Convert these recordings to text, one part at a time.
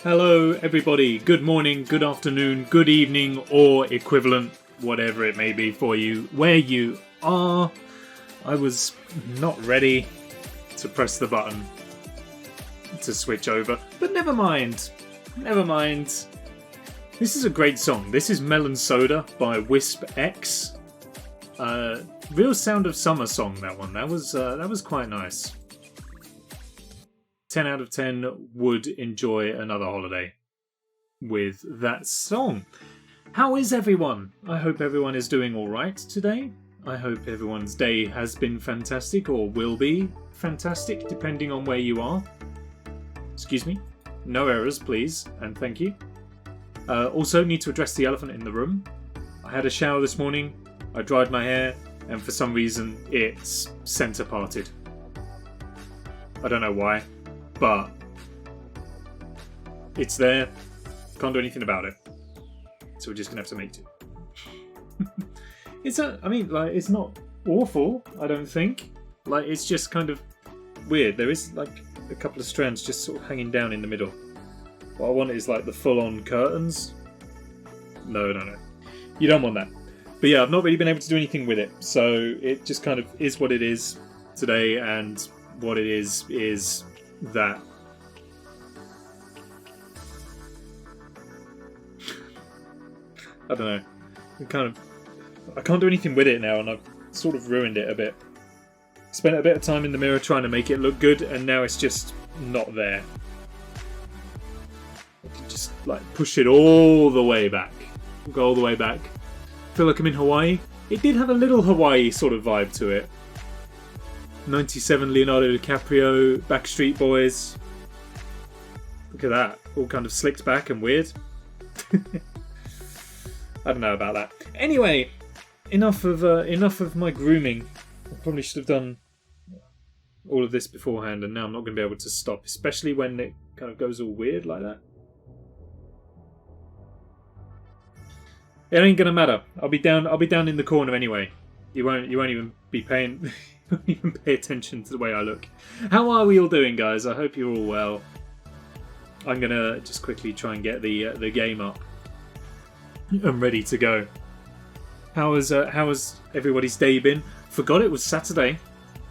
Hello everybody, good morning, good afternoon, good evening, or equivalent, whatever it may be for you, where you are. I was not ready to press the button to switch over, but never mind, never mind. This is a great song. This is Melon Soda by Wisp X. Real Sound of Summer song, that one. That was quite nice. 10 out of 10 would enjoy another holiday with that song. How is everyone? I hope everyone is doing alright today. I hope everyone's day has been fantastic or will be fantastic depending on where you are. Excuse me. No errors, please, and thank you. Also need to address the elephant in the room. I had a shower this morning, I dried my hair, and for some reason it's centre parted. I don't know why. But it's there. Can't do anything about it. So we're just gonna have to make do. It's not awful, I don't think. Like, it's just kind of weird. There is like a couple of strands just sort of hanging down in the middle. What I want is like the full-on curtains. No. You don't want that. But yeah, I've not really been able to do anything with it. So it just kind of is what it is today, and what it is that I don't know. I can't do anything with it now, and I've sort of ruined it a bit. Spent a bit of time in the mirror trying to make it look good, and now it's just not there. I can just like push it all the way back. Go all the way back. Feel like I'm in Hawaii. It did have a little Hawaii sort of vibe to it. 97 Leonardo DiCaprio, Backstreet Boys. Look at that. All kind of slicked back and weird. I don't know about that. Anyway, enough of my grooming. I probably should have done all of this beforehand, and now I'm not going to be able to stop, especially when it kind of goes all weird like that. It ain't gonna matter. I'll be down in the corner anyway. You won't even be paying. Don't even pay attention to the way I look. How are we all doing, guys? I hope you're all well. I'm gonna just quickly try and get the game up. I'm ready to go. How has everybody's day been? Forgot it was Saturday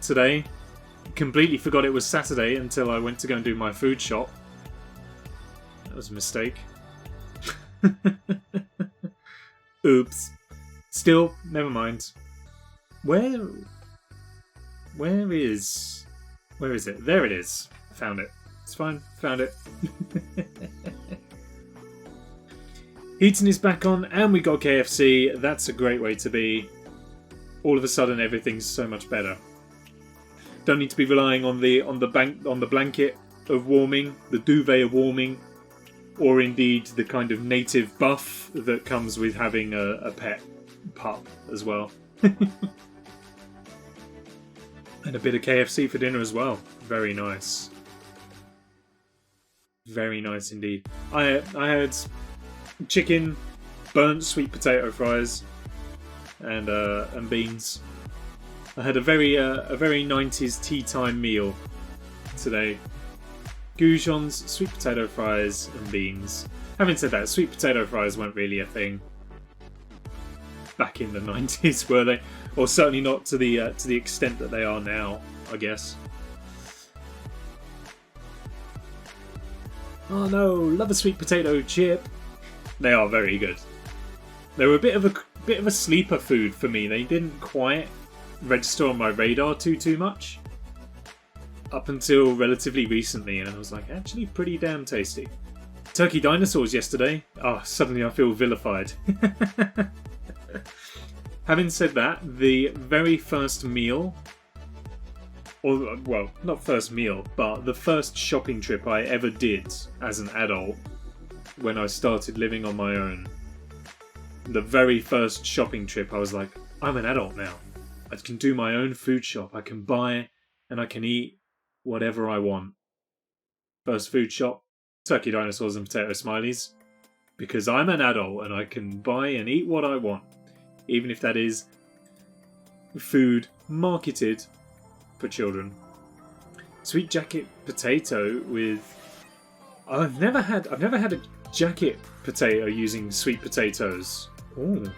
today. Completely forgot it was Saturday until I went to go and do my food shop. That was a mistake. Oops. Still, never mind. Where is it? There it is. Found it. It's fine. Found it. Heaton is back on, and we got KFC. That's a great way to be. All of a sudden, everything's so much better. Don't need to be relying on the blanket of warming, the duvet of warming, or indeed the kind of native buff that comes with having a pet pup as well. And a bit of KFC for dinner as well. Very nice. Very nice indeed. I had chicken, burnt sweet potato fries, and beans. I had a very 90s tea time meal today. Goujons, sweet potato fries, and beans. Having said that, sweet potato fries weren't really a thing back in the 90s, were they? Or certainly not to the extent that they are now, I guess. Oh no, love a sweet potato chip. They are very good. They were a bit of a sleeper food for me. They didn't quite register on my radar too much up until relatively recently, and I was like, actually pretty damn tasty. Turkey dinosaurs yesterday. Oh, suddenly I feel vilified. Having said that, the very first meal, or, well, not first meal, but the first shopping trip I ever did as an adult when I started living on my own. The very first shopping trip, I was like, I'm an adult now. I can do my own food shop. I can buy and I can eat whatever I want. First food shop, turkey dinosaurs and potato smileys. Because I'm an adult and I can buy and eat what I want. Even if that is food marketed for children. Sweet jacket potato with I've never had a jacket potato using sweet potatoes. Ooh.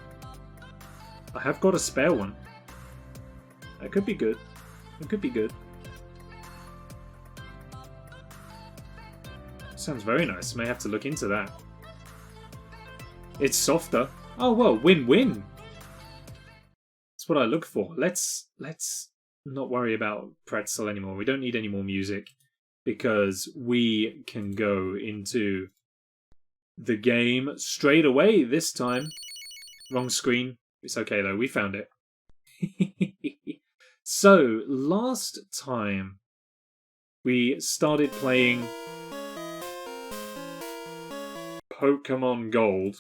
I have got a spare one. That could be good. It could be good. Sounds very nice. May have to look into that. It's softer. Oh well, win-win. That's what I look for. Let's not worry about pretzel anymore. We don't need any more music because we can go into the game straight away this time. Wrong screen. It's okay though. We found it. So last time we started playing Pokemon Gold.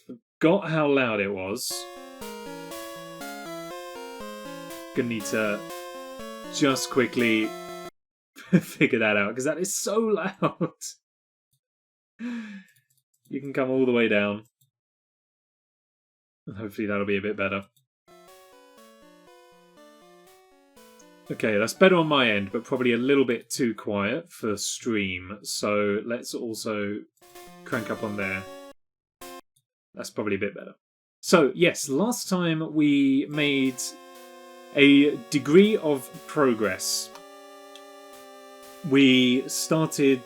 Forgot how loud it was. Gonna need to just quickly figure that out because that is so loud. You can come all the way down. Hopefully that'll be a bit better. Okay, that's better on my end, but probably a little bit too quiet for stream. So let's also crank up on there. That's probably a bit better. So yes, last time we made a degree of progress. We started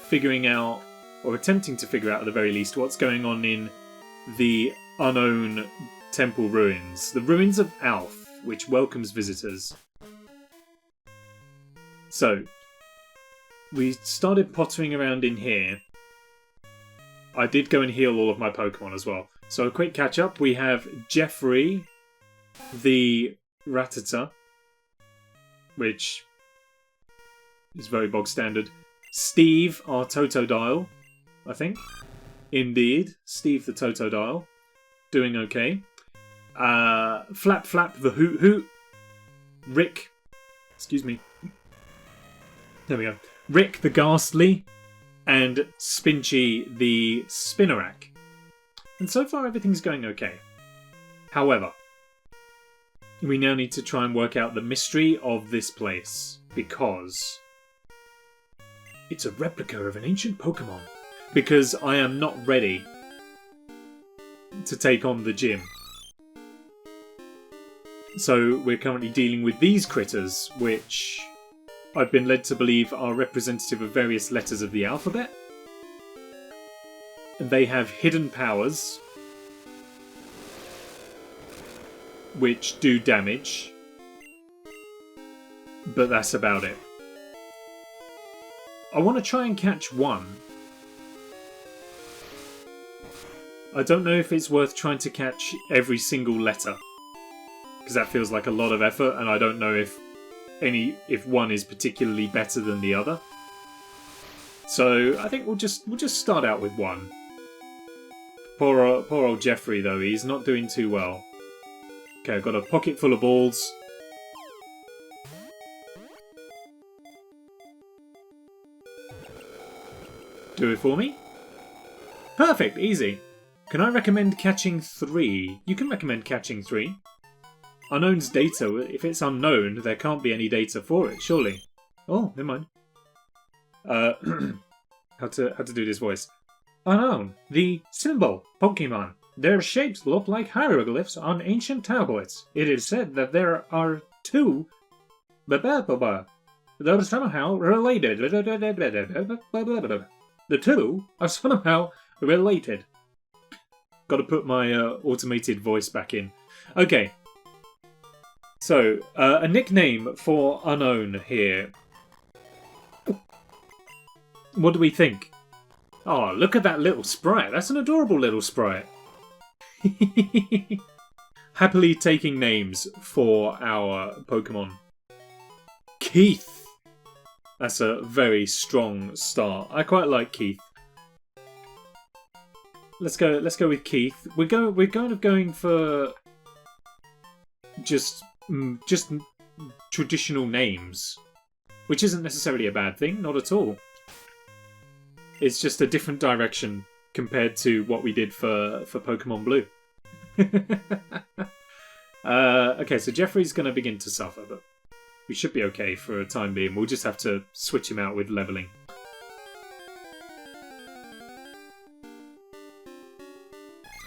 figuring out, or attempting to figure out at the very least, what's going on in the Unown temple ruins. The ruins of Alf, which welcomes visitors. So, we started pottering around in here. I did go and heal all of my Pokemon as well. So a quick catch up. We have Jefferey, the Rattata, which is very bog standard. Steve, our Totodile, I think. Indeed, Steve the Totodile. Doing okay. Flapflap the Hoothoot. Rick. Excuse me. There we go. Rick the Gastly. And Spinchy the Spinarak. And so far everything's going okay. However, we now need to try and work out the mystery of this place. Because it's a replica of an ancient Pokemon. Because I am not ready to take on the gym. So we're currently dealing with these critters, which I've been led to believe are representative of various letters of the alphabet. And they have hidden powers, which do damage. But that's about it. I want to try and catch one. I don't know if it's worth trying to catch every single letter, because that feels like a lot of effort, and I don't know if one is particularly better than the other. So I think we'll just start out with one. Poor old Jeffery though, he's not doing too well. Okay, I've got a pocket full of balls. Do it for me. Perfect, easy. Can I recommend catching 3? You can recommend catching 3. Unown's data, if it's unknown, there can't be any data for it, surely. Oh, never mind. How to do this voice. Unown, the symbol Pokemon. Their shapes look like hieroglyphs on ancient tablets. It is said that there are 2 that are somehow related. The 2 are somehow related. Got to put my automated voice back in. Okay. So, a nickname for Unown here. What do we think? Oh, look at that little sprite. That's an adorable little sprite. Happily taking names for our Pokemon. Keith. That's a very strong start. I quite like Keith. Let's go with Keith. We're kind of going for just traditional names, which isn't necessarily a bad thing, not at all. It's just a different direction compared to what we did for Pokemon Blue. Okay, so Jeffrey's going to begin to suffer, but we should be okay for a time being. We'll just have to switch him out with leveling.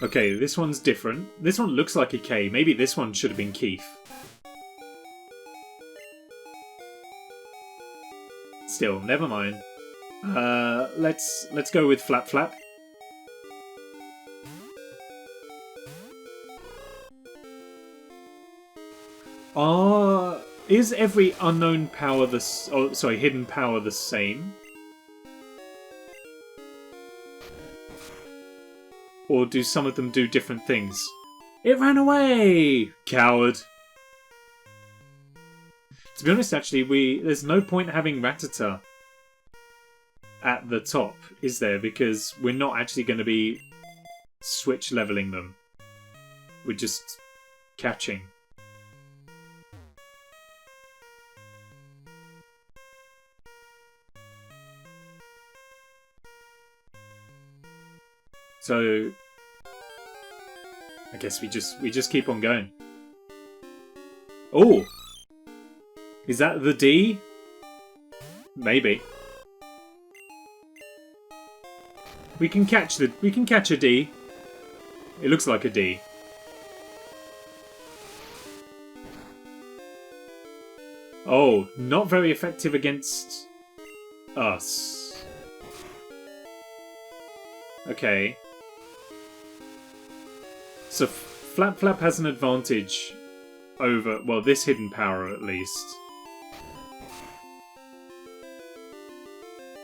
Okay, this one's different. This one looks like a K. Maybe this one should have been Keith. Still, never mind. Let's go with Flapflap. Is every unknown power hidden power the same? Or do some of them do different things? It ran away! Coward. To be honest, actually, there's no point having Rattata at the top, is there? Because we're not actually going to be switch leveling them. We're just catching. So I guess we just keep on going. Oh! Is that the D? Maybe. We can catch a D. It looks like a D. Oh, not very effective against us. Okay. So Flapflap has an advantage over, well, this hidden power at least.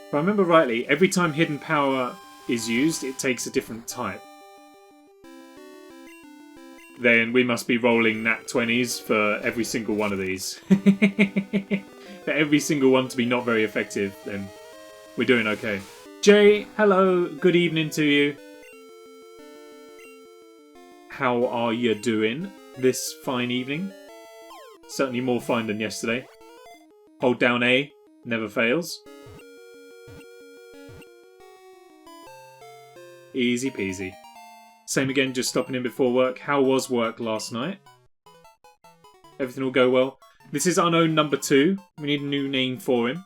If I remember rightly, every time hidden power is used, it takes a different type. Then we must be rolling nat 20s for every single one of these. For every single one to be not very effective, then we're doing okay. Jay, hello, good evening to you. How are you doing this fine evening? Certainly more fine than yesterday. Hold down A, never fails. Easy peasy. Same again, just stopping in before work. How was work last night? Everything will go well. This is Unown number 2. We need a new name for him.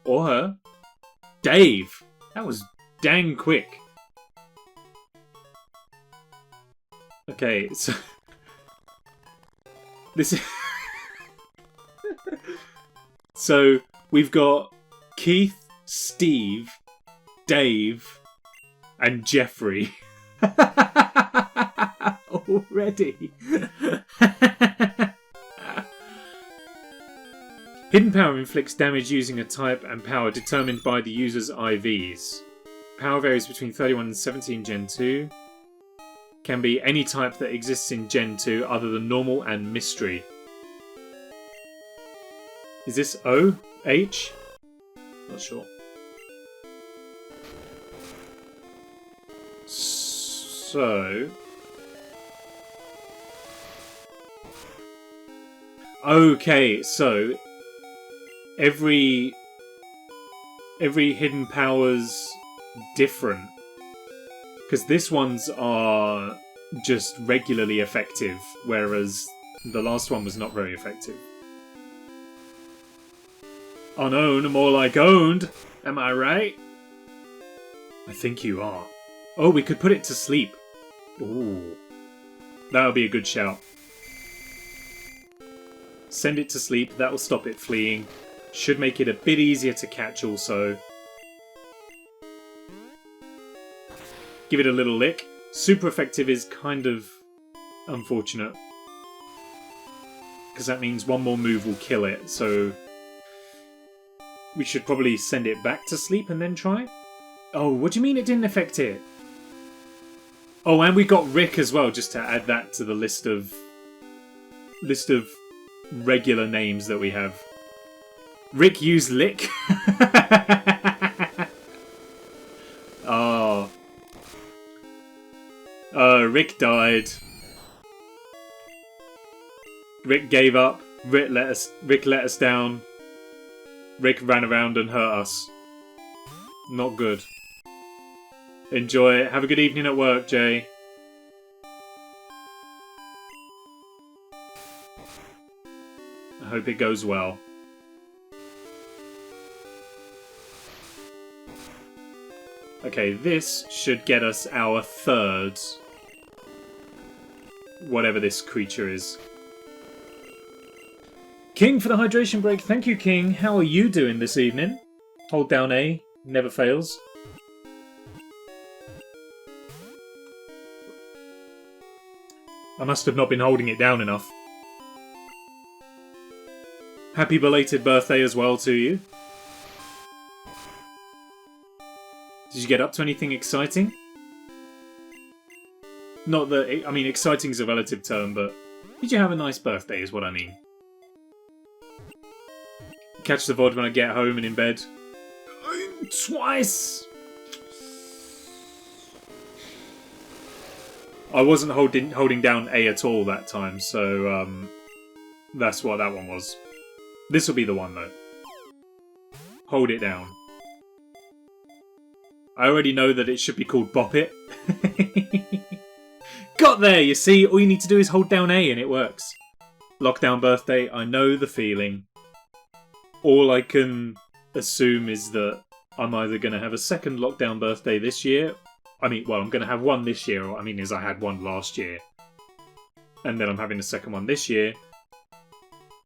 Or her. Dave! That was dang quick. Okay, so... this is... So, we've got Keith, Steve, Dave, and Jeffrey. Already. Hidden power inflicts damage using a type and power determined by the user's IVs. Power varies between 31 and 17 Gen 2. Can be any type that exists in Gen 2 other than normal and mystery. Is this O? H? Not sure. So... Okay, so... Every hidden power's different. Because this ones are just regularly effective, whereas the last one was not very effective. Unown, more like owned. Am I right? I think you are. Oh, we could put it to sleep. Ooh. That would be a good shout. Send it to sleep. That will stop it fleeing. Should make it a bit easier to catch also. Give it a little lick. Super effective is kind of unfortunate. Because that means one more move will kill it, so... We should probably send it back to sleep and then try? Oh, what do you mean it didn't affect it? Oh, and we got Rick as well, just to add that to the list of regular names that we have. Rick use lick? Oh. Rick died. Rick gave up. Rick let us down. Rick ran around and hurt us. Not good. Enjoy it. Have a good evening at work, Jay. I hope it goes well. Okay, this should get us our third whatever this creature is. King for the hydration break. Thank you, King. How are you doing this evening? Hold down A. Never fails. I must have not been holding it down enough. Happy belated birthday as well to you. Did you get up to anything exciting? Not that... I mean, exciting is a relative term, but... Did you have a nice birthday is what I mean. Catch the VOD when I get home and in bed. Twice! I wasn't holding down A at all that time, so that's what that one was. This will be the one, though. Hold it down. I already know that it should be called Boppet. Got there, you see? All you need to do is hold down A and it works. Lockdown birthday, I know the feeling. All I can assume is that I'm either going to have a second lockdown birthday this year. I mean, well, I'm going to have one this year. I mean, as I had one last year. And then I'm having a second one this year.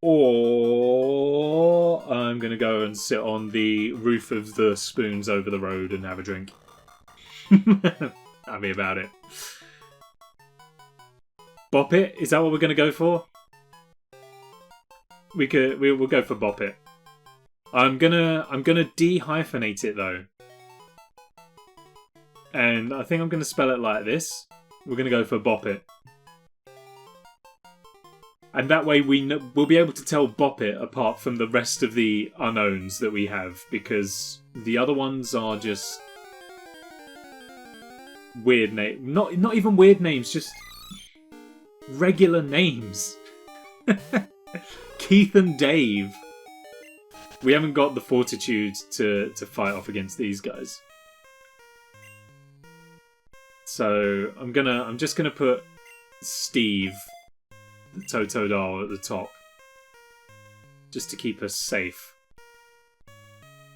Or I'm going to go and sit on the roof of the Spoons over the road and have a drink. Happy about it. Boppet? Is that what we're going to go for? We'll go for Boppet. I'm gonna de-hyphenate it though. And I think I'm gonna spell it like this. We're gonna go for Boppet. And that way we'll be able to tell Boppet apart from the rest of the unknowns that we have, because the other ones are just weird names. Not even weird names, just regular names. Keith and Dave. We haven't got the fortitude to fight off against these guys. So I'm just gonna put Steve, the Totodile, at the top. Just to keep us safe.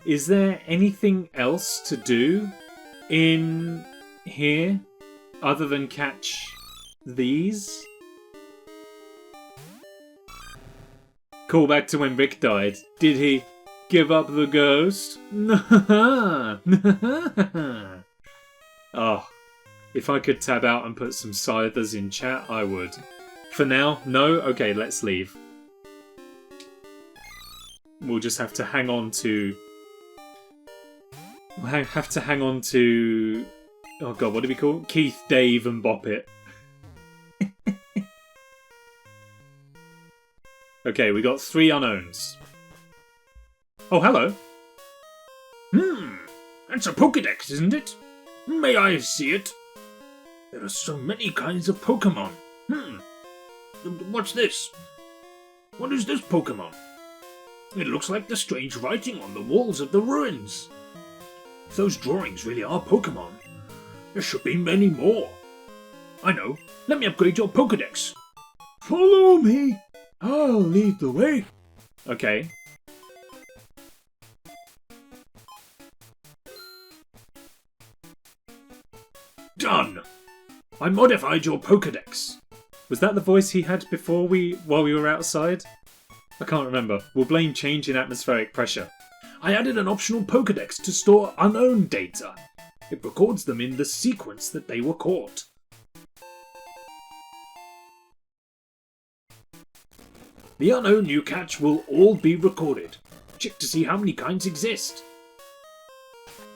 Is there anything else to do in here other than catch these? Call back to when Rick died. Did he give up the ghost? Oh, if I could tab out and put some Scythers in chat, I would. For now, no? Okay, let's leave. We'll just have to hang on to... We'll have to hang on to... Oh god, what do we call it? Keith, Dave and Boppet. Okay, we got 3 unknowns. Oh, hello. That's a Pokédex, isn't it? May I see it? There are so many kinds of Pokémon. What's this? What is this Pokémon? It looks like the strange writing on the walls of the ruins. If those drawings really are Pokémon, there should be many more. I know. Let me upgrade your Pokédex. Follow me. I'll lead the way. Okay. Done. I modified your Pokédex. Was that the voice he had before while we were outside? I can't remember. We'll blame change in atmospheric pressure. I added an optional Pokédex to store unknown data. It records them in the sequence that they were caught. The unknown you catch will all be recorded. Check to see how many kinds exist.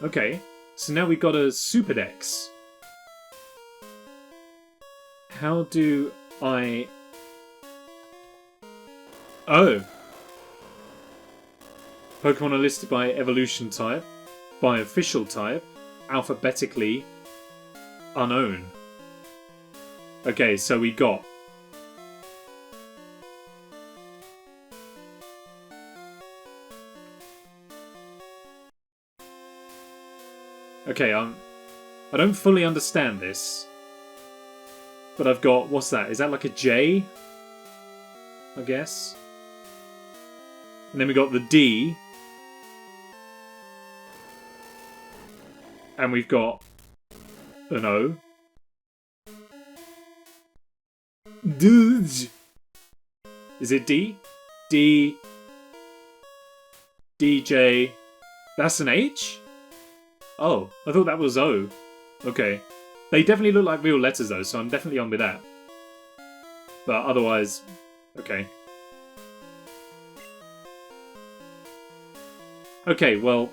Okay, so now we've got a Super Dex. How do I... Oh! Pokemon are listed by evolution type, by official type, alphabetically, unknown. Okay, so we got... Okay, I don't fully understand this. But I've got... What's that? Is that like a J? I guess. And then we got the D. And we've got an O. Dudge. Is it D? D. DJ. That's an H? Oh, I thought that was O. Okay. They definitely look like real letters though, so I'm definitely on with that. But otherwise, okay. Okay, well,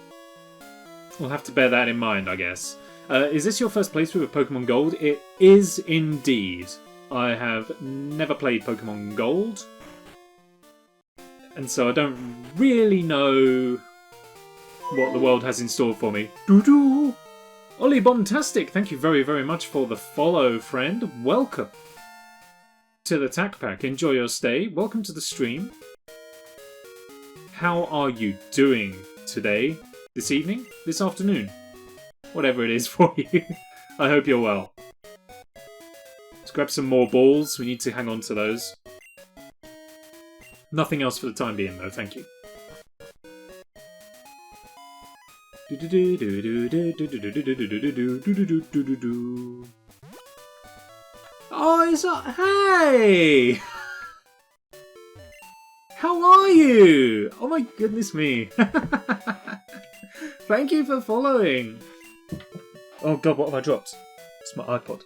we'll have to bear that in mind, I guess. Is this your first playthrough of Pokemon Gold? It is indeed. I have never played Pokemon Gold. And so I don't really know what the world has in store for me. Doo-doo! Ollie Bombastic, thank you very, very much for the follow, friend. Welcome to the Tack Pack. Enjoy your stay. Welcome to the stream. How are you doing today, this evening, this afternoon? Whatever it is for you. I hope you're well. Let's grab some more balls. We need to hang on to those. Nothing else for the time being, though. Thank you. Oh, it's not. Hey! How are you? Oh my goodness me. Thank you for following. Oh god, what have I dropped? It's my iPod.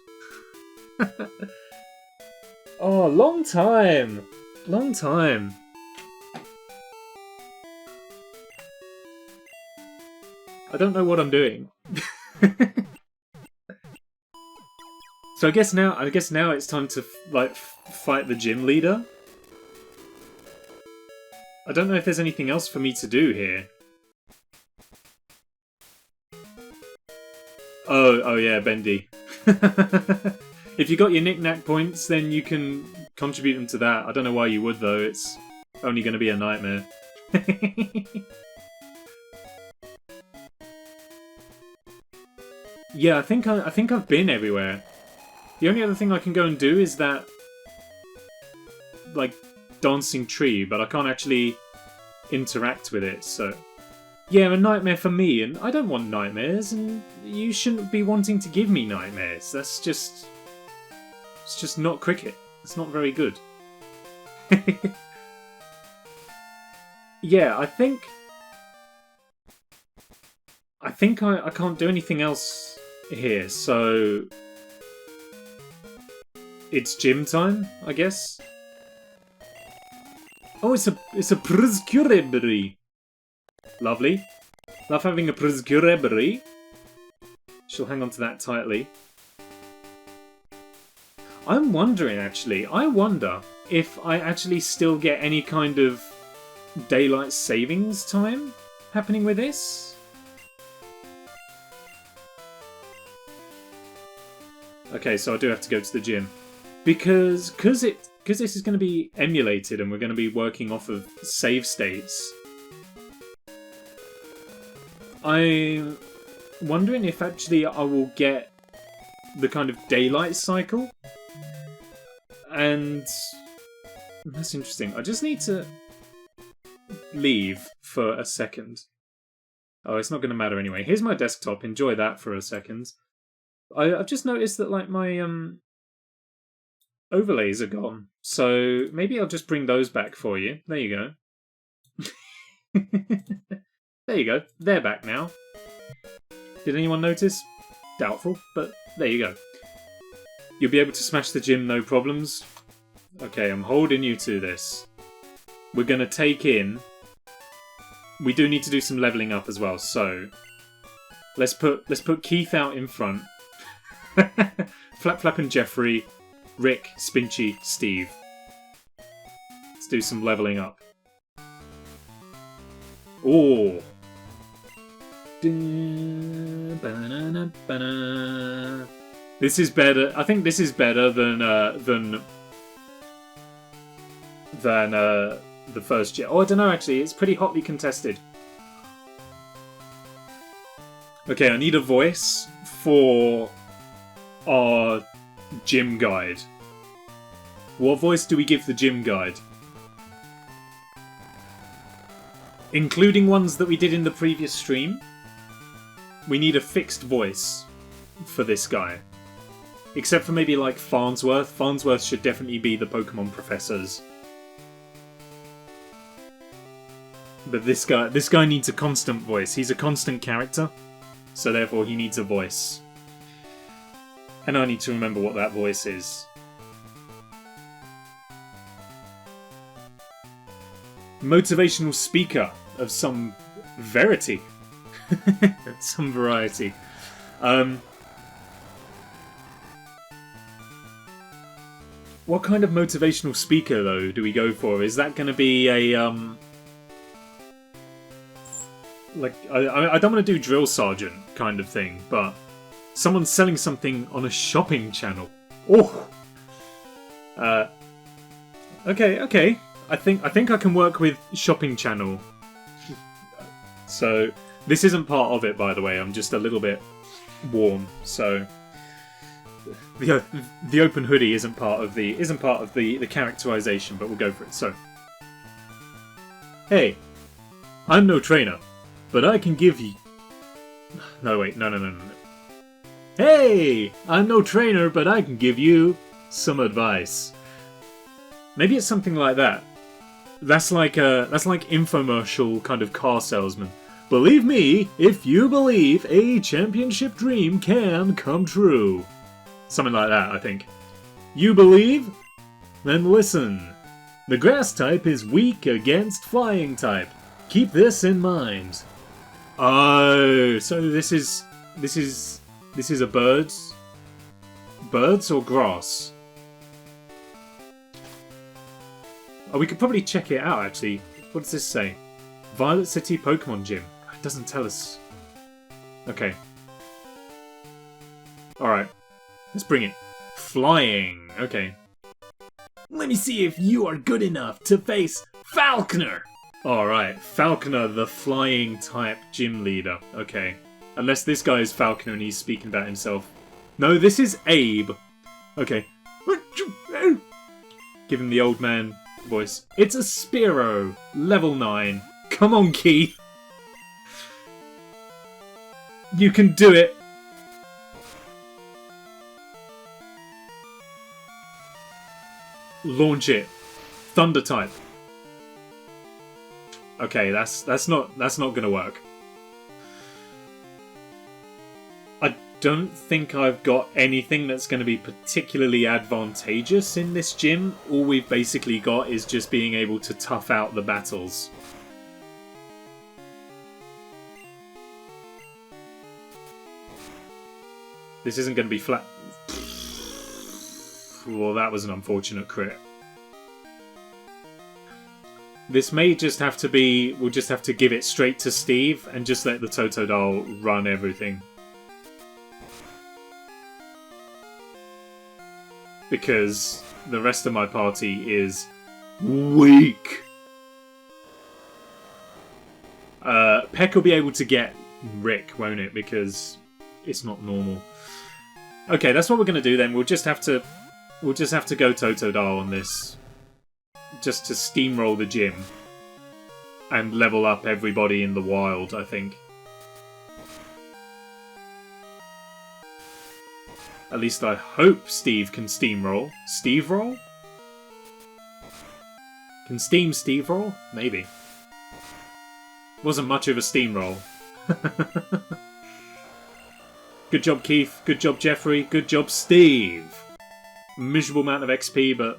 Oh, long time. Long time. I don't know what I'm doing. So I guess now it's time to fight the gym leader. I don't know if there's anything else for me to do here. Oh yeah, Bendy. If you got your knick-knack points, then you can contribute them to that. I don't know why you would though. It's only going to be a nightmare. Yeah, I think I've been everywhere. The only other thing I can go and do is that like dancing tree, but I can't actually interact with it. So yeah, a nightmare for me, and I don't want nightmares, and you shouldn't be wanting to give me nightmares. It's just not cricket. It's not very good. Yeah, I think I can't do anything else here, so it's gym time, I guess. Oh, it's a Priscureberry. Lovely. Love having a Priscureberry. She'll hang on to that tightly. I'm wondering, actually. I wonder if I actually still get any kind of daylight savings time happening with this. Okay, so I do have to go to the gym. Because this is going to be emulated and we're going to be working off of save states. I'm wondering if actually I will get the kind of daylight cycle. And that's interesting. I just need to leave for a second. Oh, it's not going to matter anyway. Here's my desktop. Enjoy that for a second. I've just noticed that like my overlays are gone. So maybe I'll just bring those back for you. There you go. There you go. They're back now. Did anyone notice? Doubtful, but there you go. You'll be able to smash the gym, no problems. Okay, I'm holding you to this. We're going to take in... We do need to do some leveling up as well, so... Let's put Keith out in front. Flapflap and Jeffery. Rick, Spinchy, Steve. Let's do some leveling up. Oh. This is better. I think this is better than the first gen. Oh, I don't know actually. It's pretty hotly contested. Okay, I need a voice for our gym guide. What voice do we give the gym guide? Including ones that we did in the previous stream. We need a fixed voice for this guy. Except for maybe like Farnsworth. Farnsworth should definitely be the Pokemon professors. But this guy needs a constant voice. He's a constant character, so therefore he needs a voice. And I need to remember what that voice is. Motivational speaker of some verity. Some variety. What kind of motivational speaker, though, do we go for? Is that going to be a, like, I don't want to do drill sergeant kind of thing, but someone selling something on a shopping channel. Oh! Okay. I think I can work with shopping channel. So, this isn't part of it, by the way. I'm just a little bit warm, so the open hoodie isn't part of the characterization, but we'll go for it. So, hey, I'm no trainer, but I can give you. No, wait, no. Hey, I'm no trainer, but I can give you some advice. Maybe it's something like that. That's like infomercial kind of car salesman. Believe me, if you believe, a championship dream can come true. Something like that, I think. You believe? Then listen. The grass type is weak against flying type. Keep this in mind. Oh, so this is a birds? Birds or grass? Oh, we could probably check it out, actually. What does this say? Violet City Pokemon Gym. It doesn't tell us. Okay. Alright. Let's bring it. Flying. Okay. Let me see if you are good enough to face Falconer! Alright. Falconer, the flying type gym leader. Okay. Unless this guy is Falconer and he's speaking about himself. No, this is Abe. Okay. Give him the old man voice. It's a Spearow, level 9. Come on, Keith. You can do it. Launch it. Thunder type. Okay, that's not gonna work. I don't think I've got anything that's going to be particularly advantageous in this gym. All we've basically got is just being able to tough out the battles. This isn't going to be flat. Well, that was an unfortunate crit. This may just have to be... We'll just have to give it straight to Steve and just let the Totodile run everything. Because the rest of my party is weak. Peck will be able to get Rick, won't it? Because it's not normal. Okay, that's what we're gonna do then. We'll just have to go Totodile on this, just to steamroll the gym and level up everybody in the wild, I think. At least I hope Steve can steamroll. Steve roll? Can Steam Steve roll? Maybe. Wasn't much of a steamroll. Good job, Keith. Good job, Jeffery. Good job, Steve. Miserable amount of XP, but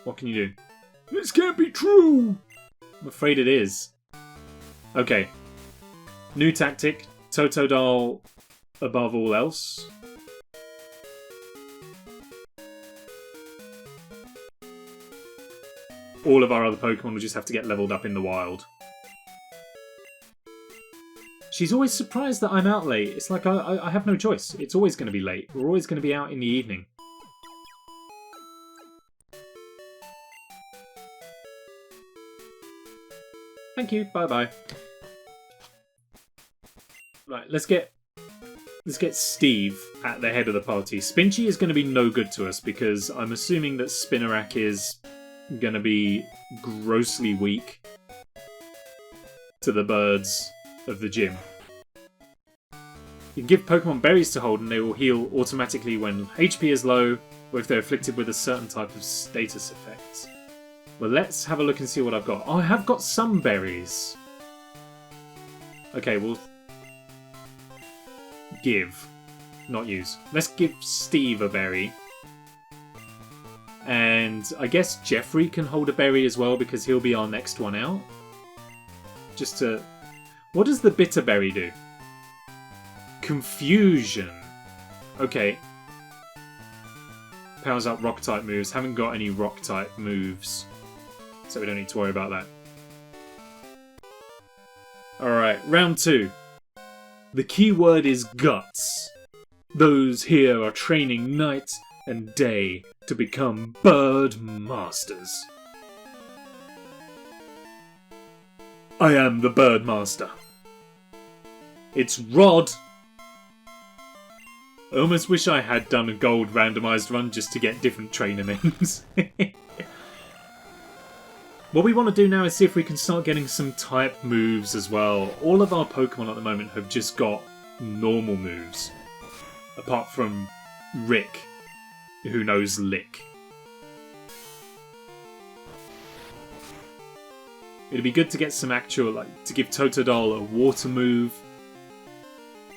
what can you do? This can't be true! I'm afraid it is. Okay. New tactic. Totodile above all else. All of our other Pokemon will just have to get leveled up in the wild. She's always surprised that I'm out late. It's like I have no choice. It's always going to be late. We're always going to be out in the evening. Thank you. Bye-bye. Right, let's get Steve at the head of the party. Spinchy is going to be no good to us because I'm assuming that Spinarak is going to be grossly weak to the birds of the gym. You can give Pokemon berries to hold and they will heal automatically when HP is low or if they're afflicted with a certain type of status effects. Well, let's have a look and see what I've got. Oh, I have got some berries. Okay, we'll give, not use. Let's give Steve a berry. And I guess Jeffery can hold a berry as well because he'll be our next one out. Just to... What does the bitter berry do? Confusion. Okay. Powers up rock type moves. Haven't got any rock type moves. So we don't need to worry about that. Alright, round 2. The key word is guts. Those here are training night and day to become bird masters. I am the bird master. It's Rod. I almost wish I had done a gold randomised run just to get different trainer names. What we want to do now is see if we can start getting some type moves as well. All of our Pokemon at the moment have just got normal moves. Apart from Rick, who knows Lick. It'd be good to get some actual, like, to give Totodile a water move.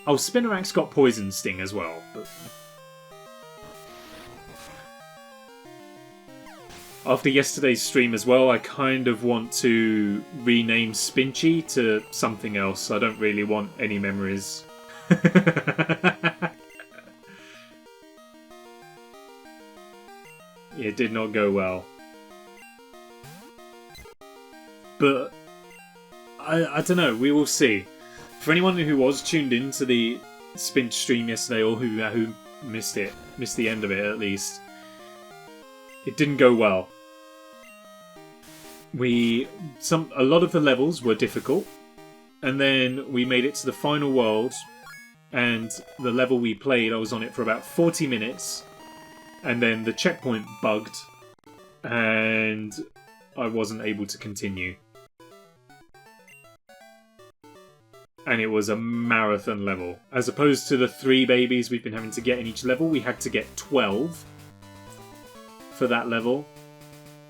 Oh, Spinarak's got Poison Sting as well, but... After yesterday's stream as well, I kind of want to rename Spinchy to something else. I don't really want any memories. It did not go well. But I don't know, we will see. For anyone who was tuned into the Spinch stream yesterday, or who missed it, missed the end of it at least, it didn't go well. A lot of the levels were difficult, and then we made it to the final world, and the level we played, I was on it for about 40 minutes, and then the checkpoint bugged, and I wasn't able to continue. And it was a marathon level. As opposed to the 3 babies we've been having to get in each level, we had to get 12 for that level.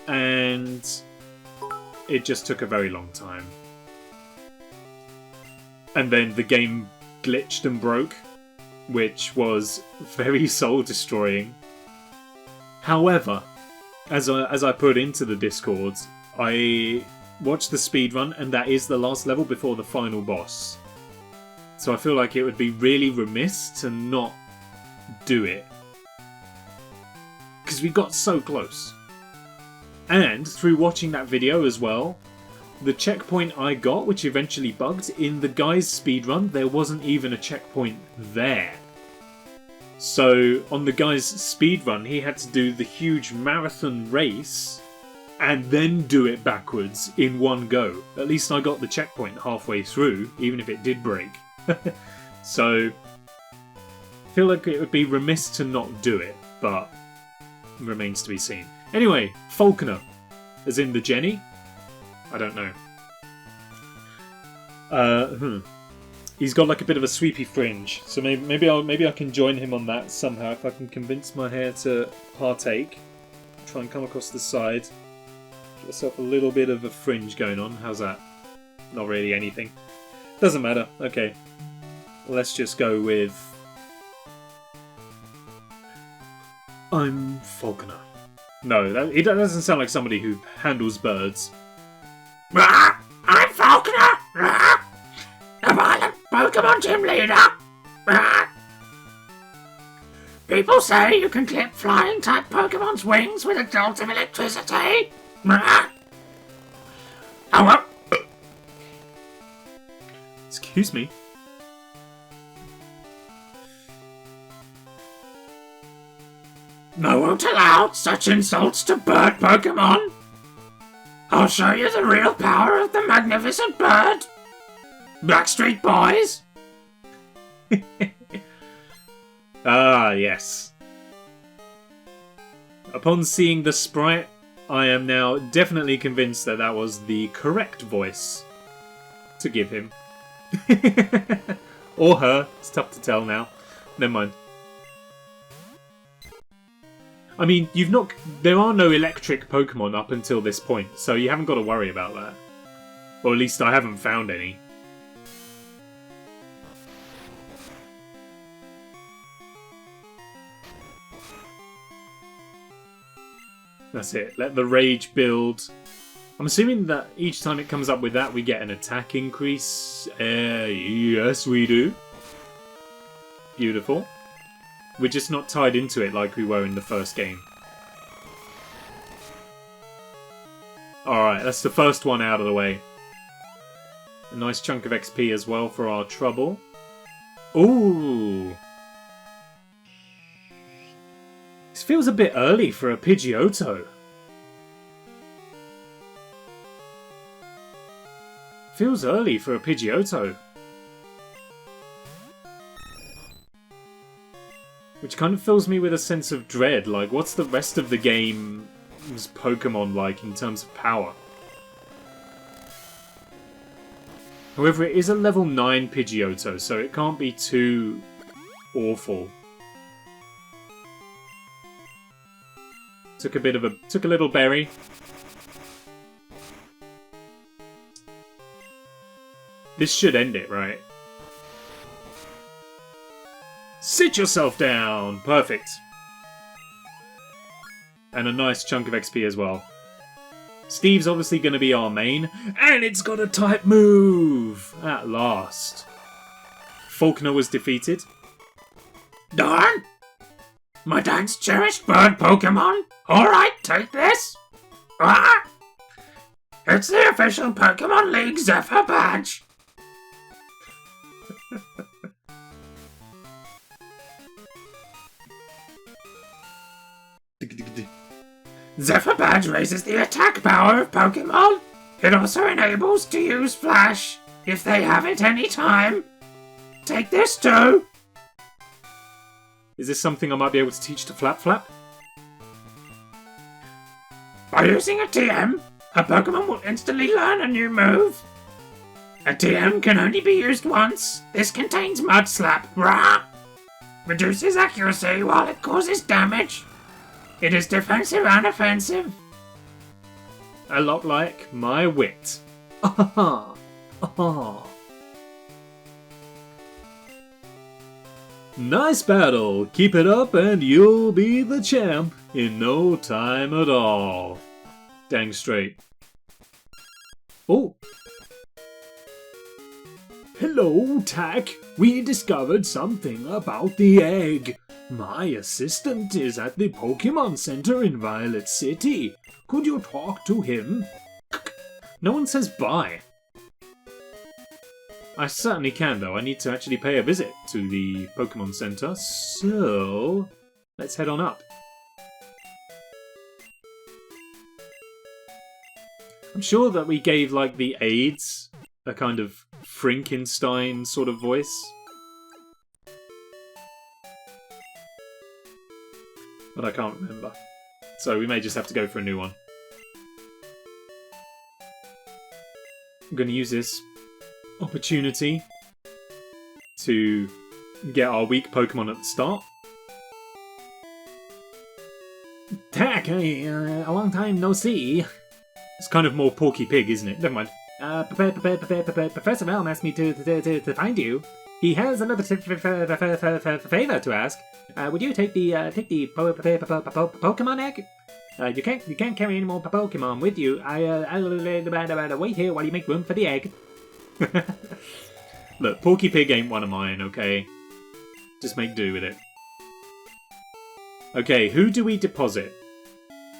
And it just took a very long time. And then the game glitched and broke, which was very soul-destroying. However, as I put into the Discord, I watched the speedrun, and that is the last level before the final boss. So I feel like it would be really remiss to not do it. Because we got so close. And through watching that video as well, the checkpoint I got, which eventually bugged, in the guy's speedrun, there wasn't even a checkpoint there. So on the guy's speedrun, he had to do the huge marathon race and then do it backwards in one go. At least I got the checkpoint halfway through, even if it did break. So I feel like it would be remiss to not do it, but it remains to be seen. Anyway, Falconer, as in the Jenny? I don't know. He's got like a bit of a sweepy fringe, so maybe I can join him on that somehow if I can convince my hair to partake. Try and come across the side. Get myself a little bit of a fringe going on. How's that? Not really anything. Doesn't matter. Okay. Let's just go with... I'm Falconer. No, that doesn't sound like somebody who handles birds. I'm Falconer! The violent Pokemon Gym Leader! People say you can clip flying-type Pokemon's wings with a jolt of electricity! Oh, well. Excuse me. I won't allow such insults to bird Pokemon! I'll show you the real power of the magnificent bird! Backstreet Boys! Ah, yes. Upon seeing the sprite, I am now definitely convinced that that was the correct voice to give him. Or her. It's tough to tell now. Never mind. I mean, there are no electric Pokemon up until this point, so you haven't got to worry about that. Or at least I haven't found any. That's it. Let the rage build. I'm assuming that each time it comes up with that, we get an attack increase. Yes, we do. Beautiful. We're just not tied into it like we were in the first game. Alright, that's the first one out of the way. A nice chunk of XP as well for our trouble. Ooh! This feels a bit early for a Pidgeotto. Feels early for a Pidgeotto. Which kind of fills me with a sense of dread. Like, what's the rest of the game's Pokemon like in terms of power? However, it is a level 9 Pidgeotto, so it can't be too awful. Took a little berry. This should end it, right? Sit yourself down! Perfect. And a nice chunk of XP as well. Steve's obviously going to be our main. And it's got a type move! At last. Falconer was defeated. Darn! My dad's cherished bird Pokemon? Alright, take this! Ah! It's the official Pokemon League Zephyr Badge! Zephyr Badge raises the attack power of Pokemon. It also enables to use Flash if they have it any time. Take this too! Is this something I might be able to teach to Flapflap? By using a TM, a Pokemon will instantly learn a new move. A TM can only be used once. This contains Mud Slap. Rah! Reduces accuracy while it causes damage. It is defensive and offensive. A lot like my wit. Ah, ah. Nice battle. Keep it up and you'll be the champ in no time at all. Dang straight. Oh. Hello, Tack. We discovered something about the egg. My assistant is at the Pokemon Center in Violet City. Could you talk to him? No one says bye. I certainly can, though. I need to actually pay a visit to the Pokemon Center, so let's head on up. I'm sure that we gave, like, the aides a kind of Frankenstein sort of voice. But I can't remember. So we may just have to go for a new one. I'm going to use this opportunity to get our weak Pokemon at the start. Tack, a long time no see. It's kind of more Porky Pig, isn't it? Never mind. Professor Elm asked me to find you. He has another favor to ask. Would you take the Pokemon egg? You can't carry any more Pokemon with you. I'll wait here while you make room for the egg. Look, Porky Pig ain't one of mine, okay? Just make do with it. Okay, who do we deposit?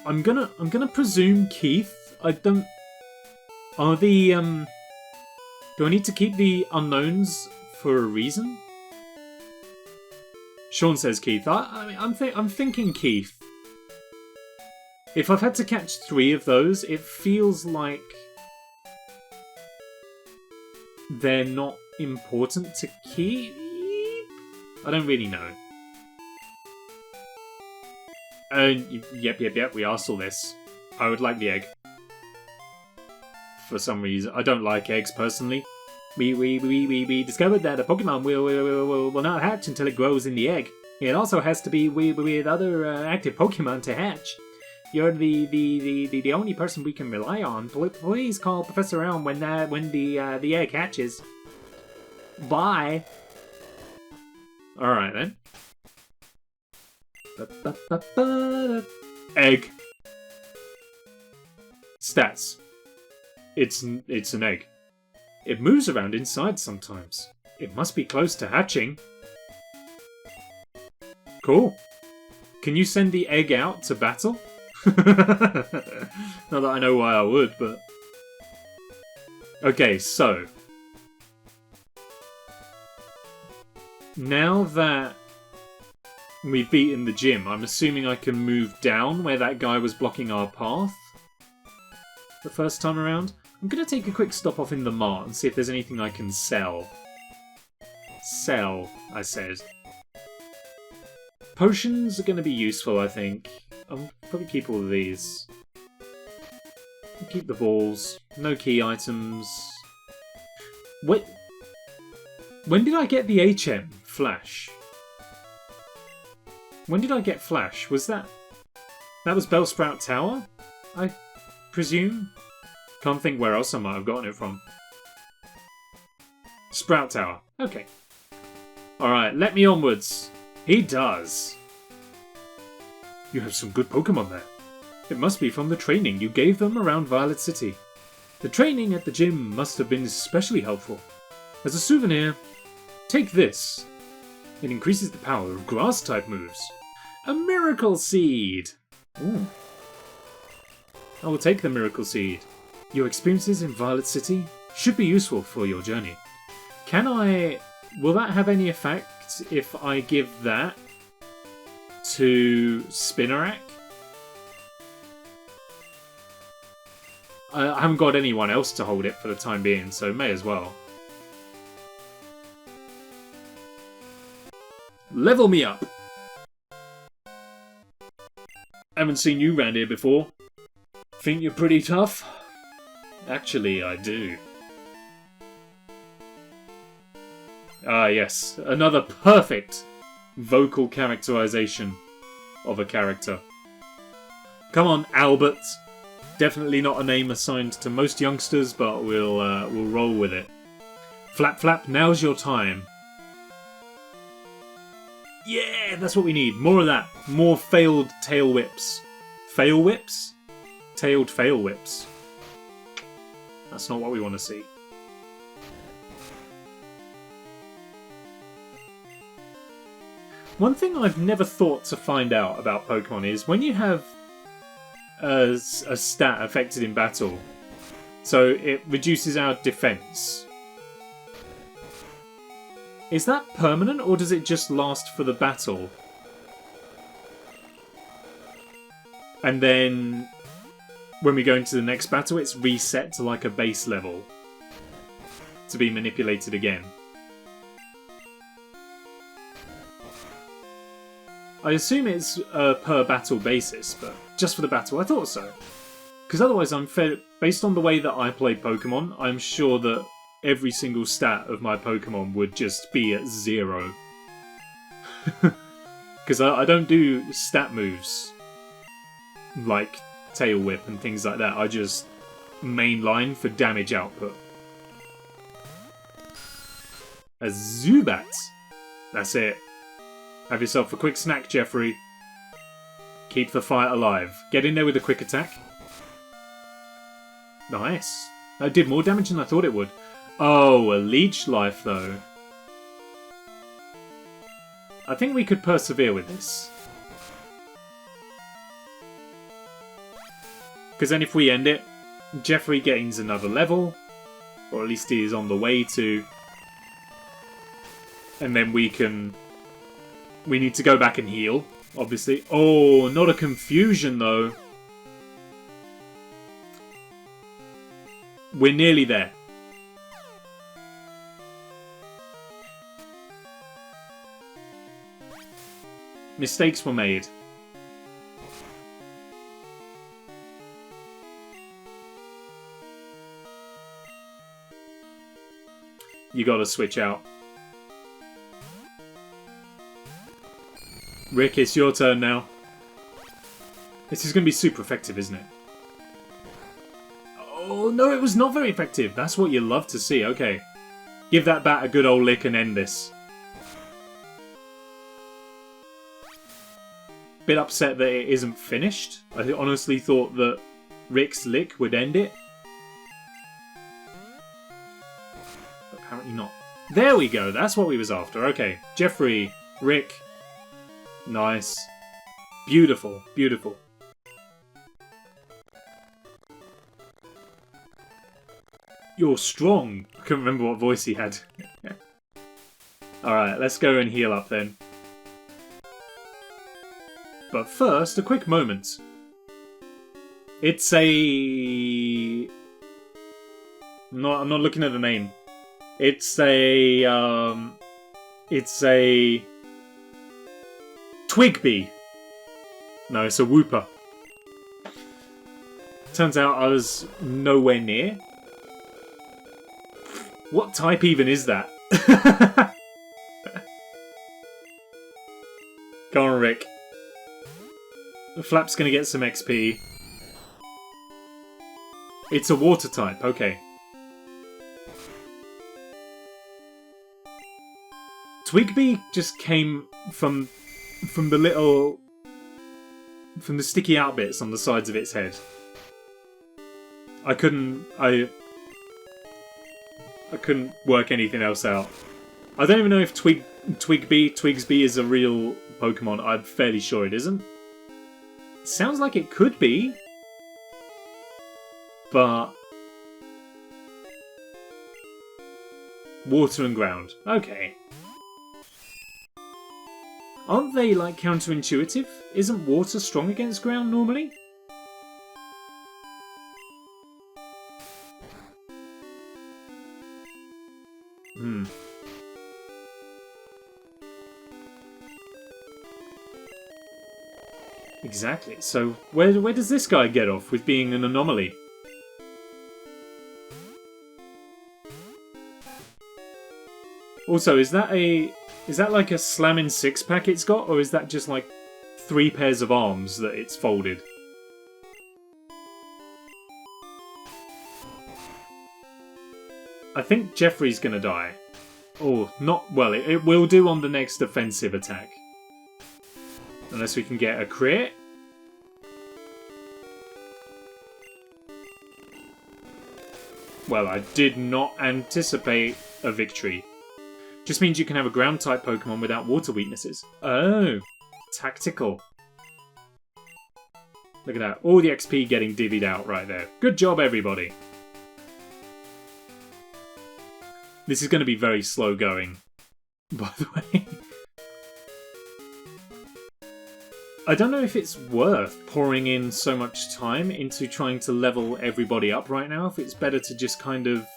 I'm gonna presume Keith. I don't. Are the do I need to keep the unknowns for a reason? Sean says Keith. I'm thinking Keith. If I've had to catch 3 of those, it feels like they're not important to keep. I don't really know. Yep. We are still this. I would like the egg. For some reason, I don't like eggs personally. We discovered that a Pokemon will not hatch until it grows in the egg. It also has to be with other active Pokemon to hatch. You're the only person we can rely on. Please call Professor Elm when the egg hatches. Bye. All right then. Egg. Stats. It's an egg. It moves around inside sometimes. It must be close to hatching. Cool. Can you send the egg out to battle? Not that I know why I would, but... Okay, so... Now that we've beaten the gym, I'm assuming I can move down where that guy was blocking our path the first time around. I'm going to take a quick stop off in the mart and see if there's anything I can sell. Sell, I said. Potions are going to be useful, I think. I'll probably keep all of these. I'll keep the balls. No key items. Wait. When did I get the HM Flash? When did I get Flash? Was that... That was Bellsprout Tower? I presume? Can't think where else I might have gotten it from. Sprout Tower. Okay. Alright, let me onwards. He does. You have some good Pokemon there. It must be from the training you gave them around Violet City. The training at the gym must have been especially helpful. As a souvenir, take this. It increases the power of Grass-type moves. A Miracle Seed! Ooh. I will take the Miracle Seed. Your experiences in Violet City should be useful for your journey. Will that have any effect if I give that to Spinarak? I haven't got anyone else to hold it for the time being, so may as well. Level me up! Haven't seen you round here before. Think you're pretty tough? Actually, I do. Ah, yes. Another perfect vocal characterization of a character. Come on, Albert. Definitely not a name assigned to most youngsters, but we'll roll with it. Flapflap, now's your time. Yeah, that's what we need. More of that. More failed tail whips. Fail whips? Tailed fail whips. That's not what we want to see. One thing I've never thought to find out about Pokemon is when you have a stat affected in battle, so it reduces our defense. Is that permanent or does it just last for the battle? And then when we go into the next battle, it's reset to like a base level to be manipulated again. I assume it's per battle basis, but just for the battle, I thought so. Because otherwise, based on the way that I play Pokemon, I'm sure that every single stat of my Pokemon would just be at 0. Because I don't do stat moves like Tail Whip and things like that. I just mainline for damage output. A Zubat. That's it. Have yourself a quick snack, Jeffery. Keep the fight alive. Get in there with a quick attack. Nice. That did more damage than I thought it would. Oh, a Leech Life, though. I think we could persevere with this. Because then if we end it, Jeffery gains another level. Or at least he is on the way to. And then we can... We need to go back and heal, obviously. Oh, not a confusion, though. We're nearly there. Mistakes were made. you gotta switch out. Rick, it's your turn now. This is gonna be super effective, isn't it? Oh, no, it was not very effective. That's what you love to see. Okay. Give that bat a good old lick and end this. Bit upset that it isn't finished. I honestly thought that Rick's lick would end it. Apparently not. There we go. That's what we was after. Okay. Jefferey, Rick. Nice. Beautiful. Beautiful. You're strong. I couldn't remember what voice he had. Alright, let's go and heal up then. But first, a quick moment. It's a... I'm not looking at the name. It's a... Twigby. No, it's a Wooper. Turns out I was nowhere near. What type even is that? Come on, Rick. Flap's gonna get some XP. It's a water type, okay. Twigby just came from the sticky out bits on the sides of its head. I couldn't work anything else out. I don't even know if Twigsby is a real Pokemon. I'm fairly sure it isn't. It sounds like it could be. But... water and ground. Okay. Aren't they, like, counterintuitive? Isn't water strong against ground normally? Exactly. So, where does this guy get off with being an anomaly? Also, is that like a slamming six-pack it's got, or is that just like 3 pairs of arms that it's folded? I think Jeffrey's gonna die. Or not. Well, it will do on the next offensive attack. Unless we can get a crit. Well, I did not anticipate a victory. Just means you can have a ground-type Pokemon without water weaknesses. Oh, tactical. Look at that. All the XP getting divvied out right there. Good job, everybody. This is going to be very slow going, by the way. I don't know if it's worth pouring in so much time into trying to level everybody up right now. If it's better to just kind of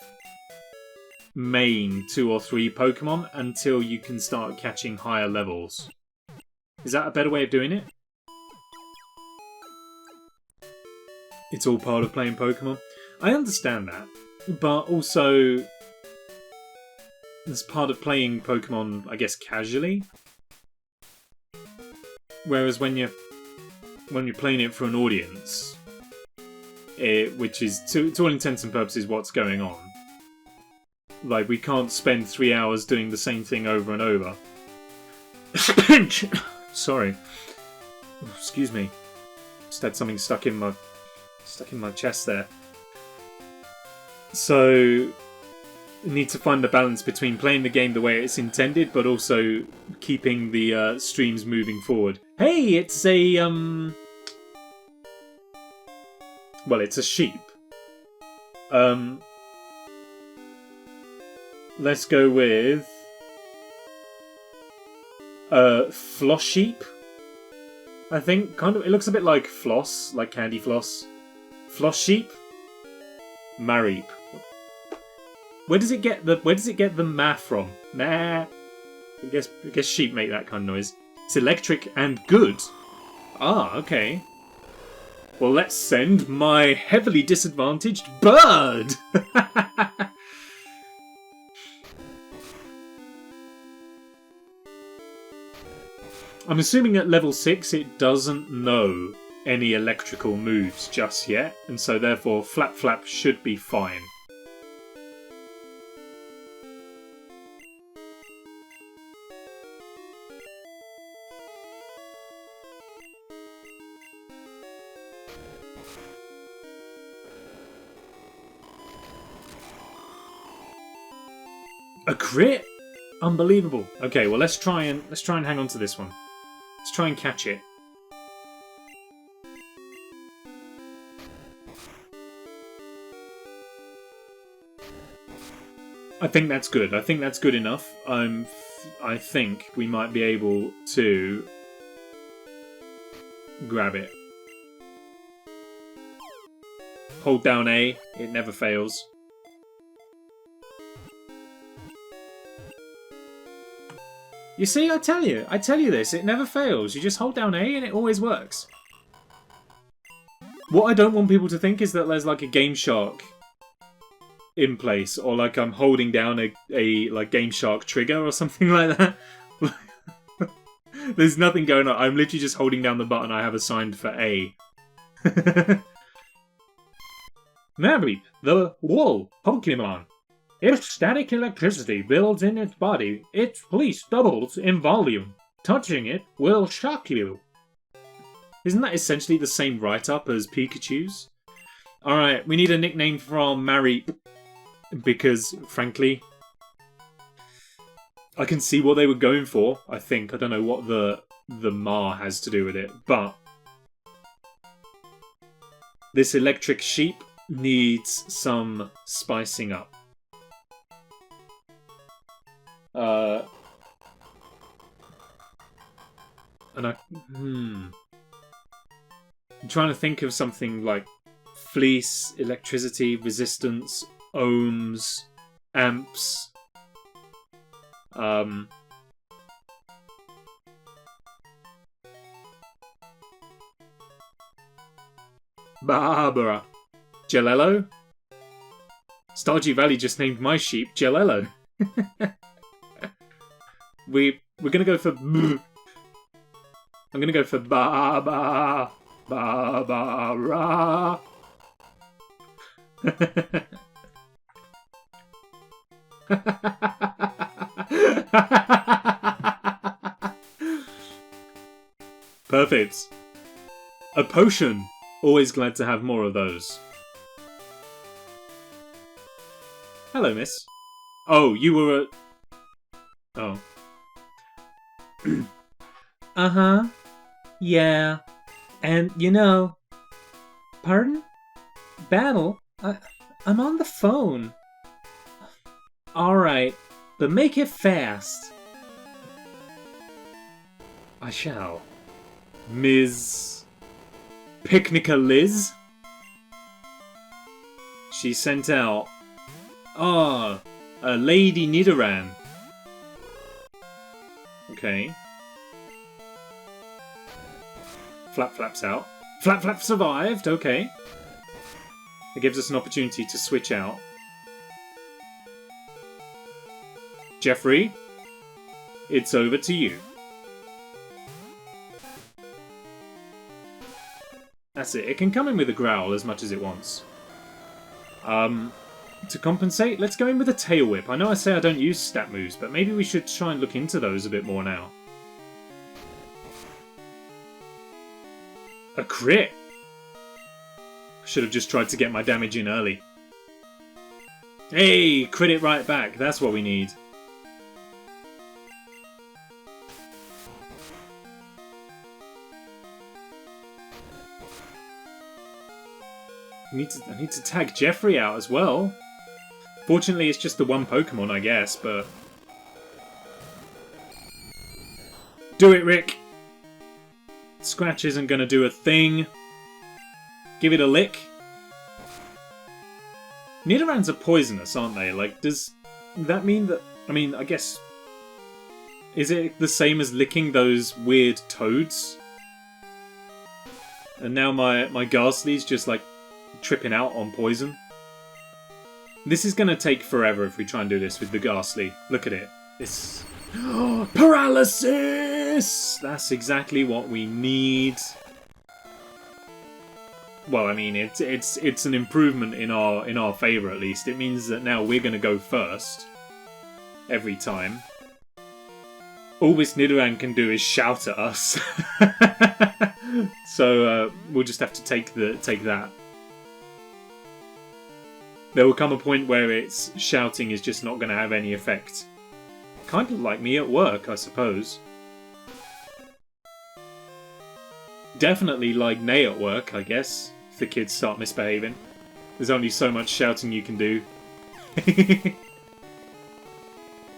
main 2 or 3 Pokemon until you can start catching higher levels. Is that a better way of doing it? It's all part of playing Pokemon. I understand that, but also it's part of playing Pokemon, I guess, casually. Whereas when you're playing it for an audience, which is to all intents and purposes what's going on. Like, we can't spend 3 hours doing the same thing over and over. Sorry. Oh, excuse me. Just had something stuck in my chest there. So, need to find the balance between playing the game the way it's intended, but also keeping the streams moving forward. Hey, it's a well, it's a sheep. Let's go with floss sheep. I think kind of. It looks a bit like floss, like candy floss. Floss sheep. Mareep. Where does it get the ma from? Nah. I guess sheep make that kind of noise. It's electric and good. Ah, okay. Well, let's send my heavily disadvantaged bird. I'm assuming at level 6 it doesn't know any electrical moves just yet, and so therefore Flapflap should be fine. A crit? Unbelievable. Okay, well let's try and hang on to this one. Let's try and catch it. I think that's good. I think that's good enough. I think we might be able to grab it. Hold down A. It never fails. You see, I tell you this, it never fails. You just hold down A and it always works. What I don't want people to think is that there's like a Game Shark in place, or like I'm holding down a like Game Shark trigger or something like that. There's nothing going on. I'm literally just holding down the button I have assigned for A. Mareep, the wool Pokemon. If static electricity builds in its body, its pulse doubles in volume. Touching it will shock you. Isn't that essentially the same write-up as Pikachu's? Alright, we need a nickname from Mareep. Because, frankly, I can see what they were going for, I think. I don't know what the Ma has to do with it, but this electric sheep needs some spicing up. And I'm trying to think of something like fleece, electricity, resistance, ohms, amps. Baabaaraa. Jelello? Stardew Valley just named my sheep Jelello. We're gonna go for I'm gonna go for Baabaaraa. Perfect. A potion. Always glad to have more of those. Hello, miss. Oh, you were a... Oh. Uh-huh. Yeah. And, you know... Pardon? Battle? I'm on the phone. Alright, but make it fast. I shall. Ms. Picnica Liz? She sent out... Ah, a Lady Nidoran. Okay. Flapflap's out. Flapflap survived, okay. It gives us an opportunity to switch out. Jeffery, it's over to you. That's it. It can come in with a growl as much as it wants. To compensate, let's go in with a Tail Whip. I know I say I don't use stat moves, but maybe we should try and look into those a bit more now. A crit! I should have just tried to get my damage in early. Hey! Crit it right back. That's what we need. I need to tag Jeffery out as well. Fortunately, it's just the one Pokemon, I guess, but... Do it, Rick! Scratch isn't going to do a thing. Give it a lick. Nidorans are poisonous, aren't they? Like, does that mean that... I mean, I guess... Is it the same as licking those weird toads? And now my Gastly's just, like, tripping out on poison. This is going to take forever if we try and do this with the Gastly. Look at it. It's... Paralysis! Yes! That's exactly what we need. Well, I mean, it's an improvement in our favour at least. It means that now we're going to go first every time. All this Nidoran can do is shout at us, so we'll just have to take that. There will come a point where its shouting is just not going to have any effect. Kind of like me at work, I suppose. Definitely like Nay at work, I guess, if the kids start misbehaving. There's only so much shouting you can do.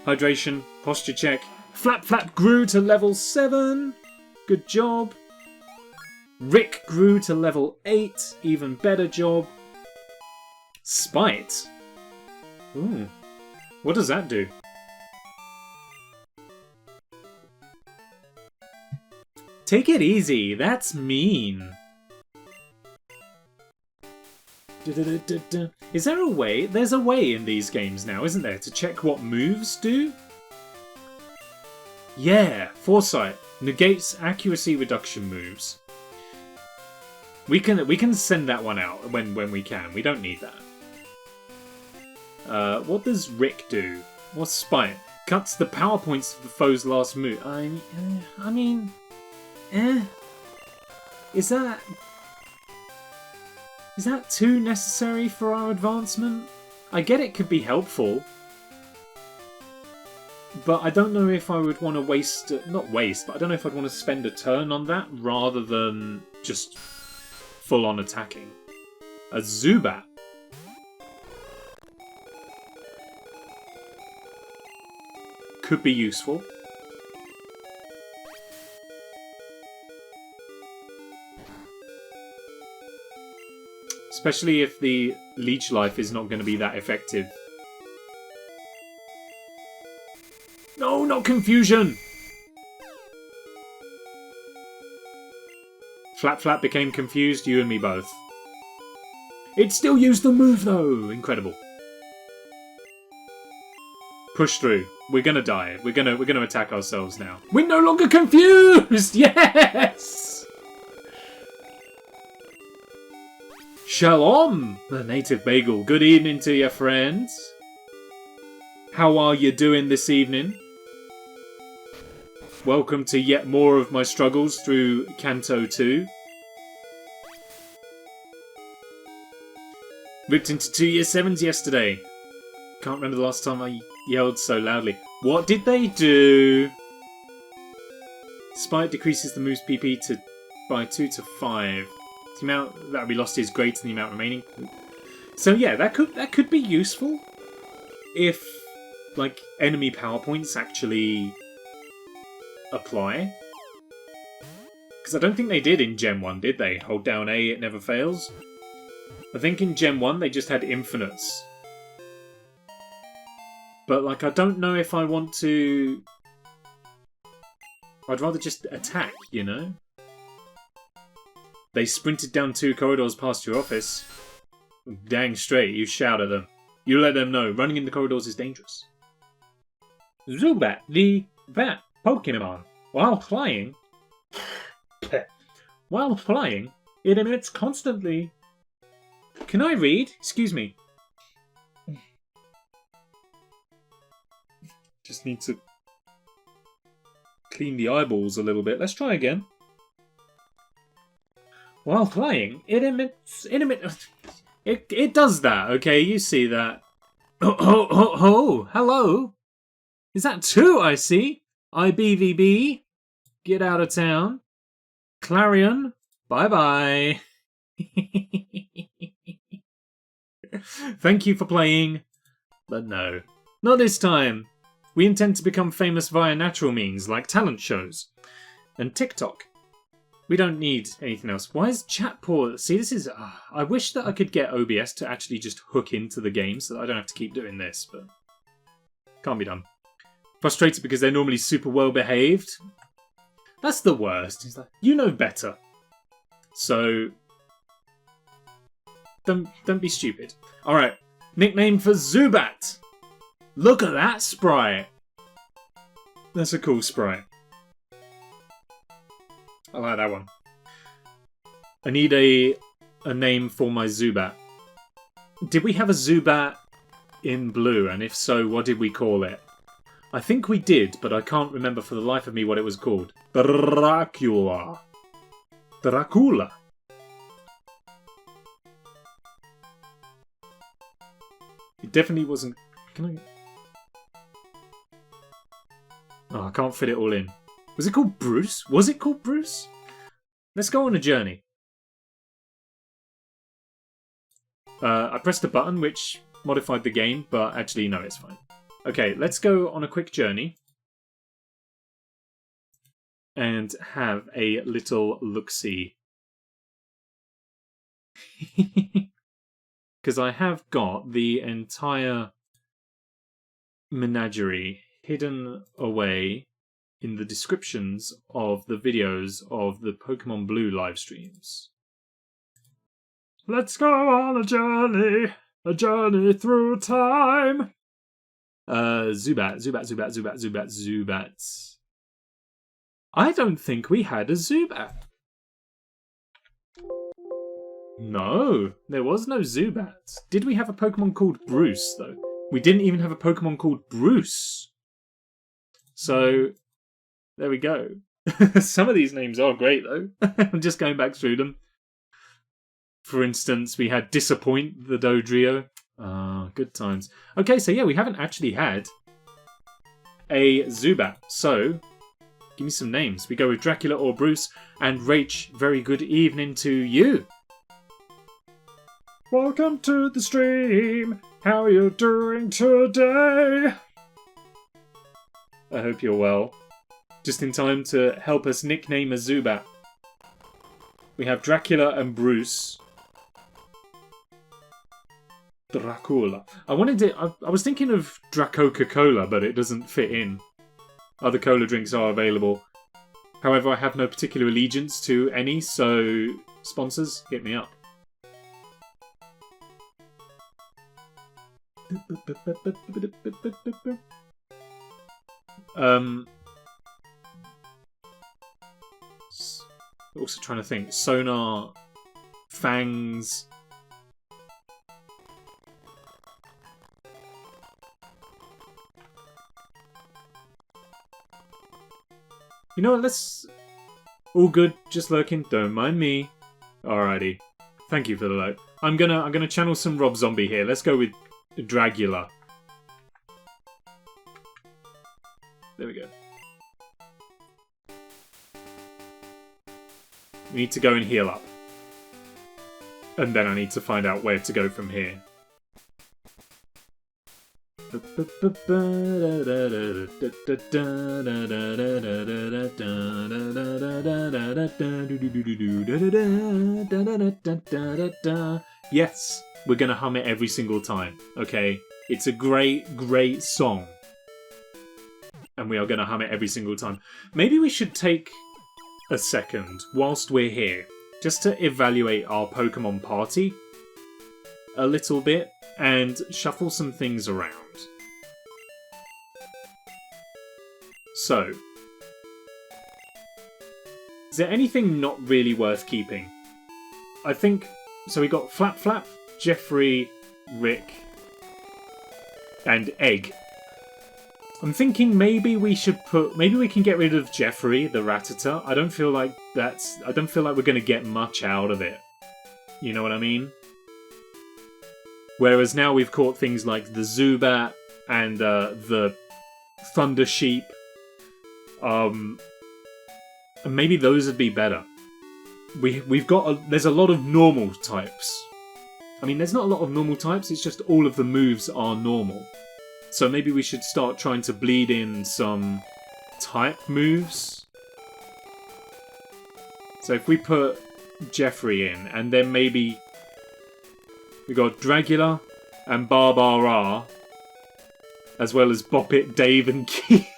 Hydration, posture check. Flapflap grew to level 7. Good job. Rick grew to level 8. Even better job. Spite. Ooh. What does that do? Take it easy. That's mean. Is there a way? There's a way in these games now, isn't there, to check what moves do? Yeah, Foresight negates accuracy reduction moves. We can send that one out when we can. We don't need that. What does Rick do? What's Spite? Cuts the power points of the foe's last move. I mean, Is that too necessary for our advancement? I get it could be helpful. But I don't know if I would want to waste... Not waste, but I don't know if I'd want to spend a turn on that rather than just full-on attacking. A Zubat. Could be useful. Especially if the leech life is not going to be that effective. No, not confusion! Flapflap became confused, you and me both. It still used the move though! Incredible. Push through. We're gonna die. We're gonna attack ourselves now. We're no longer confused! Yes! Shalom, the native bagel. Good evening to you, friends. How are you doing this evening? Welcome to yet more of my struggles through Kanto 2. Ripped into 2 year 7s yesterday. Can't remember the last time I yelled so loudly. What did they do? Spite decreases the move's PP by 2 to 5. The amount that we lost is greater than the amount remaining. So yeah, that could be useful if like enemy power points actually apply. Because I don't think they did in Gen 1, did they? Hold down A, it never fails. I think in Gen 1 they just had infinites. But like I don't know if I want to... I'd rather just attack, you know? They sprinted down 2 corridors past your office. Dang straight, you shout at them. You let them know, running in the corridors is dangerous. Zubat, the bat Pokemon. While flying, it emits constantly. Can I read? Excuse me. Just need to clean the eyeballs a little bit. Let's try again. While flying, it does that, okay? You see that. Oh, hello. Is that 2 I see? IBVB, get out of town. Clarion, bye-bye. Thank you for playing, but no. Not this time. We intend to become famous via natural means, like talent shows and TikTok. We don't need anything else. Why is chat poor? See, this is... I wish that I could get OBS to actually just hook into the game so that I don't have to keep doing this, but... Can't be done. Frustrated because they're normally super well behaved. That's the worst. He's like, you know better. So... Don't be stupid. Alright. Nickname for Zubat. Look at that sprite. That's a cool sprite. I like that one. I need a name for my Zubat. Did we have a Zubat in blue? And if so, what did we call it? I think we did, but I can't remember for the life of me what it was called. Dracula. Dracula. It definitely wasn't... Can I... Oh, I can't fit it all in. Was it called Bruce? Was it called Bruce? Let's go on a journey. I pressed a button which modified the game, but actually, no, it's fine. Okay, let's go on a quick journey. And have a little look-see. Because I have got the entire menagerie hidden away in the descriptions of the videos of the Pokemon Blue live streams. Let's go on a journey through time. Zubat. I don't think we had a Zubat. No, there was no Zubat. Did we have a Pokemon called Bruce, though? We didn't even have a Pokemon called Bruce. So, there we go. Some of these names are great, though. I'm just going back through them. For instance, we had Disappoint, the Dodrio. Ah, good times. Okay, so yeah, we haven't actually had a Zubat. So, give me some names. We go with Dracula or Bruce. And Rach, very good evening to you. Welcome to the stream. How are you doing today? I hope you're well. Just in time to help us nickname a Zubat. We have Dracula and Bruce. Dracula. I was thinking of Draco-Cola, but it doesn't fit in. Other cola drinks are available. However, I have no particular allegiance to any, so sponsors, hit me up. Also trying to think. Sonar, Fangs. You know what, let's... All good, just lurking, don't mind me. Alrighty. Thank you for the like. I'm gonna channel some Rob Zombie here. Let's go with Dragula. There we go. We need to go and heal up. And then I need to find out where to go from here. Yes, we're gonna hum it every single time, okay? It's a great, great song. And we are gonna hum it every single time. Maybe we should take a second, whilst we're here, just to evaluate our Pokemon party a little bit and shuffle some things around. So, is there anything not really worth keeping? I think, so we got Flapflap, Jefferey, Rick, and Egg. I'm thinking maybe we can get rid of Jeffery, the Rattata. I don't feel like we're gonna get much out of it. You know what I mean? Whereas now we've caught things like the Zubat and the Thunder Sheep. And maybe those would be better. There's a lot of normal types. I mean, there's not a lot of normal types, it's just all of the moves are normal. So maybe we should start trying to bleed in some type moves. So if we put Jeffery in, and then maybe we got Dragula and Baabaaraa, as well as Boppet, Dave, and Keith.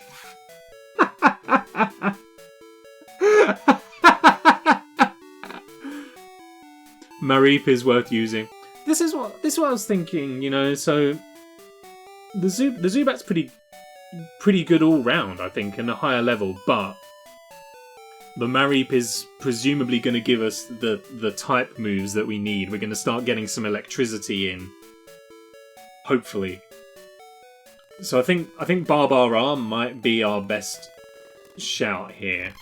Mareep is worth using. This is what I was thinking, you know, so the Zubat's pretty good all round, I think, in a higher level, but The Mareep is presumably going to give us the type moves that we need. We're going to start getting some electricity in. Hopefully. So I think Baabaaraa might be our best shout here.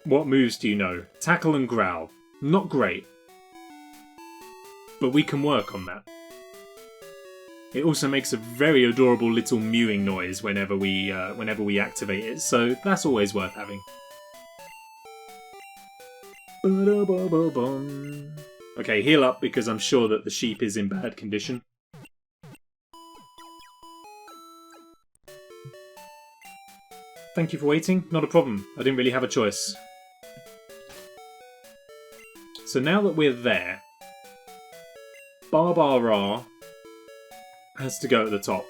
What moves do you know? Tackle and Growl. Not great. But we can work on that. It also makes a very adorable little mewing noise whenever we activate it, so that's always worth having. Okay, heal up because I'm sure that the sheep is in bad condition. Thank you for waiting. Not a problem. I didn't really have a choice. So now that we're there, Baabaaraa has to go at the top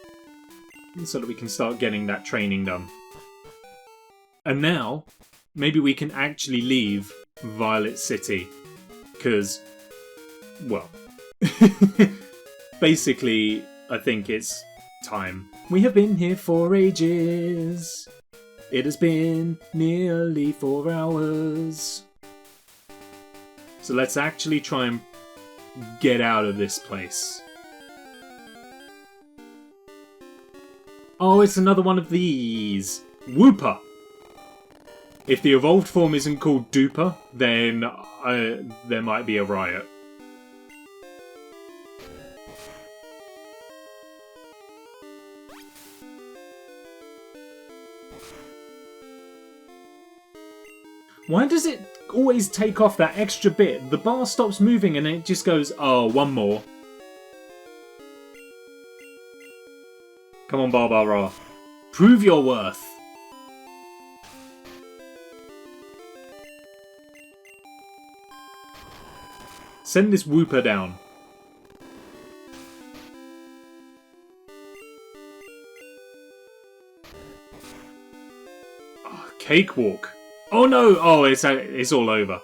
so that we can start getting that training done. And now, maybe we can actually leave Violet City. Because, well, basically, I think it's time. We have been here for ages. It has been nearly 4 hours. So let's actually try and get out of this place. Oh, it's another one of these. Wooper. If the evolved form isn't called Duper, then there might be a riot. Why does it always take off that extra bit? The bar stops moving and it just goes, oh, one more. Come on, Baabaaraa. Prove your worth. Send this Wooper down. Oh, Cakewalk. Oh no! Oh, it's all over.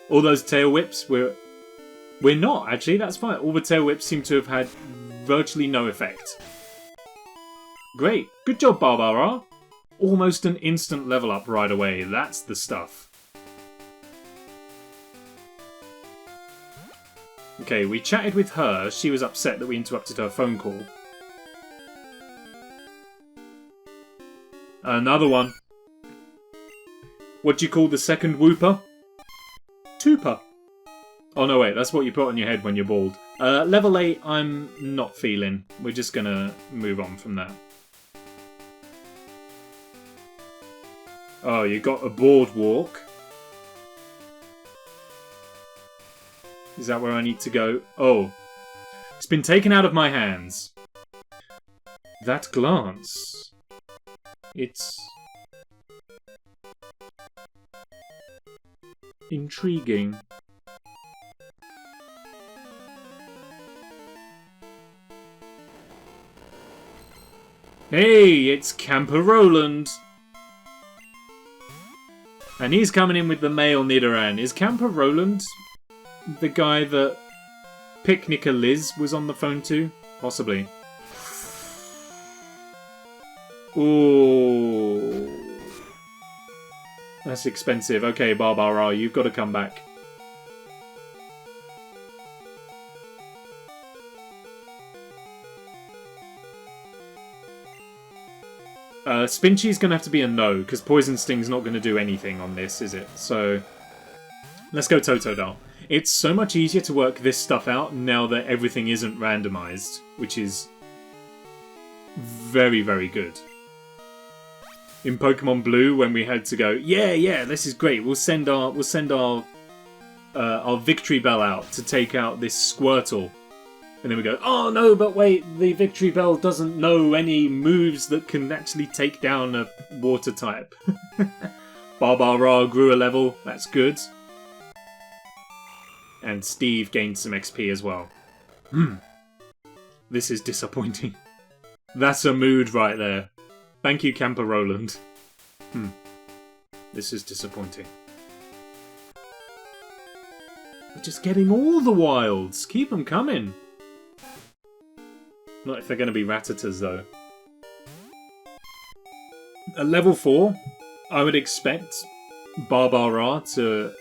All those tail whips, we're not, actually, that's fine. All the tail whips seem to have had virtually no effect. Great. Good job, Baabaaraa. Almost an instant level up right away. That's the stuff. Okay, we chatted with her. She was upset that we interrupted her phone call. Another one. What do you call the second Wooper? Tooper. Oh no, wait, that's what you put on your head when you're bald. Level 8, I'm not feeling. We're just gonna move on from that. Oh, you got a boardwalk. Is that where I need to go? Oh. It's been taken out of my hands. That glance. It's intriguing. Hey, it's Camper Roland. And he's coming in with the male Nidoran. Is Camper Roland the guy that Picnicker Liz was on the phone to? Possibly. Ooh. That's expensive. Okay, Baabaaraa, you've got to come back. Spinchy's going to have to be a no, because Poison Sting's not going to do anything on this, is it? So, let's go Totodile. It's so much easier to work this stuff out now that everything isn't randomized, which is very, very good. In Pokemon Blue, when we had to go, yeah, this is great. We'll send our Victory Bell out to take out this Squirtle, and then we go, oh no, but wait, the Victory Bell doesn't know any moves that can actually take down a Water type. Baabaaraa grew a level. That's good. And Steve gained some XP as well. This is disappointing. That's a mood right there. Thank you, Camper Roland. This is disappointing. We're just getting all the wilds. Keep them coming. Not if they're going to be Rattatas, though. At level 4, I would expect Baabaaraa to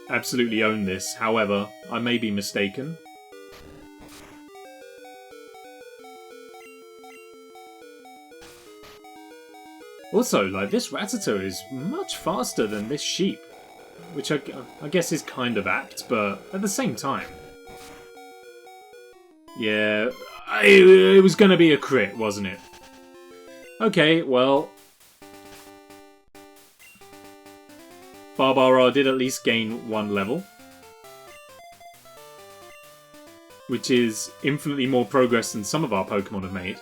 absolutely own this. However, I may be mistaken. Also, like, this Rattata is much faster than this sheep. Which I guess is kind of apt, but at the same time... Yeah, it was going to be a crit, wasn't it? Okay, well... Baabaaraa did at least gain 1 level. Which is infinitely more progress than some of our Pokemon have made.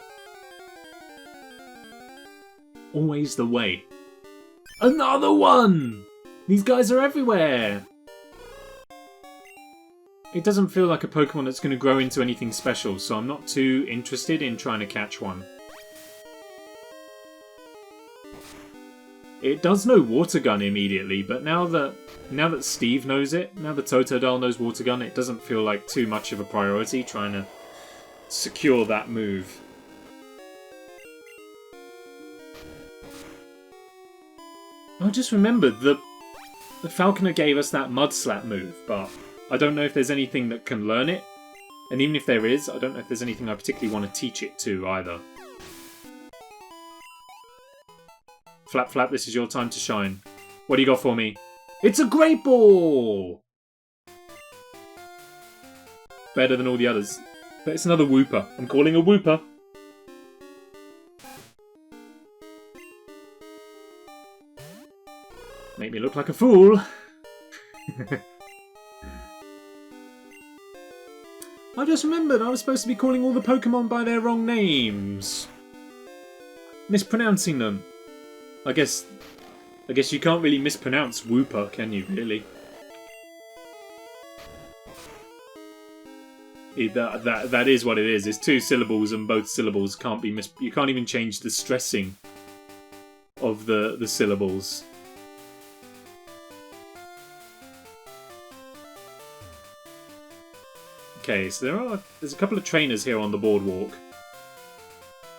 Always the way. Another one! These guys are everywhere! It doesn't feel like a Pokemon that's going to grow into anything special, so I'm not too interested in trying to catch one. It does know Water Gun immediately, but now that Steve knows it, now that Totodile knows Water Gun, it doesn't feel like too much of a priority trying to secure that move. I just remembered the Falconer gave us that Mud Slap move, but I don't know if there's anything that can learn it. And even if there is, I don't know if there's anything I particularly want to teach it to either. Flapflap, this is your time to shine. What do you got for me? It's a Great Ball! Better than all the others. But it's another Wooper. I'm calling a Wooper. Make me look like a fool. I just remembered I was supposed to be calling all the Pokemon by their wrong names. Mispronouncing them. I guess you can't really mispronounce Wooper, can you, really? That is what it is. It's 2 syllables and both syllables can't be you can't even change the stressing of the syllables. Okay, so there's a couple of trainers here on the boardwalk.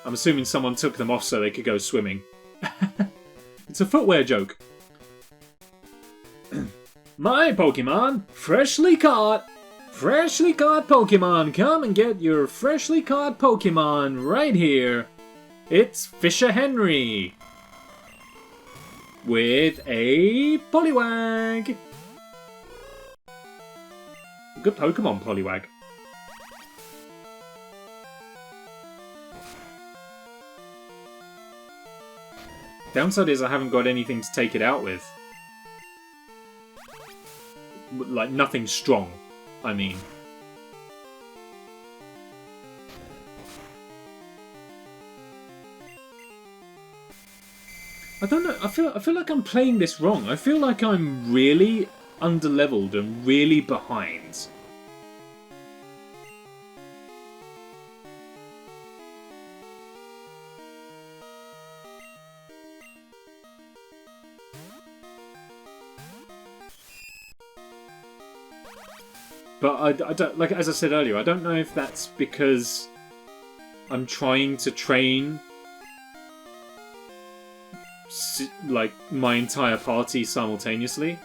I'm assuming someone took them off so they could go swimming. It's a footwear joke. My Pokemon, freshly caught! Freshly caught Pokemon, come and get your freshly caught Pokemon right here. It's Fisher Henry. With a Poliwag. Good Pokemon, Poliwag. Downside is I haven't got anything to take it out with. Like, nothing strong, I mean. I don't know, I feel like I'm playing this wrong. I feel like I'm really underleveled and really behind. But I don't, like, as I said earlier, I don't know if that's because I'm trying to train like my entire party simultaneously.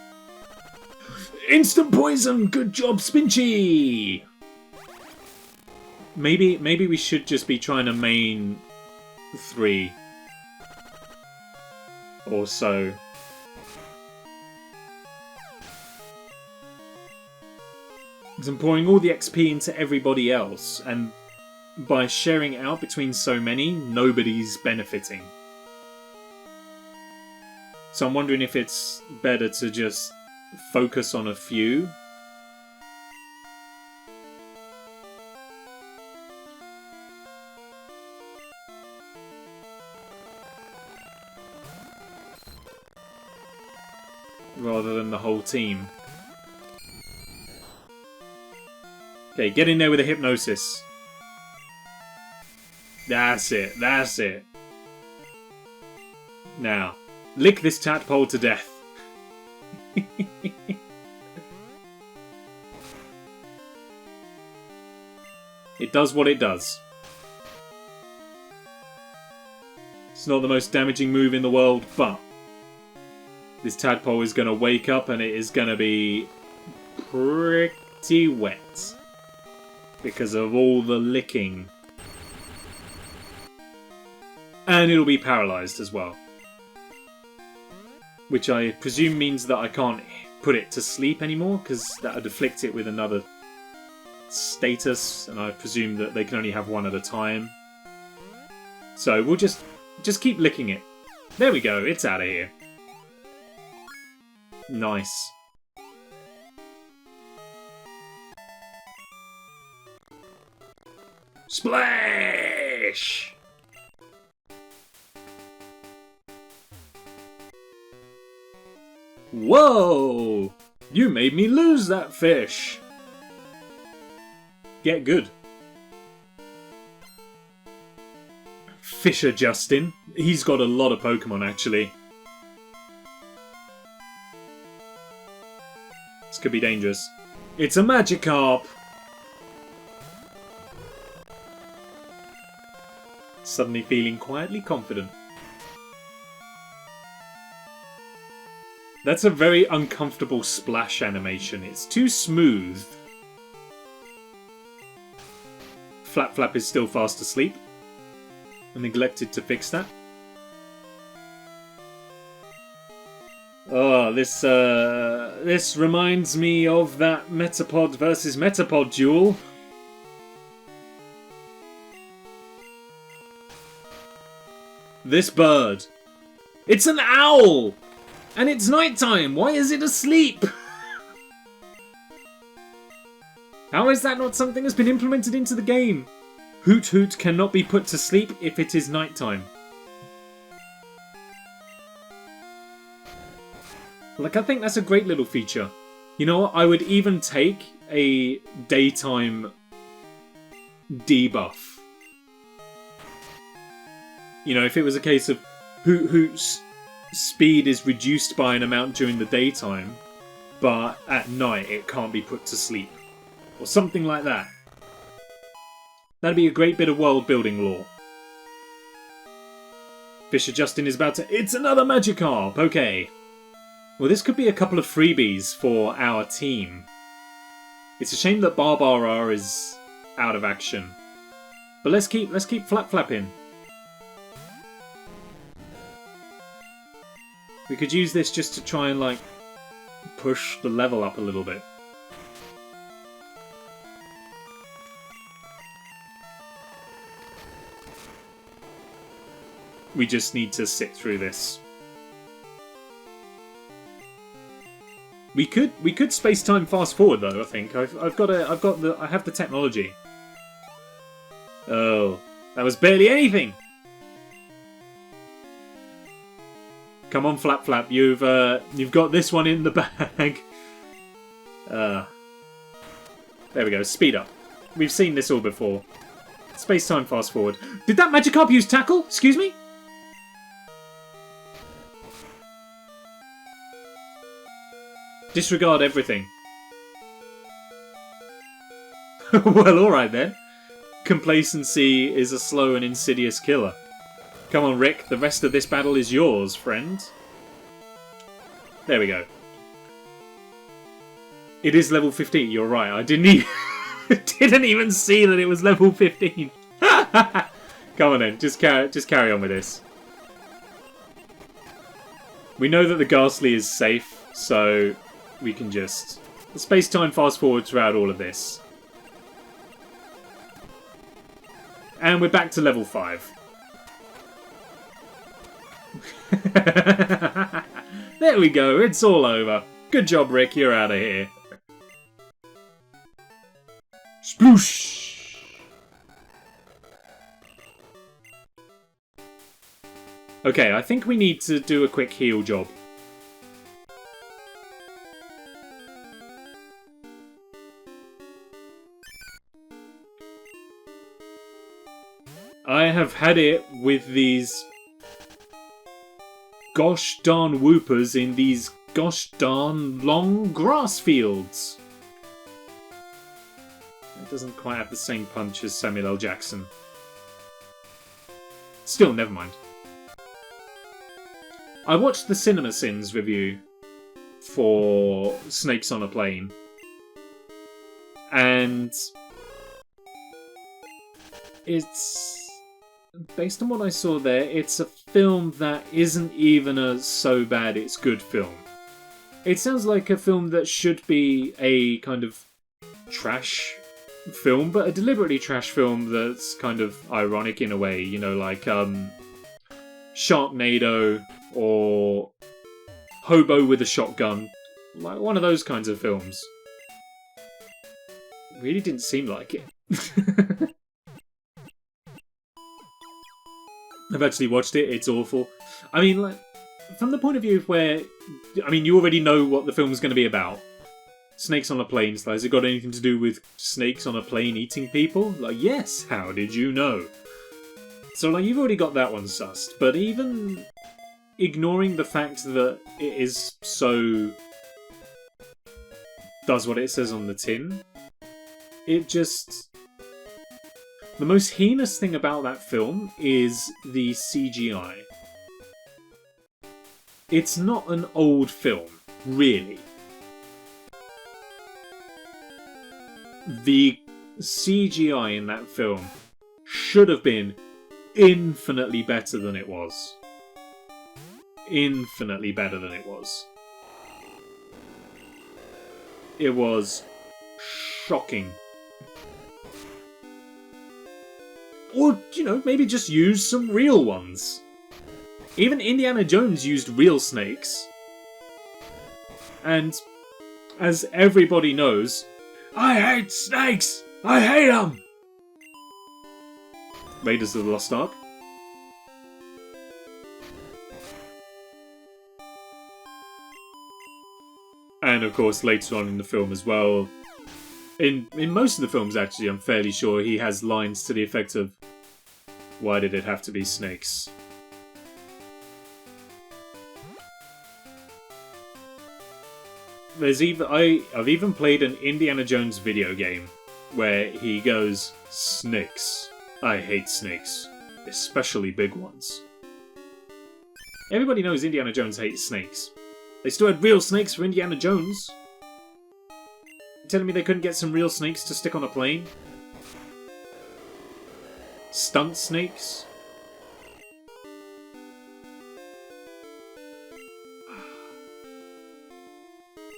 Instant poison! Good job, Spinchy! Maybe we should just be trying to main 3 or so. Because I'm pouring all the XP into everybody else, and by sharing it out between so many, nobody's benefiting. So I'm wondering if it's better to just focus on a few. Rather than the whole team. Okay, get in there with a hypnosis. That's it, that's it. Now, lick this tadpole to death. It does what it does. It's not the most damaging move in the world, but This tadpole is going to wake up and it is going to be pretty wet. Because of all the licking. And it'll be paralysed as well. Which I presume means that I can't put it to sleep anymore, because that would afflict it with another status, and I presume that they can only have one at a time. So we'll just keep licking it. There we go, it's out of here. Nice. Splash! Whoa! You made me lose that fish! Get good. Fisher Justin. He's got a lot of Pokemon, actually. This could be dangerous. It's a Magikarp! Suddenly feeling quietly confident. That's a very uncomfortable splash animation. It's too smooth. Flapflap is still fast asleep. I neglected to fix that. Oh, this reminds me of that Metapod versus Metapod duel. This bird. It's an owl! And it's nighttime! Why is it asleep? How is that not something that's been implemented into the game? Hoothoot cannot be put to sleep if it is nighttime. Like, I think that's a great little feature. You know what? I would even take a daytime debuff. You know, if it was a case of Hoothoot's speed is reduced by an amount during the daytime, but at night it can't be put to sleep. Or something like that. That'd be a great bit of world building lore. Fisher Justin is about to... It's another Magikarp! Okay. Well, this could be a couple of freebies for our team. It's a shame that Baabaaraa is out of action. But let's keep Flapflap in. We could use this just to try and, like, push the level up a little bit. We just need to sit through this. We could space-time fast-forward though. I think I have the technology. Oh, that was barely anything. Come on, Flapflap, you've got this one in the bag. There we go. Speed up. We've seen this all before. Space-time fast-forward. Did that Magikarp use Tackle? Excuse me? Disregard everything. Well, alright then. Complacency is a slow and insidious killer. Come on, Rick. The rest of this battle is yours, friend. There we go. It is level 15. You're right. I didn't even see that it was level 15. Come on then. Just carry on with this. We know that the Gastly is safe, so we can just space-time fast-forward throughout all of this. And we're back to level 5. There we go, it's all over. Good job, Rick, you're out of here. Sploosh! Okay, I think we need to do a quick heal job. I have had it with these gosh darn whoopers in these gosh darn long grass fields. It doesn't quite have the same punch as Samuel L. Jackson. Still, never mind. I watched the CinemaSins review for Snakes on a Plane, and it's, based on what I saw there, it's a film that isn't even a so bad it's good film. It sounds like a film that should be a kind of trash film, but a deliberately trash film that's kind of ironic in a way, you know, like Sharknado or Hobo with a Shotgun, like one of those kinds of films. Really didn't seem like it. I've actually watched it, it's awful. I mean, like, from the point of view of where, I mean, you already know what the film's going to be about. Snakes on a plane, so has it got anything to do with snakes on a plane eating people? Like, yes, how did you know? So, like, you've already got that one sussed, but even ignoring the fact that it is so... does what it says on the tin, it just... The most heinous thing about that film is the CGI. It's not an old film, really. The CGI in that film should have been infinitely better than it was. Infinitely better than it was. It was shocking. Or, you know, maybe just use some real ones. Even Indiana Jones used real snakes. And, as everybody knows, I hate snakes! I hate them! Raiders of the Lost Ark. And of course, later on in the film as well, in most of the films actually, I'm fairly sure he has lines to the effect of, why did it have to be snakes? I've even played an Indiana Jones video game where he goes, snakes. I hate snakes. Especially big ones. Everybody knows Indiana Jones hates snakes. They still had real snakes for Indiana Jones. You're telling me they couldn't get some real snakes to stick on a plane? Stunt snakes?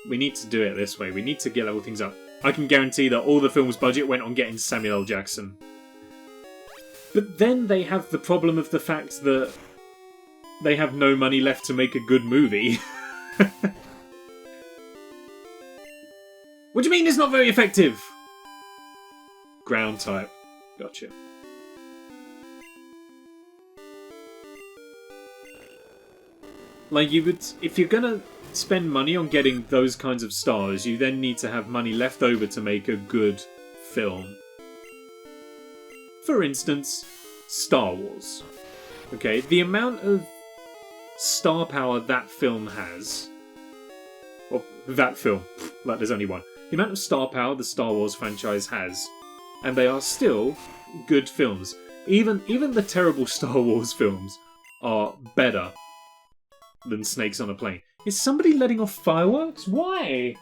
We need to do it this way. We need to level things up. I can guarantee that all the film's budget went on getting Samuel L. Jackson. But then they have the problem of the fact that they have no money left to make a good movie. What do you mean it's not very effective? Ground type. Gotcha. Like, you would, if you're gonna spend money on getting those kinds of stars, you then need to have money left over to make a good film. For instance, Star Wars. Okay, the amount of star power that film has... Well, that film. Like, there's only one. The amount of star power the Star Wars franchise has, and they are still good films. Even the terrible Star Wars films are better than Snakes on a Plane. Is somebody letting off fireworks? Why?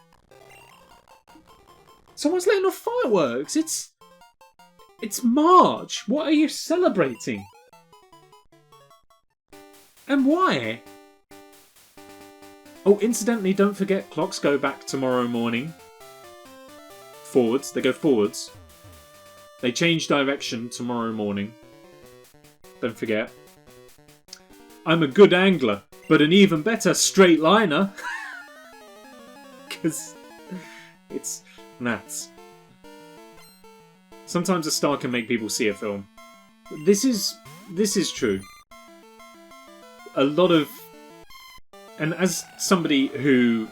Someone's letting off fireworks! It's March! What are you celebrating? And why? Oh, incidentally, don't forget, clocks go back tomorrow morning. Forwards. They go forwards. They change direction tomorrow morning. Don't forget. I'm a good angler, but an even better straight liner. Because it's nuts. Sometimes a star can make people see a film. This is true. A lot of... And as somebody who...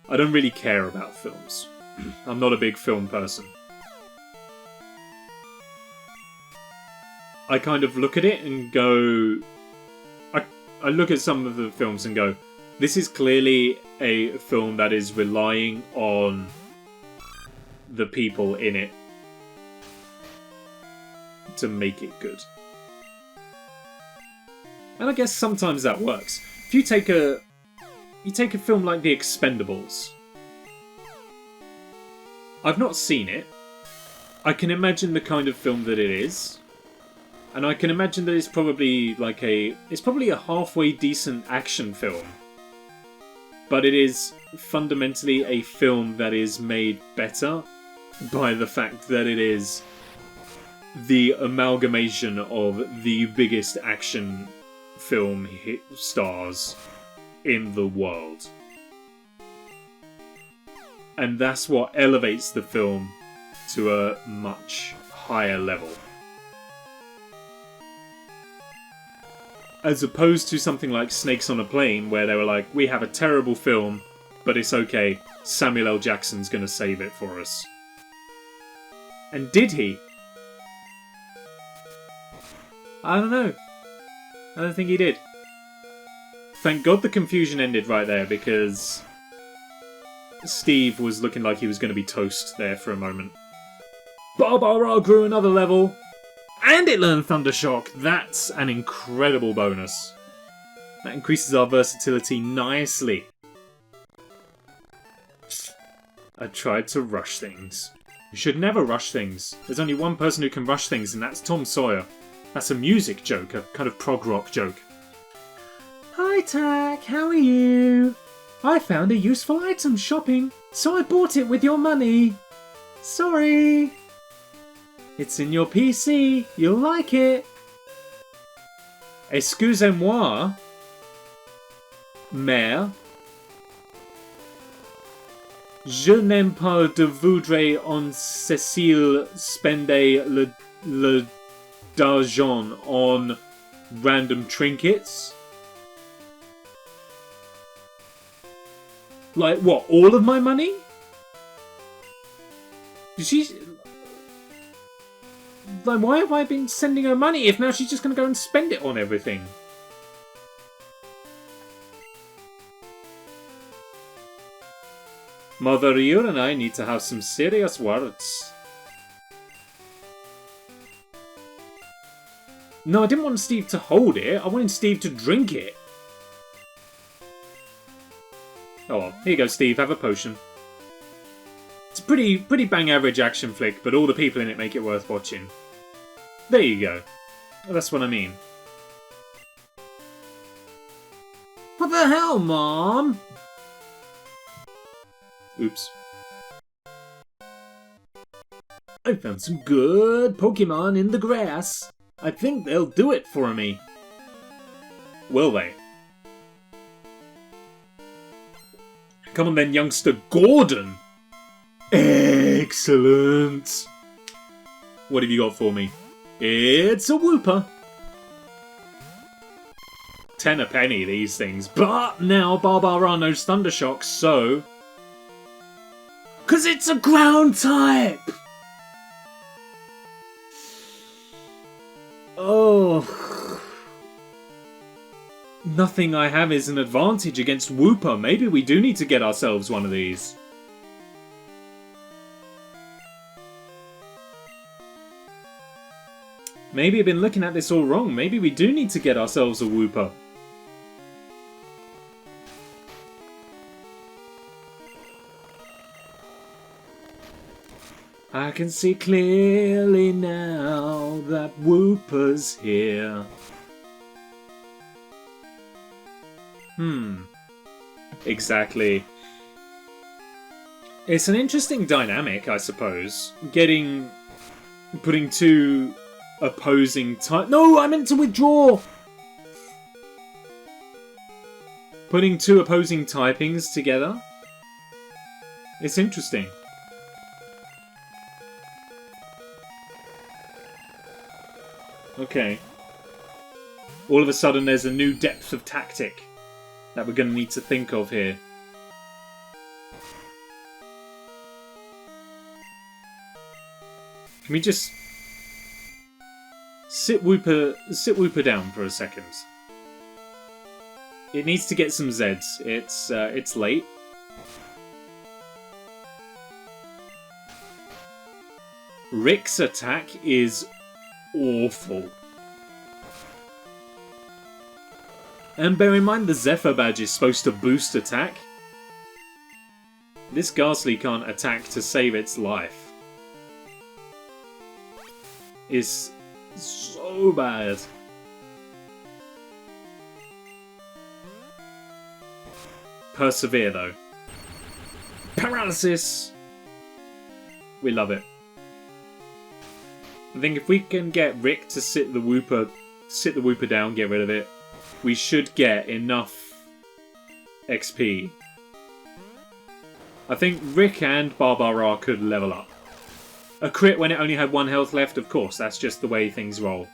I don't really care about films. I'm not a big film person. I kind of look at it and go... I look at some of the films and go, this is clearly a film that is relying on the people in it to make it good. And I guess sometimes that works. If you take a film like The Expendables. I've not seen it. I can imagine the kind of film that it is. And I can imagine that it's probably a halfway decent action film. But it is fundamentally a film that is made better by the fact that it is the amalgamation of the biggest action film hit stars in the world. And that's what elevates the film to a much higher level. As opposed to something like Snakes on a Plane, where they were like, we have a terrible film, but it's okay, Samuel L. Jackson's gonna save it for us. And did he? I don't know. I don't think he did. Thank God the confusion ended right there, because Steve was looking like he was going to be toast there for a moment. Baabaaraa grew another level, and it learned Thundershock. That's an incredible bonus. That increases our versatility nicely. I tried to rush things. You should never rush things. There's only one person who can rush things, and that's Tom Sawyer. That's a music joke, a kind of prog rock joke. Hi Tack, how are you? I found a useful item shopping, so I bought it with your money. Sorry. It's in your PC, you'll like it. Excusez-moi, mère. Je n'aime pas de voudre en Cécile spender le d'argent on random trinkets. Like, what, all of my money? Like, why have I been sending her money if now she's just going to go and spend it on everything? Mother, you and I need to have some serious words. No, I didn't want Steve to hold it. I wanted Steve to drink it. Oh well, here you go, Steve. Have a potion. It's a pretty bang average action flick, but all the people in it make it worth watching. There you go. That's what I mean. What the hell, Mom? Oops. I found some good Pokemon in the grass. I think they'll do it for me. Will they? Come on then, youngster Gordon! Excellent! What have you got for me? It's a Wooper! 10 a penny, these things. But now Baabaaraa knows Thundershock, so... 'Cause it's a ground type! Oh... Nothing I have is an advantage against Wooper. Maybe we do need to get ourselves one of these. Maybe I've been looking at this all wrong. Maybe we do need to get ourselves a Wooper. I can see clearly now that Wooper's here. Exactly. It's an interesting dynamic, I suppose. Putting two opposing type. No, I meant to withdraw! Putting two opposing typings together. It's interesting. Okay. All of a sudden there's a new depth of tactic that we're going to need to think of here. Can we just sit Wooper down for a second? It needs to get some Zeds. It's late. Rick's attack is awful. And bear in mind the Zephyr Badge is supposed to boost attack. This Gastly can't attack to save its life. It's so bad. Persevere though. Paralysis! We love it. I think if we can get Rick to sit the Wooper down, get rid of it, we should get enough XP. I think Rick and Baabaaraa could level up. A crit when it only had 1 health left, of course, that's just the way things roll.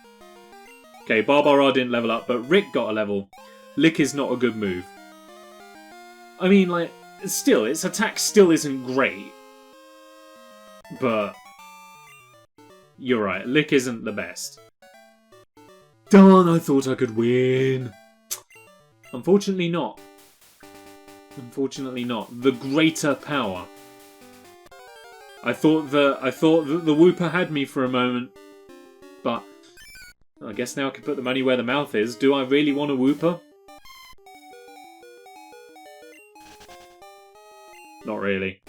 Okay, Baabaaraa didn't level up, but Rick got a level. Lick is not a good move. I mean, like, still, its attack still isn't great. But you're right, Lick isn't the best. Darn, I thought I could win. Unfortunately not. Unfortunately not. The greater power. I thought that the Wooper had me for a moment, but I guess now I can put the money where the mouth is. Do I really want a Wooper? Not really.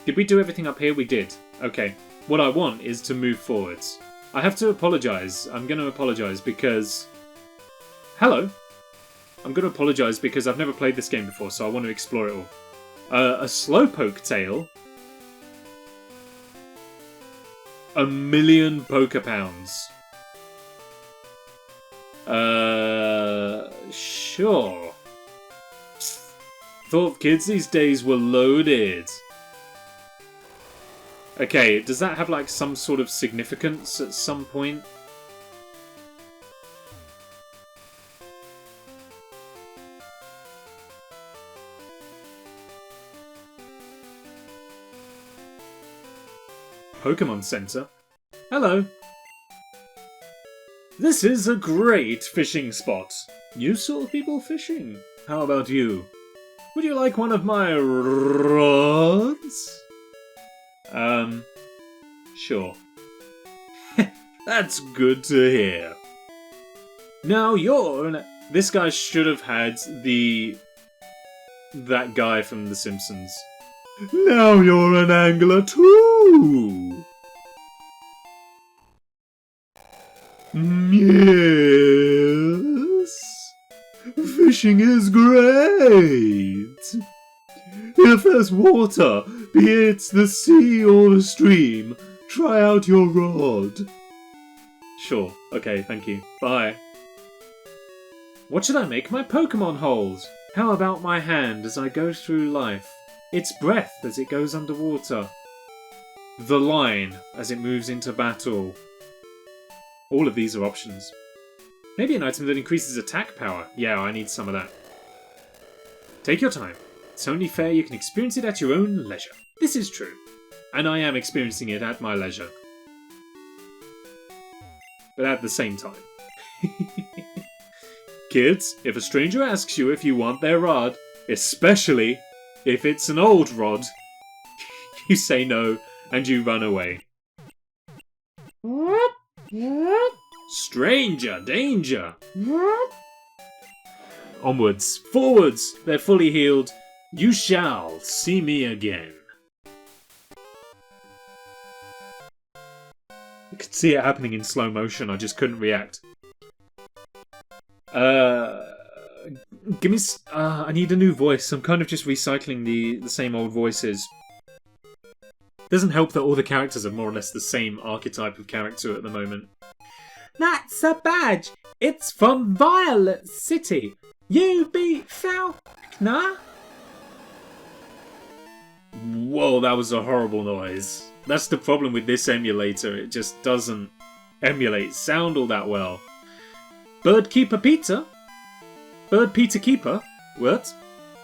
Did we do everything up here? We did. Okay. What I want is to move forwards. I have to apologise. I'm going to apologise because... Hello. I'm going to apologise because I've never played this game before, so I want to explore it all. A Slowpoke tail. 1,000,000 Pokepounds. Sure. Thought kids these days were loaded. Okay, does that have like some sort of significance at some point? Pokemon Center. Hello. This is a great fishing spot. You saw people fishing. How about you? Would you like one of my rods? Sure. That's good to hear. Now you're this guy should have had that guy from The Simpsons. Now you're an angler too! Yes! Fishing is great! If there's water, be it the sea or the stream, try out your rod. Sure, okay, thank you. Bye. What should I make my Pokemon hold? How about my hand as I go through life? Its breath as it goes underwater. The line as it moves into battle. All of these are options. Maybe an item that increases attack power. Yeah, I need some of that. Take your time. It's only fair you can experience it at your own leisure. This is true. And I am experiencing it at my leisure. But at the same time. Kids, if a stranger asks you if you want their rod, especially if it's an old rod, you say no and you run away. Stranger, danger! Onwards, forwards, they're fully healed. You shall see me again. You could see it happening in slow motion, I just couldn't react. Give me... I need a new voice. I'm kind of just recycling the same old voices. Doesn't help that all the characters are more or less the same archetype of character at the moment. That's a badge! It's from Violet City! You beat Falkner? Whoa, that was a horrible noise. That's the problem with this emulator. It just doesn't emulate sound all that well. Birdkeeper Peter? Bird Peter Keeper? What?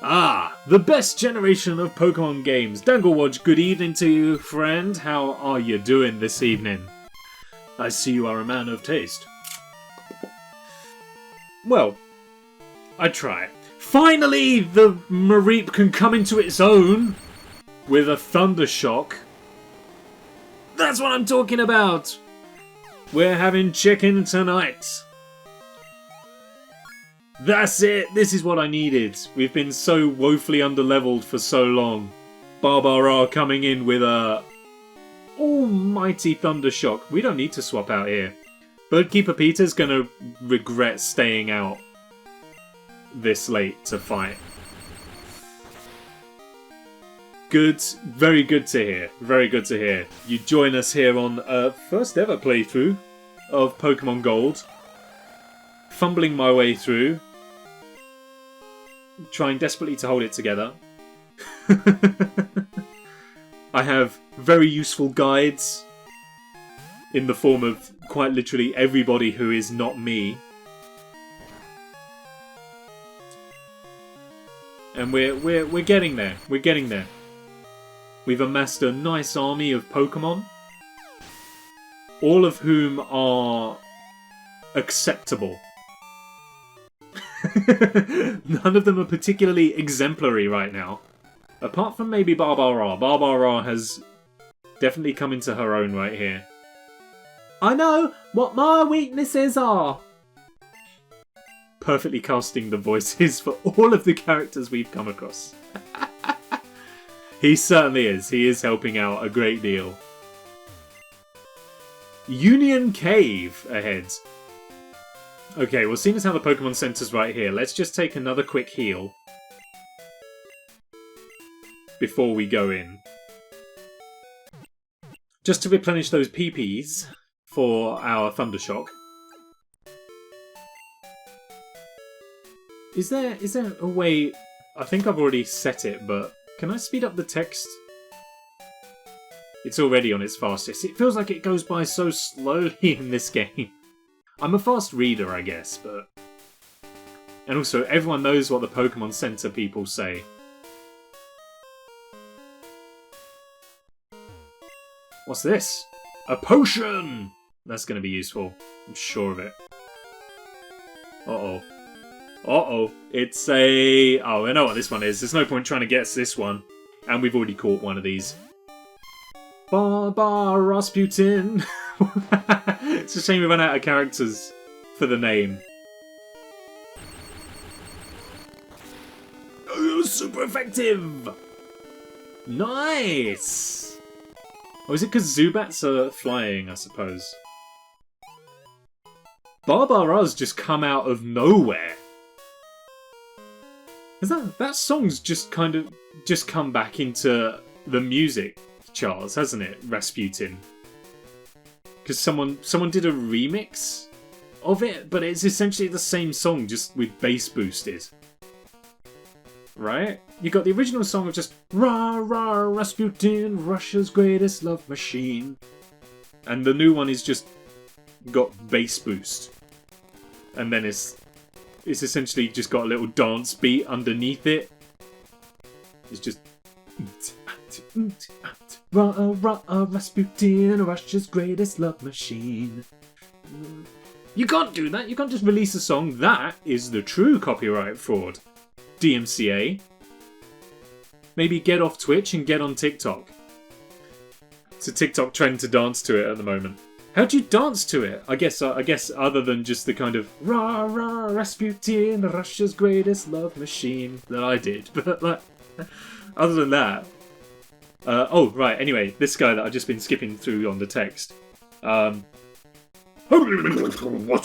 Ah, the best generation of Pokemon games. Danglewatch, good evening to you, friend. How are you doing this evening? I see you are a man of taste. Well, I try. Finally, the Mareep can come into its own with a Thunder Shock. That's what I'm talking about! We're having chicken tonight. That's it! This is what I needed. We've been so woefully underleveled for so long. Baabaaraa coming in with a almighty Thundershock. We don't need to swap out here. Birdkeeper Peter's gonna regret staying out this late to fight. Good, very good to hear. Very good to hear. You join us here on first ever playthrough of Pokemon Gold. Fumbling my way through. Trying desperately to hold it together. I have very useful guides in the form of quite literally everybody who is not me. And we're getting there. We're getting there. We've amassed a nice army of Pokemon, all of whom are acceptable. None of them are particularly exemplary right now. Apart from maybe Baabaaraa. Baabaaraa has definitely come into her own right here. I know what my weaknesses are. Perfectly casting the voices for all of the characters we've come across. He certainly is. He is helping out a great deal. Union Cave ahead. Okay, well, seeing as how the Pokemon Center's right here, let's just take another quick heal before we go in. Just to replenish those PPs for our Thundershock. Is there a way... I think I've already set it, but can I speed up the text? It's already on its fastest. It feels like it goes by so slowly in this game. I'm a fast reader, I guess, but... And also, everyone knows what the Pokemon Center people say. What's this? A potion! That's going to be useful. I'm sure of it. Uh-oh. Uh-oh. It's a... Oh, I know what this one is. There's no point trying to guess this one. And we've already caught one of these. Baabaaraa Rasputin! It's a shame we ran out of characters for the name. Oh, super effective! Nice! Or is it because Zubats are flying, I suppose? Baabaara's just come out of nowhere. That song's just kind of just come back into the music charts, hasn't it? Rasputin. Because someone did a remix of it, but it's essentially the same song, just with bass boosted. Right? You got the original song of just Rah Rah Rasputin, Russia's greatest love machine. And the new one is just got bass boost. And then it's essentially just got a little dance beat underneath it. It's just Rah Rah Rasputin, Russia's greatest love machine. You can't do that. You can't just release a song. That is the true copyright fraud. DMCA. Maybe get off Twitch and get on TikTok. It's a TikTok trend to dance to it at the moment. How'd you dance to it? I guess other than just the kind of Rah Rah Rasputin, Russia's greatest love machine that I did. But like, other than that. Oh, right, anyway, this guy that I've just been skipping through on the text. What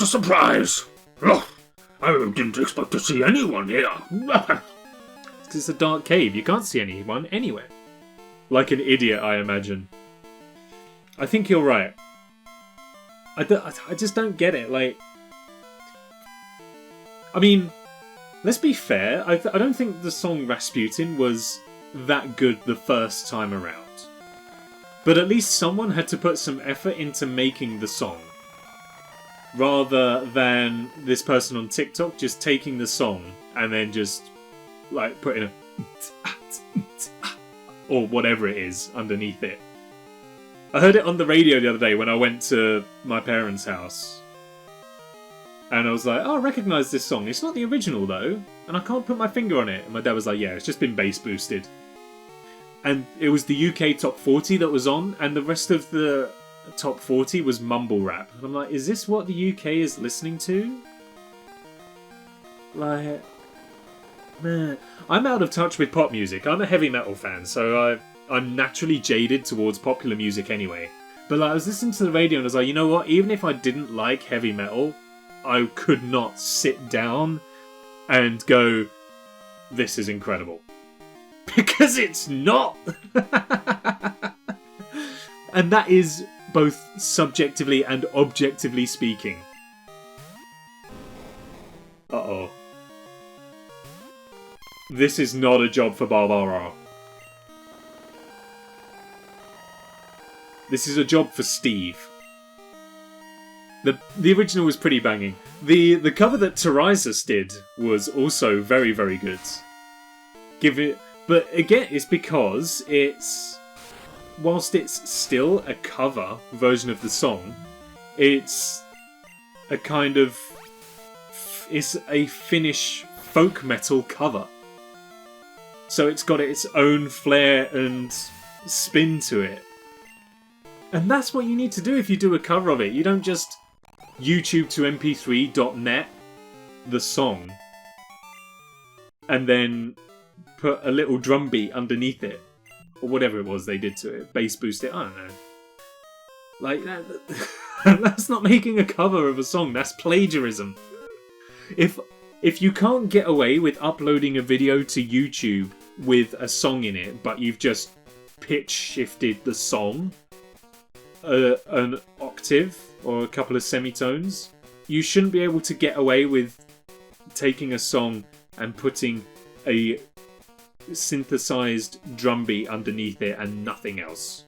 a surprise! Oh, I didn't expect to see anyone here. It's a dark cave, you can't see anyone anywhere. Like an idiot, I imagine. I think you're right. I just don't get it, like... I mean, let's be fair, I don't think the song Rasputin was that good the first time around. But at least someone had to put some effort into making the song. Rather than this person on TikTok just taking the song and then just, like, putting a... or whatever it is underneath it. I heard it on the radio the other day when I went to my parents' house. And I was like, oh, I recognise this song. It's not the original, though. And I can't put my finger on it. And my dad was like, yeah, it's just been bass boosted. And it was the UK Top 40 that was on. And the rest of the Top 40 was mumble rap. And I'm like, is this what the UK is listening to? Like, man, I'm out of touch with pop music. I'm a heavy metal fan, so I'm naturally jaded towards popular music anyway. But like, I was listening to the radio and I was like, you know what? Even if I didn't like heavy metal, I could not sit down and go, this is incredible. Because it's not! And that is both subjectively and objectively speaking. Uh-oh. This is not a job for Baabaaraa. This is a job for Steve. The original was pretty banging. The cover that Terizas did was also very, very good. But again, it's because it's... Whilst it's still a cover version of the song, it's a kind of... It's a Finnish folk metal cover. So it's got its own flair and spin to it. And that's what you need to do if you do a cover of it. You don't just YouTube to mp3.net the song and then put a little drum beat underneath it. Or whatever it was they did to it. Bass boost it, I don't know. Like, that's not making a cover of a song, that's plagiarism. If you can't get away with uploading a video to YouTube with a song in it, but you've just pitch shifted the song an octave or a couple of semitones, you shouldn't be able to get away with taking a song and putting a synthesized drum beat underneath it and nothing else.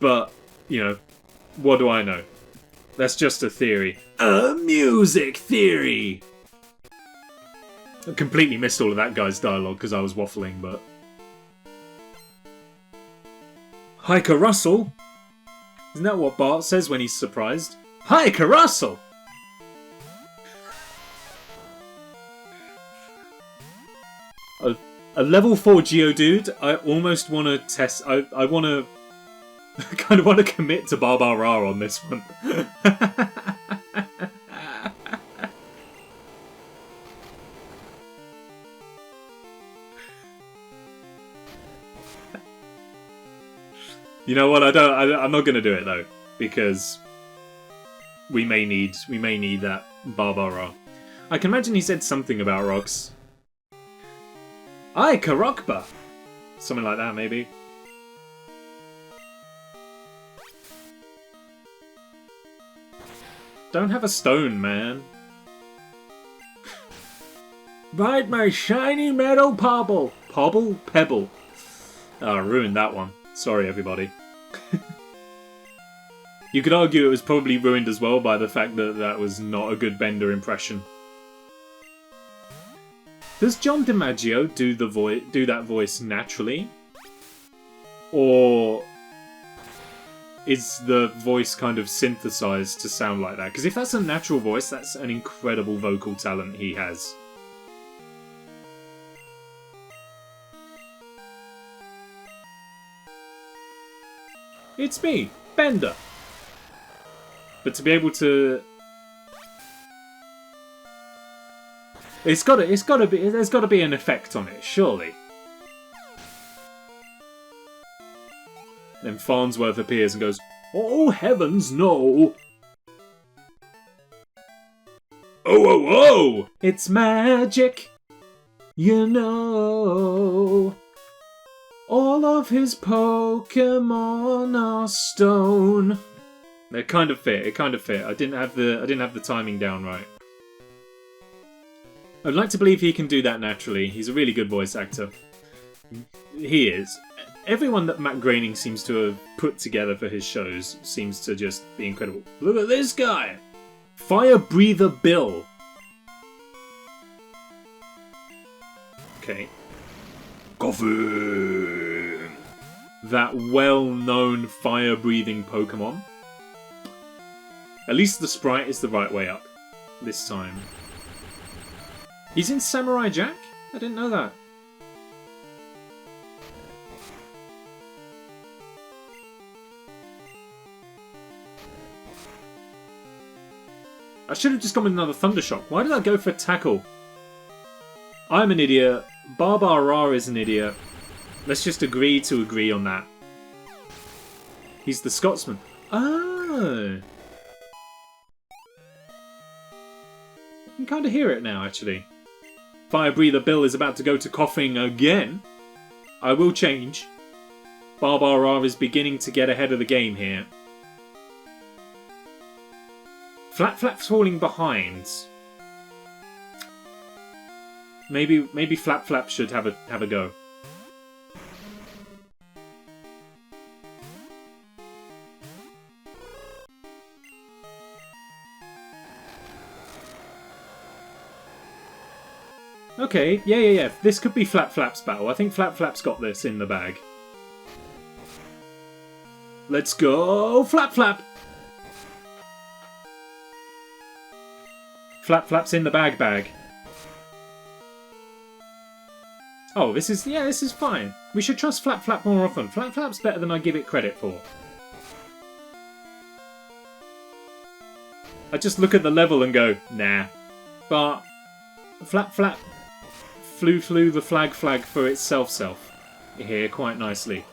But, you know, what do I know? That's just a theory. A music theory! I completely missed all of that guy's dialogue because I was waffling, but... Hiker Russell? Isn't that what Bart says when he's surprised? Hiker Russell! A level 4 Geodude, I almost want to test... I want to... I kind of want to commit to Baabaaraa on this one. You know what? I'm not going to do it though, because we may need that Baabaaraa. I can imagine he said something about rocks. Aye, Karokba! Something like that, maybe. Don't have a stone, man. Ride my shiny metal pobble! Pobble? Pebble. Oh, I ruined that one. Sorry, everybody. You could argue it was probably ruined as well by the fact that that was not a good Bender impression. Does John DiMaggio do that voice naturally? Or is the voice kind of synthesized to sound like that? Because if that's a natural voice, that's an incredible vocal talent he has. It's me, Bender. But to be able to... There's got to be an effect on it, surely. Then Farnsworth appears and goes, "Oh heavens, no! Oh, oh, oh! It's magic, you know. All of his Pokemon are stone." They kind of fit. It kind of fit. I didn't have the timing down right. I'd like to believe he can do that naturally. He's a really good voice actor. He is. Everyone that Matt Groening seems to have put together for his shows seems to just be incredible. Look at this guy! Fire Breather Bill. Okay. Coffin! That well-known fire-breathing Pokemon. At least the sprite is the right way up. This time. He's in Samurai Jack? I didn't know that. should have just gone with another Thundershock. Why did I go for Tackle? I'm an idiot. Baabaaraa is an idiot. Let's just agree to agree on that. He's the Scotsman. Oh. I can kind of hear it now, actually. Fire Breather Bill is about to go to coughing again. I will change. Baabaaraa is beginning to get ahead of the game here. Flapflap's falling behind. Maybe Flapflap should have a go. Okay, yeah. This could be Flapflap's battle. I think Flapflap's got this in the bag. Let's go, Flapflap! Flapflap's in the bag. Oh, this is fine. We should trust Flapflap more often. Flapflap's better than I give it credit for. I just look at the level and go, nah. But Flapflap flew the flag for itself here quite nicely.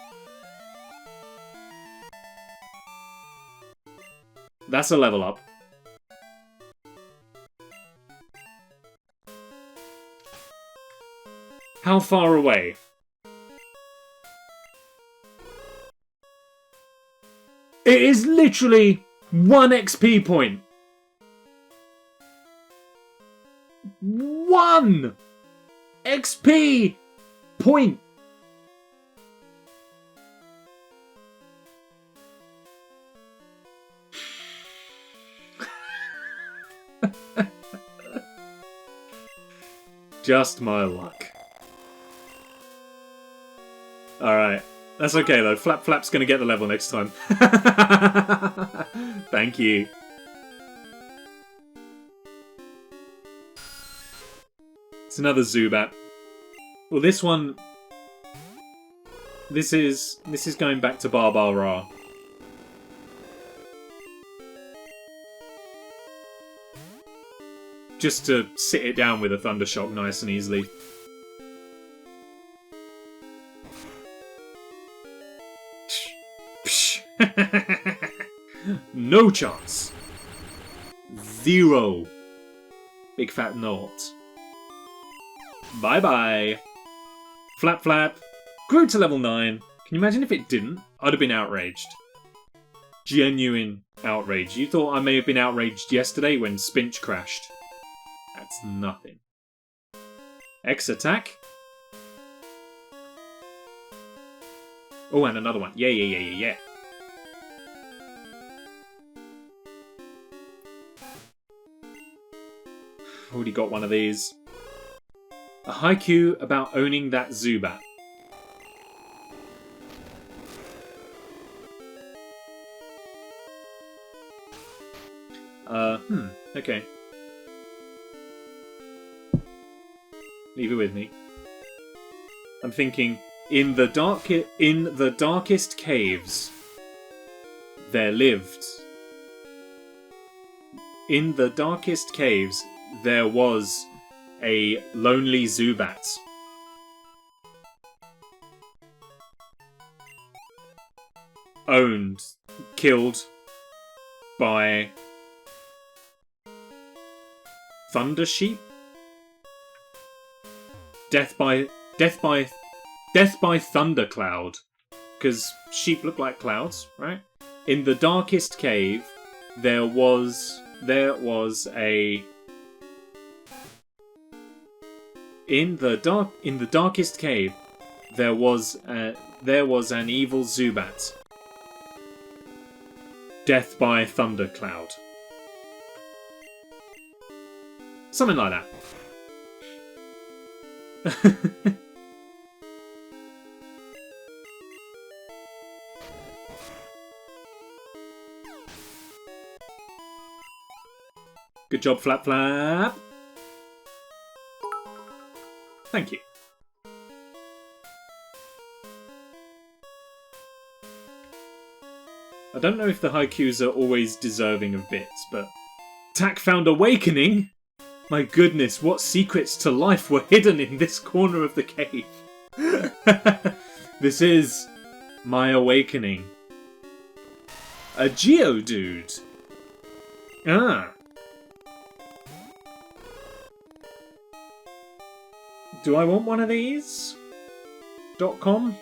That's a level up. How far away? It is literally 1 XP point. 1 XP point. Just my luck. Alright. That's okay though. Flapflap's gonna get the level next time. Thank you. It's another Zubat. Well, this one... This is going back to Baabaaraa. Just to sit it down with a Thundershock nice and easily. No chance. 0. Big fat naught. Bye-bye. Flapflap grew to level 9. Can you imagine if it didn't? I'd have been outraged. Genuine outrage. You thought I may have been outraged yesterday when Spinch crashed. That's nothing. X attack. Oh, and another one. Yeah. Already got one of these. A haiku about owning that Zubat. Okay. Leave it with me. I'm thinking, in the darkest caves, there lived. In the darkest caves, there was a lonely Zubat. Owned, killed by Thunder Sheep? Death by Thundercloud. Because sheep look like clouds, right? In the darkest cave, there was a... In the darkest cave, there was an evil Zubat. Death by Thundercloud. Something like that. Good job, Flapflap. Thank you. I don't know if the haikus are always deserving of bits, but Tack found awakening? My goodness, what secrets to life were hidden in this corner of the cave? This is my awakening. A Geodude. Ah. Do I want one of these? .com?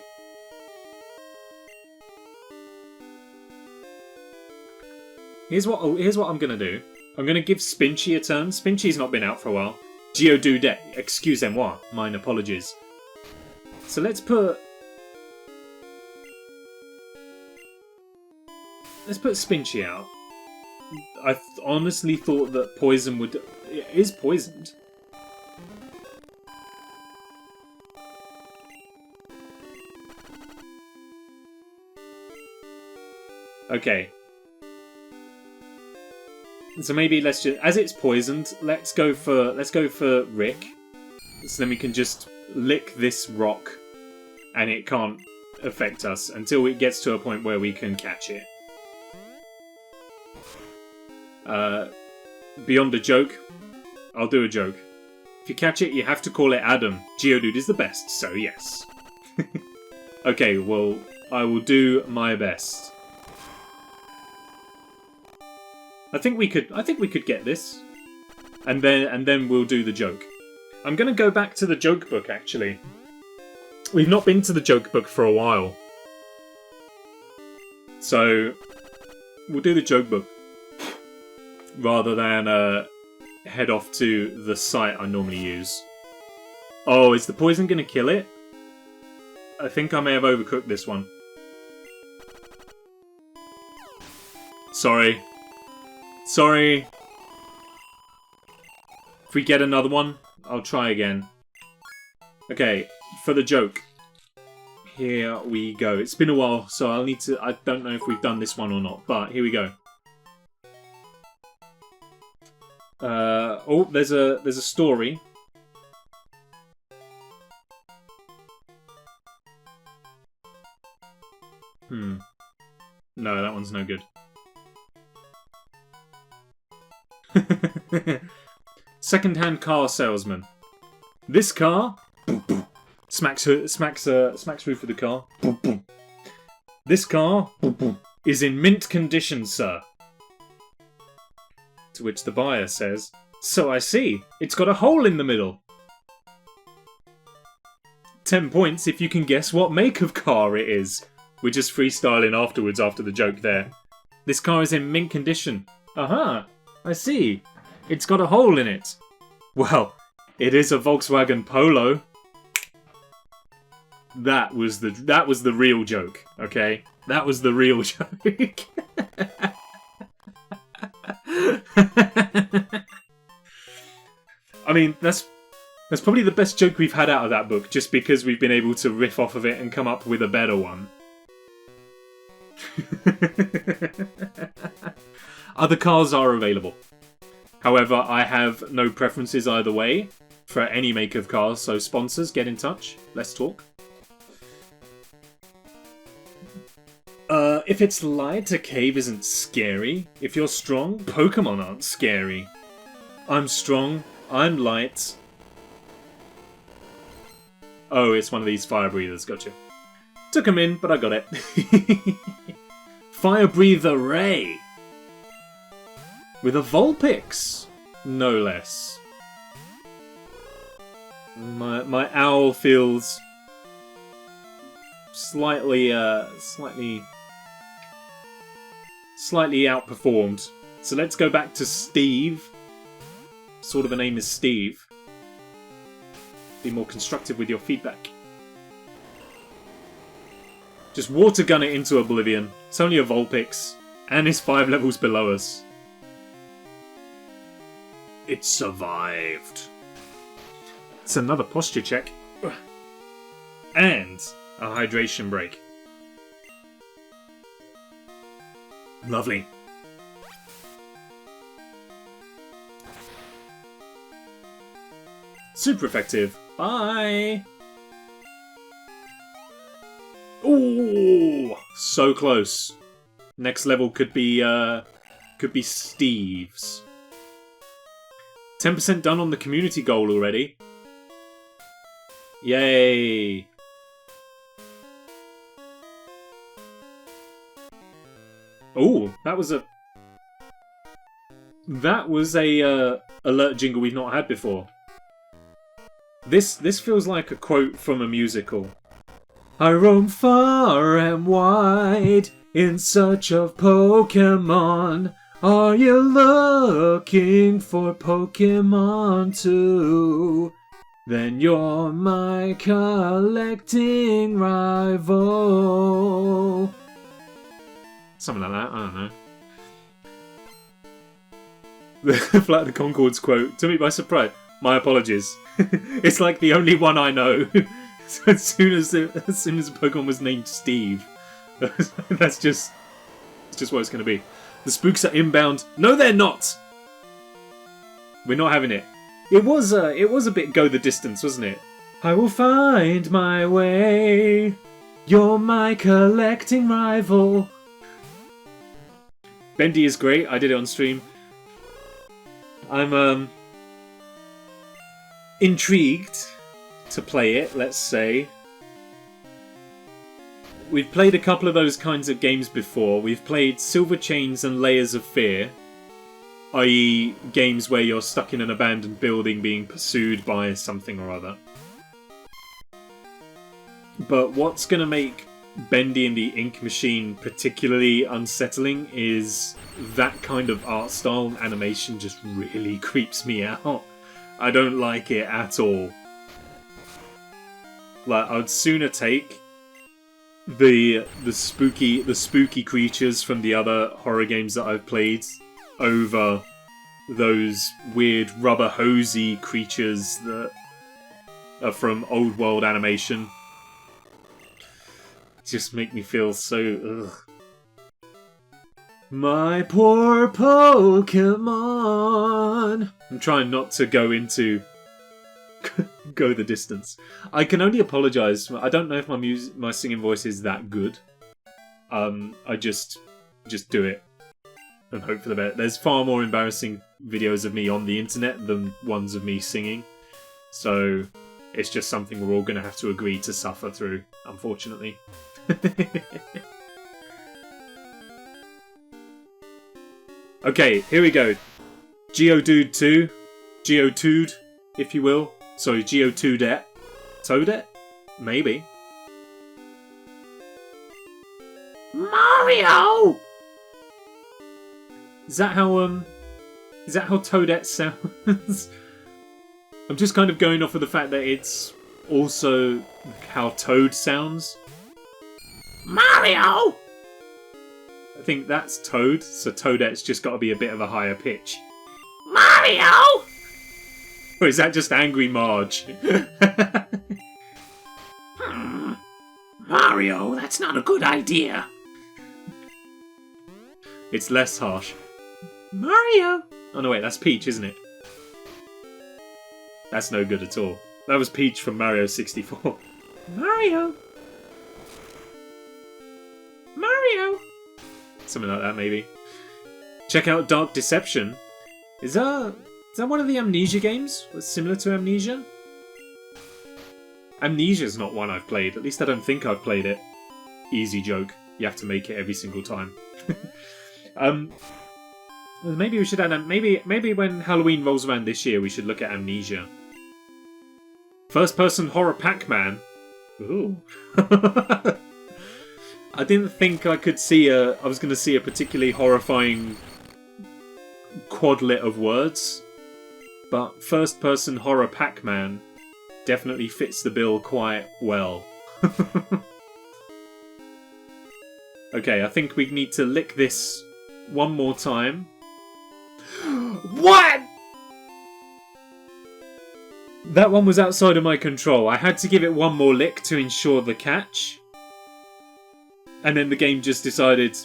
Here's what I'm gonna do. I'm gonna give Spinchy a turn. Spinchy's not been out for a while. Geodude, excusez-moi, mine apologies. So let's put Spinchy out. I honestly thought that poison would... It is poisoned. Okay. So maybe let's just... As it's poisoned, let's go for Rick. So then we can just lick this rock and it can't affect us until it gets to a point where we can catch it. Beyond a joke, I'll do a joke. If you catch it, you have to call it Adam. Geodude is the best, so yes. Okay, well, I will do my best. I think we could get this, and then we'll do the joke. I'm gonna go back to the joke book actually. We've not been to the joke book for a while, so we'll do the joke book rather than head off to the site I normally use. Oh, is the poison gonna kill it? I think I may have overcooked this one. Sorry. Sorry. If we get another one, I'll try again. Okay, for the joke. Here we go. It's been a while, so I'll need to... I don't know if we've done this one or not, but here we go. Oh, there's a story. No, that one's no good. Second-hand car salesman. This car smacks roof of the car. This car is in mint condition, sir. To which the buyer says, "So I see. It's got a hole in the middle." 10 points if you can guess what make of car it is. We're just freestyling afterwards after the joke there. This car is in mint condition. Aha, I see. It's got a hole in it. Well, it is a Volkswagen Polo. That was the real joke, okay? That was the real joke. I mean, that's probably the best joke we've had out of that book, just because we've been able to riff off of it and come up with a better one. Other cars are available. However, I have no preferences either way for any make of cars, so sponsors, get in touch. Let's talk. If it's light, a cave isn't scary. If you're strong, Pokemon aren't scary. I'm strong, I'm light. Oh, it's one of these fire breathers, gotcha. Took him in, but I got it. Fire breather Ray. With a Vulpix, no less. My owl feels slightly outperformed. So let's go back to Steve. Sort of a name is Steve. Be more constructive with your feedback. Just water gun it into oblivion. It's only a Vulpix, and it's 5 levels below us. It survived. It's another posture check. And a hydration break. Lovely. Super effective. Bye! Ooh! So close. Next level could be Steve's. 10% done on the community goal already. Yay! Oh, that was a alert jingle we've not had before. This feels like a quote from a musical. I roam far and wide in search of Pokemon. Are you looking for Pokemon too? Then you're my collecting rival. Something like that, I don't know. The Flight of the Conchords quote took me by surprise. My apologies. It's like the only one I know. as soon as the Pokemon was named Steve. That's just what it's going to be. The spooks are inbound. No, they're not! We're not having it. It was a bit go the distance, wasn't it? I will find my way. You're my collecting rival. Bendy is great. I did it on stream. I'm intrigued to play it, let's say. We've played a couple of those kinds of games before. We've played Silver Chains and Layers of Fear, i.e. games where you're stuck in an abandoned building being pursued by something or other. But what's going to make Bendy and the Ink Machine particularly unsettling is that kind of art style and animation just really creeps me out. I don't like it at all. Like, I'd sooner take the spooky creatures from the other horror games that I've played over those weird rubber hosey creatures that are from old world animation. Just make me feel so ugh. My poor Pokemon. I'm trying not to go into go the distance. I can only apologise. I don't know if my singing voice is that good. I just do it and hope for the best. There's far more embarrassing videos of me on the internet than ones of me singing. So it's just something we're all going to have to agree to suffer through, unfortunately. Okay, here we go. Geodude 2. Geodude, if you will. Sorry, Geodude. Toadette? Maybe. Mario! Is that how Toadette sounds? I'm just kind of going off of the fact that it's also how Toad sounds. Mario! I think that's Toad, so Toadette's just got to be a bit of a higher pitch. Mario! Or is that just Angry Marge? Mario, that's not a good idea. It's less harsh. Mario! Oh no, wait, that's Peach, isn't it? That's no good at all. That was Peach from Mario 64. Mario! Mario! Something like that, maybe. Check out Dark Deception. Is that one of the Amnesia games? What's similar to Amnesia? Amnesia's not one I've played. At least I don't think I've played it. Easy joke. You have to make it every single time. Maybe we should add. Maybe when Halloween rolls around this year, we should look at Amnesia. First-person horror Pac-Man. Ooh. I didn't think I could see I was going to see a particularly horrifying quadlet of words, but first-person horror Pac-Man definitely fits the bill quite well. Okay, I think we need to lick this one more time. What? That one was outside of my control. I had to give it one more lick to ensure the catch. And then the game just decided,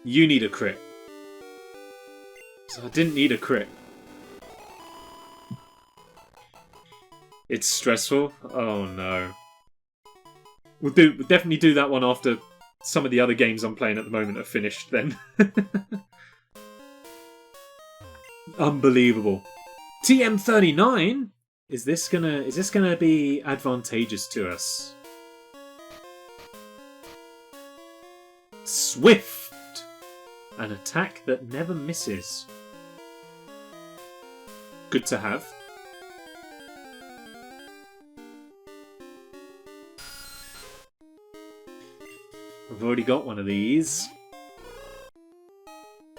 you need a crit. So I didn't need a crit. It's stressful. Oh no. We'll definitely do that one after some of the other games I'm playing at the moment are finished then. Unbelievable. TM39? Is this gonna be advantageous to us? Swift! An attack that never misses. Good to have. I've already got one of these.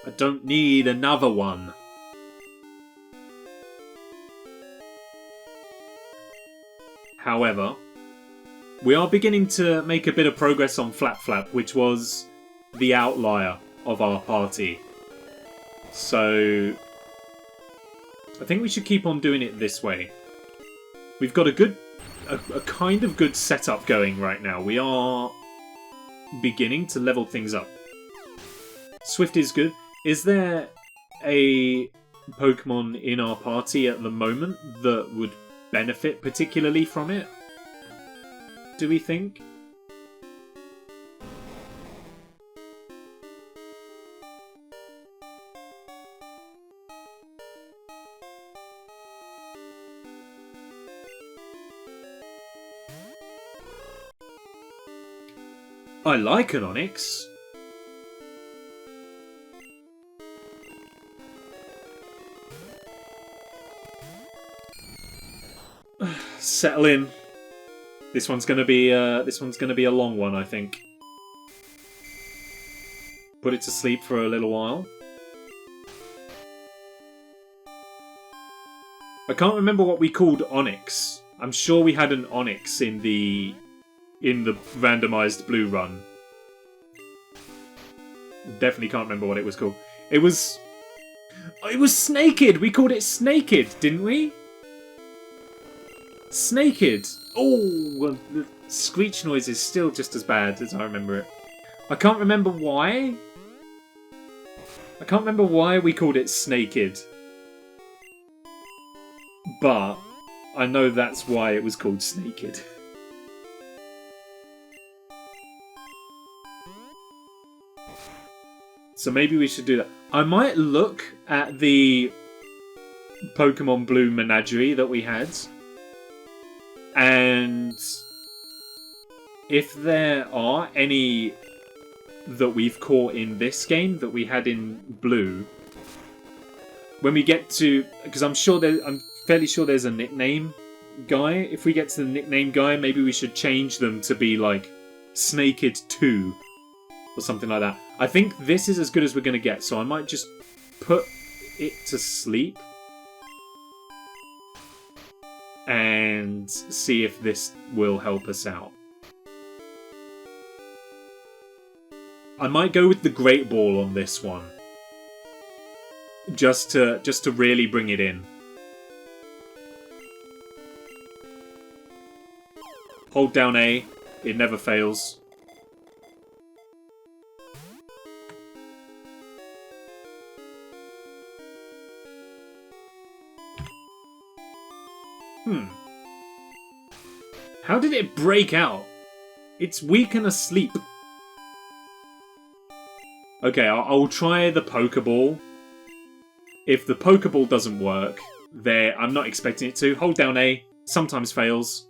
I don't need another one. However, we are beginning to make a bit of progress on Flapflap, which was the outlier of our party. So I think we should keep on doing it this way. We've got a kind of good setup going right now. We are beginning to level things up. Swift is good. Is there a Pokemon in our party at the moment that would benefit particularly from it? Do we think? I like an Onix. Settle in. This one's gonna be a long one, I think. Put it to sleep for a little while. I can't remember what we called Onix. I'm sure we had an Onix in the randomized blue run. Definitely can't remember what it was called. It was Snaked! We called it Snaked, didn't we? Snaked! Oh, well, the screech noise is still just as bad as I remember it. I can't remember why. I can't remember why we called it Snaked. But I know that's why it was called Snaked. So maybe we should do that. I might look at the Pokemon Blue Menagerie that we had. And if there are any that we've caught in this game that we had in Blue, when we get to... Because I'm fairly sure there's a nickname guy. If we get to the nickname guy, maybe we should change them to be like Snaked 2 or something like that. I think this is as good as we're going to get, so I might just put it to sleep and see if this will help us out. I might go with the Great Ball on this one, just to really bring it in. Hold down A, it never fails. How did it break out? It's weak and asleep. Okay, I'll try the Pokeball. If the Pokeball doesn't work, I'm not expecting it to. Hold down A. Sometimes fails.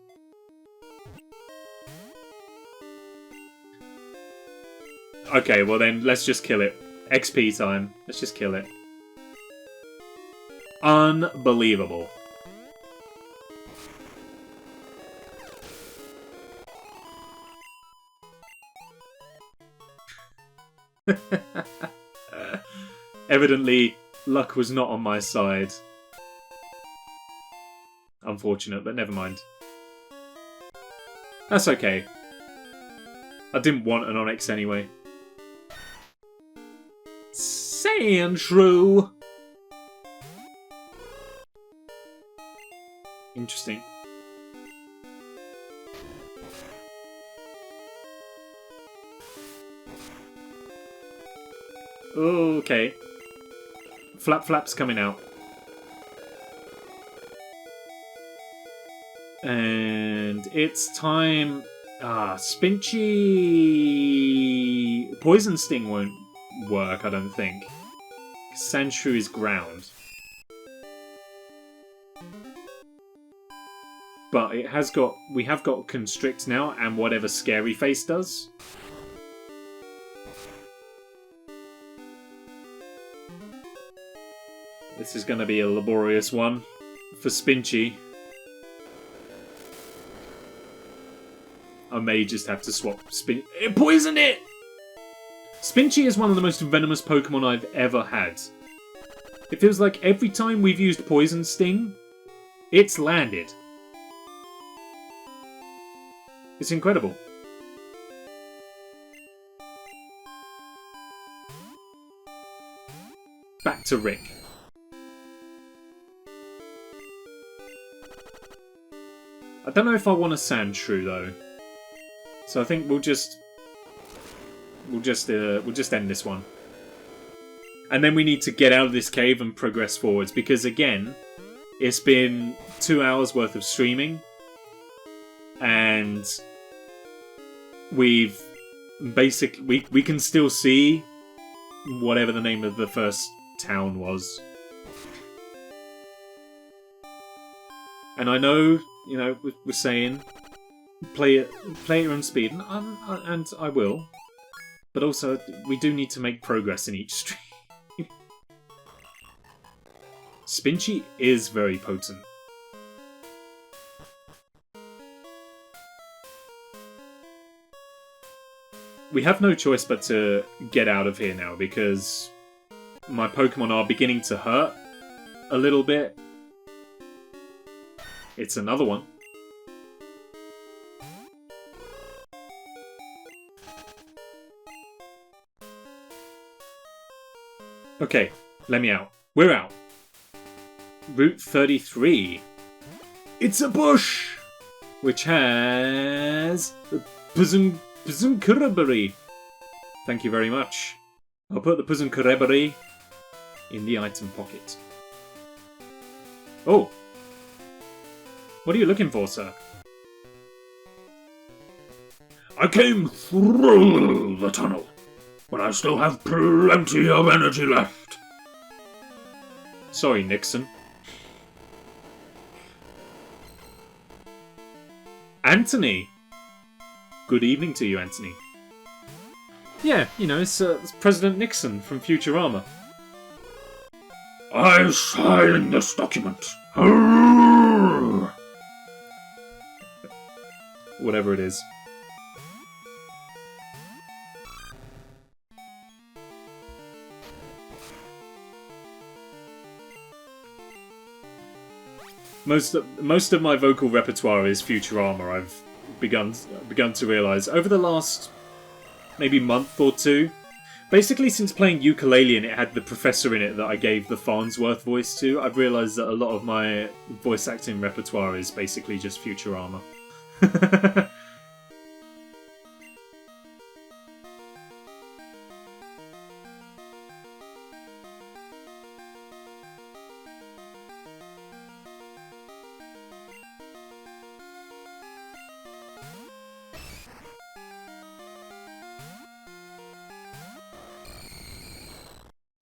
Okay, well then, let's just kill it. XP time. Let's just kill it. Unbelievable. Evidently, luck was not on my side. Unfortunate, but never mind. That's okay. I didn't want an Onix anyway. Sandshrew! Interesting. Okay. Flapflap's coming out. And it's time... Spinchy... Poison Sting won't work, I don't think. Sandshrew is ground. But it has got... We have got Constrict now, and whatever Scary Face does. This is going to be a laborious one for Spinchy. I may just have to swap Spin... It poisoned it! Spinchy is one of the most venomous Pokemon I've ever had. It feels like every time we've used Poison Sting, it's landed. It's incredible. Back to Rick. I don't know if I want a Sandshrew though. So I think we'll just end this one. And then we need to get out of this cave and progress forwards, because again, it's been 2 hours worth of streaming, and we've basically we can still see whatever the name of the first town was. And I know, you know, we're saying play at your own speed, and I will. But also, we do need to make progress in each stream. Spinchy is very potent. We have no choice but to get out of here now, because my Pokemon are beginning to hurt a little bit. It's another one. Okay, let me out. We're out. Route 33. It's a bush! Which has... Puzzunkurabari. Thank you very much. I'll put the Puzzunkurabari in the item pocket. Oh! What are you looking for, sir? I came through the tunnel, but I still have plenty of energy left. Sorry, Nixon. Anthony! Good evening to you, Anthony. Yeah, you know, it's President Nixon from Futurama. I sign this document. Whatever it is. Most of my vocal repertoire is Futurama. I've begun to realise over the last maybe month or two. Basically, since playing ukulele and it had the professor in it that I gave the Farnsworth voice to, I've realised that a lot of my voice acting repertoire is basically just Futurama.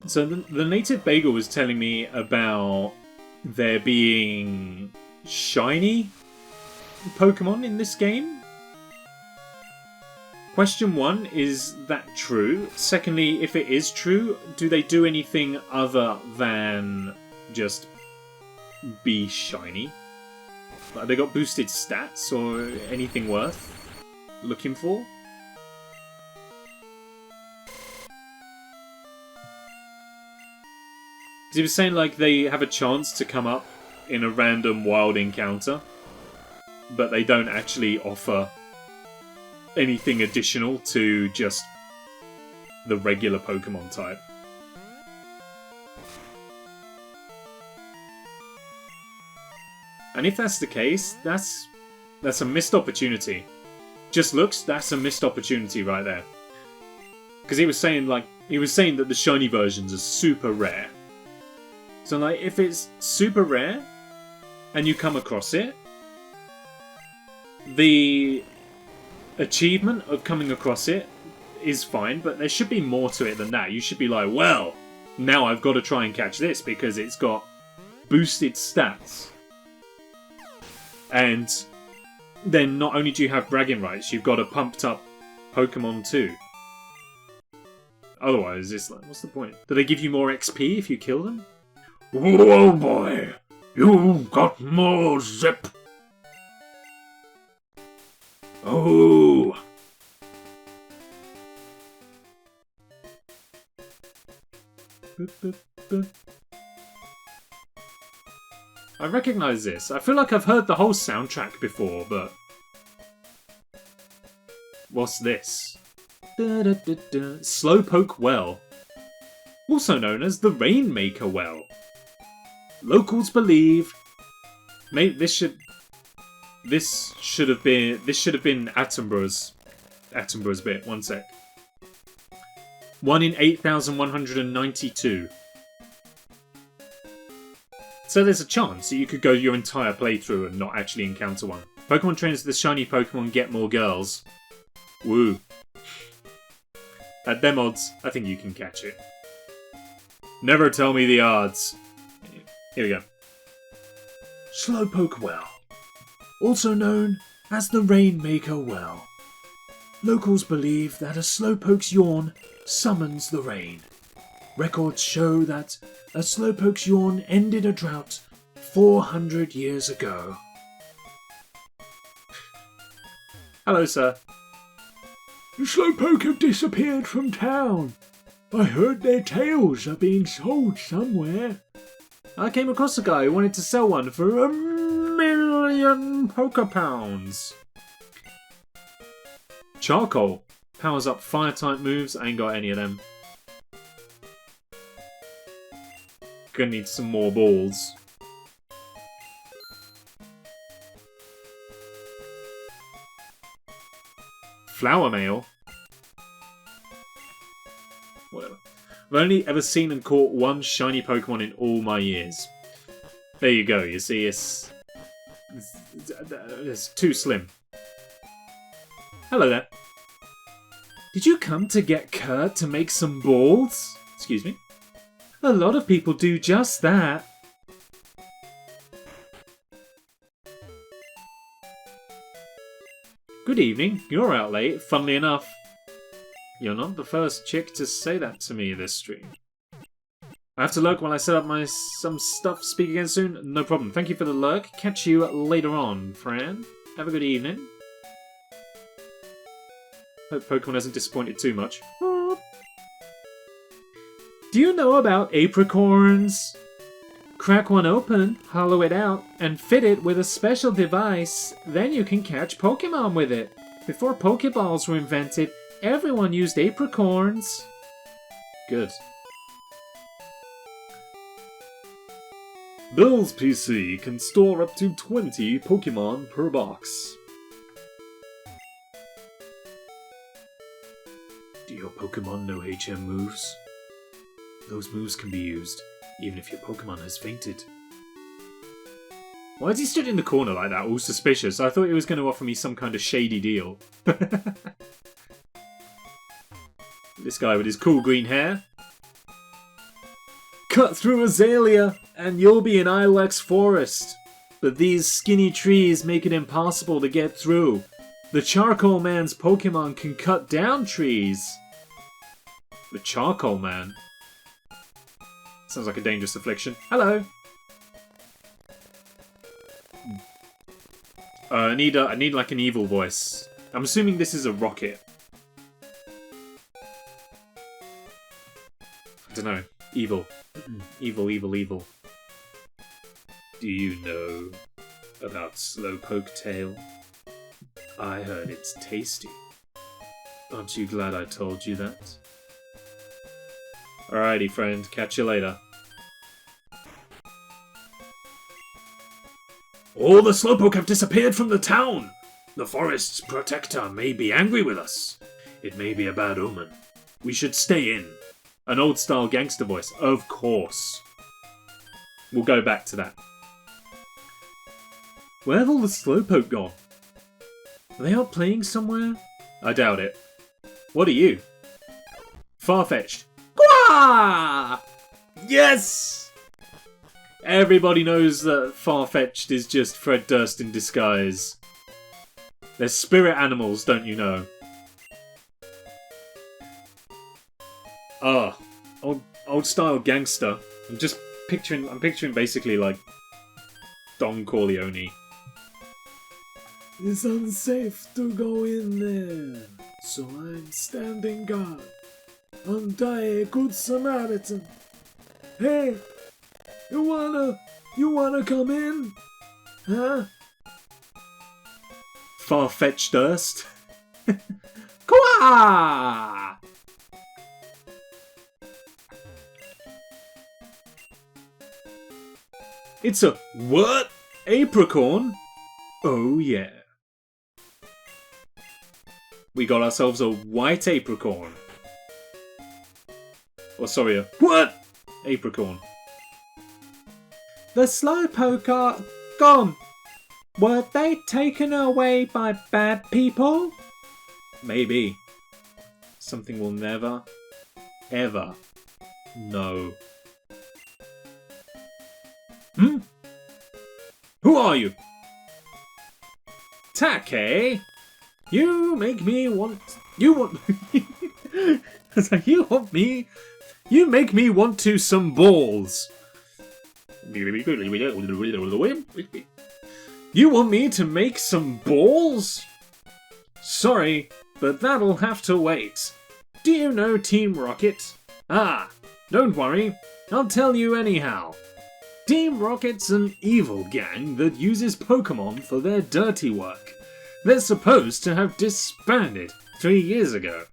So the native bagel was telling me about there being shiny Pokemon in this game. Question 1, is that true? Secondly, if it is true, do they do anything other than just be shiny? Like, they got boosted stats or anything worth looking for? Because he was saying, like, they have a chance to come up in a random wild encounter, but they don't actually offer anything additional to just the regular Pokemon type. And if that's the case, that's a missed opportunity. Just looks, that's a missed opportunity right there. Because he was saying that the shiny versions are super rare. So, like, if it's super rare, and you come across it, the achievement of coming across it is fine, but there should be more to it than that. You should be like, well, now I've got to try and catch this, because it's got boosted stats. And then not only do you have bragging rights, you've got a pumped up Pokemon too. Otherwise, it's like, what's the point? Do they give you more XP if you kill them? Whoa, boy! You got more zip! Oh! Boop, boop, boop. I recognise this. I feel like I've heard the whole soundtrack before, but... What's this? Slowpoke Well. Also known as the Rainmaker Well. Locals believe... This should have been Attenborough's bit. One sec. 1 in 8,192. So there's a chance that you could go your entire playthrough and not actually encounter one. Pokemon trainers, the shiny Pokemon get more girls. Woo. At them odds, I think you can catch it. Never tell me the odds. Here we go. Slowpoke Well. Also known as the Rainmaker Well. Locals believe that a Slowpoke's yawn summons the rain. Records show that a Slowpoke's yawn ended a drought 400 years ago. Hello, sir. The Slowpoke have disappeared from town. I heard their tails are being sold somewhere. I came across a guy who wanted to sell one for $1 million Pokepounds. Charcoal. Powers up fire-type moves. I ain't got any of them. Gonna need some more balls. Flower mail. Whatever. I've only ever seen and caught one shiny Pokemon in all my years. There you go, you see, it's too slim. Hello there. Did you come to get Kurt to make some balls? Excuse me? A lot of people do just that. Good evening. You're out late, funnily enough. You're not the first chick to say that to me this stream. I have to lurk while I set up some stuff. Speak again soon? No problem. Thank you for the lurk. Catch you later on, Fran. Have a good evening. Hope Pokemon hasn't disappointed too much. Do you know about apricorns? Crack one open, hollow it out, and fit it with a special device. Then you can catch Pokemon with it. Before Pokeballs were invented, everyone used apricorns. Good. Bill's PC can store up to 20 Pokemon per box. Do your Pokemon know HM moves? Those moves can be used, even if your Pokemon has fainted. Why is he stood in the corner like that, all suspicious? I thought he was going to offer me some kind of shady deal. This guy with his cool green hair. Cut through Azalea, and you'll be in Ilex Forest. But these skinny trees make it impossible to get through. The Charcoal Man's Pokemon can cut down trees. The Charcoal Man? Sounds like a dangerous affliction. Hello! I need like an evil voice. I'm assuming this is a rocket. I don't know. Evil. Evil, evil, evil. Do you know about Slowpoke Tail? I heard it's tasty. Aren't you glad I told you that? Alrighty, friend. Catch you later. All the Slowpoke have disappeared from the town! The forest's protector may be angry with us. It may be a bad omen. We should stay in. An old-style gangster voice. Of course. We'll go back to that. Where have all the Slowpoke gone? Are they out playing somewhere? I doubt it. What are you? Far-fetched. Gwah! Yes! Everybody knows that Farfetch'd is just Fred Durst in disguise. They're spirit animals, don't you know? Ah, old style gangster. I'm picturing basically like Don Corleone. It's unsafe to go in there, so I'm standing guard. Untie a good Samaritan. Hey, you wanna come in? Huh? Far-fetched Durst. Kwah! It's a what? Apricorn? Oh yeah. We got ourselves a white apricorn. Or sorry, a what? Apricorn. The Slowpoke are gone. Were they taken away by bad people? Maybe. Something we'll never, ever know. Hmm? Who are you? Tack, eh? You make me want... You want... It's like, you make me want to some balls. You want me to make some balls? Sorry, but that'll have to wait. Do you know Team Rocket? Ah, don't worry, I'll tell you anyhow. Team Rocket's an evil gang that uses Pokemon for their dirty work. They're supposed to have disbanded 3 years ago.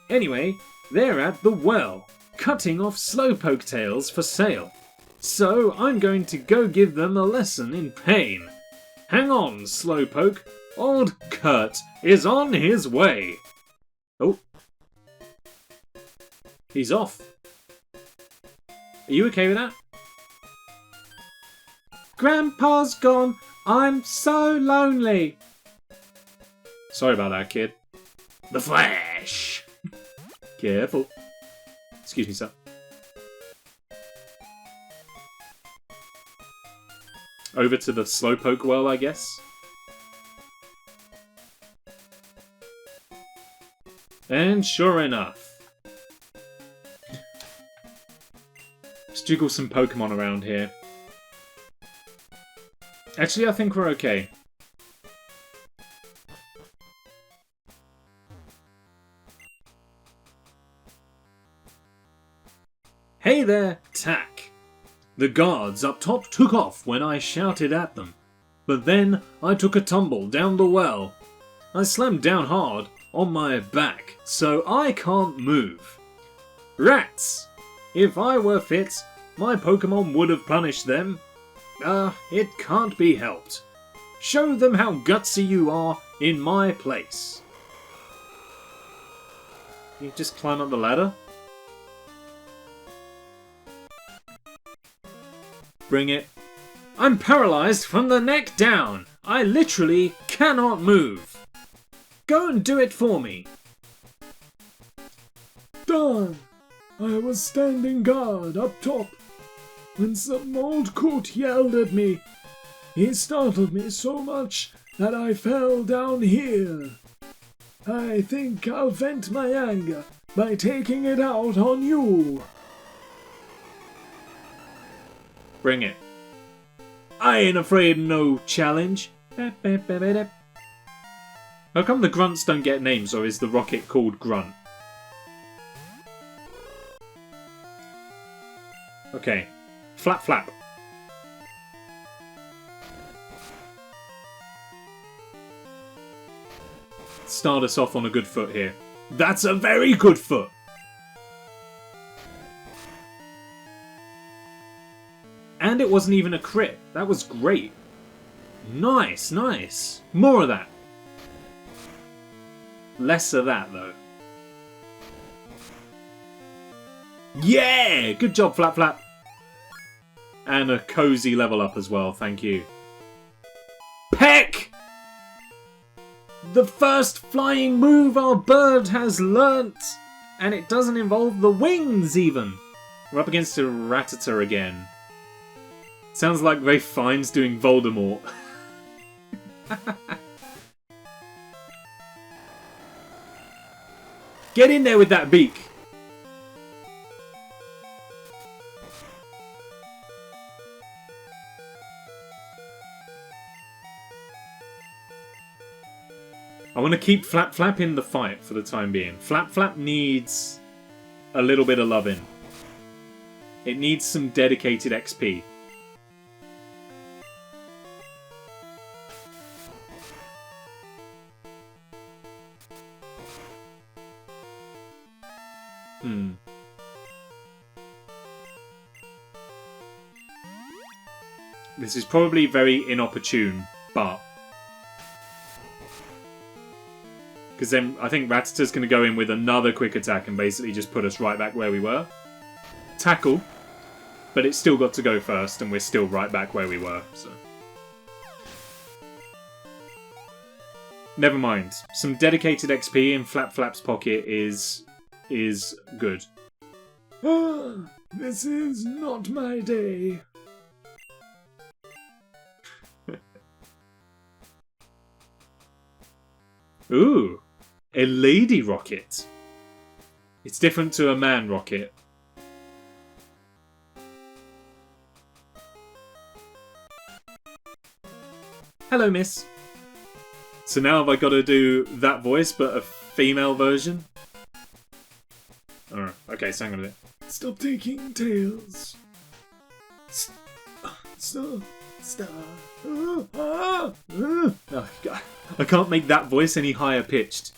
Anyway, they're at the well, cutting off Slowpoke tails for sale. So I'm going to go give them a lesson in pain. Hang on, Slowpoke. Old Kurt is on his way. Oh. He's off. Are you okay with that? Grandpa's gone. I'm so lonely. Sorry about that, kid. The Flash! Careful. Excuse me, sir. Over to the Slowpoke well, I guess. And sure enough. Let's jiggle some Pokemon around here. Actually, I think we're okay. Hey there, Tack! The guards up top took off when I shouted at them, but then I took a tumble down the well. I slammed down hard on my back, so I can't move. Rats! If I were fit, my Pokemon would have punished them. It can't be helped. Show them how gutsy you are in my place. You just climb up the ladder? Bring it. I'm paralyzed from the neck down. I literally cannot move. Go and do it for me. Darn. I was standing guard up top when some old coot yelled at me. He startled me so much that I fell down here. I think I'll vent my anger by taking it out on you. Bring it. I ain't afraid of no challenge. How come the grunts don't get names, or is the rocket called Grunt? Okay. Flapflap. Start us off on a good foot here. That's a very good foot! And it wasn't even a crit. That was great. Nice, nice. More of that. Less of that, though. Yeah! Good job, Flapflap. And a cozy level up as well, thank you. Peck! The first flying move our bird has learnt. And it doesn't involve the wings, even. We're up against a Rattata again. Sounds like Rafe Fiennes doing Voldemort. Get in there with that beak! I want to keep Flapflap in the fight for the time being. Flapflap needs a little bit of loving. It needs some dedicated XP. This is probably very inopportune, but... Because then I think Rattata's going to go in with another quick attack and basically just put us right back where we were. Tackle, but it's still got to go first and we're still right back where we were, so... Never mind. Some dedicated XP in Flapflap's pocket is good. This is not my day. Ooh, a lady rocket. It's different to a man rocket. Hello, miss. So now have I got to do that voice, but a female version? Oh, okay, so hang on a bit. Stop taking tails. Stop. Oh, God. I can't make that voice any higher pitched.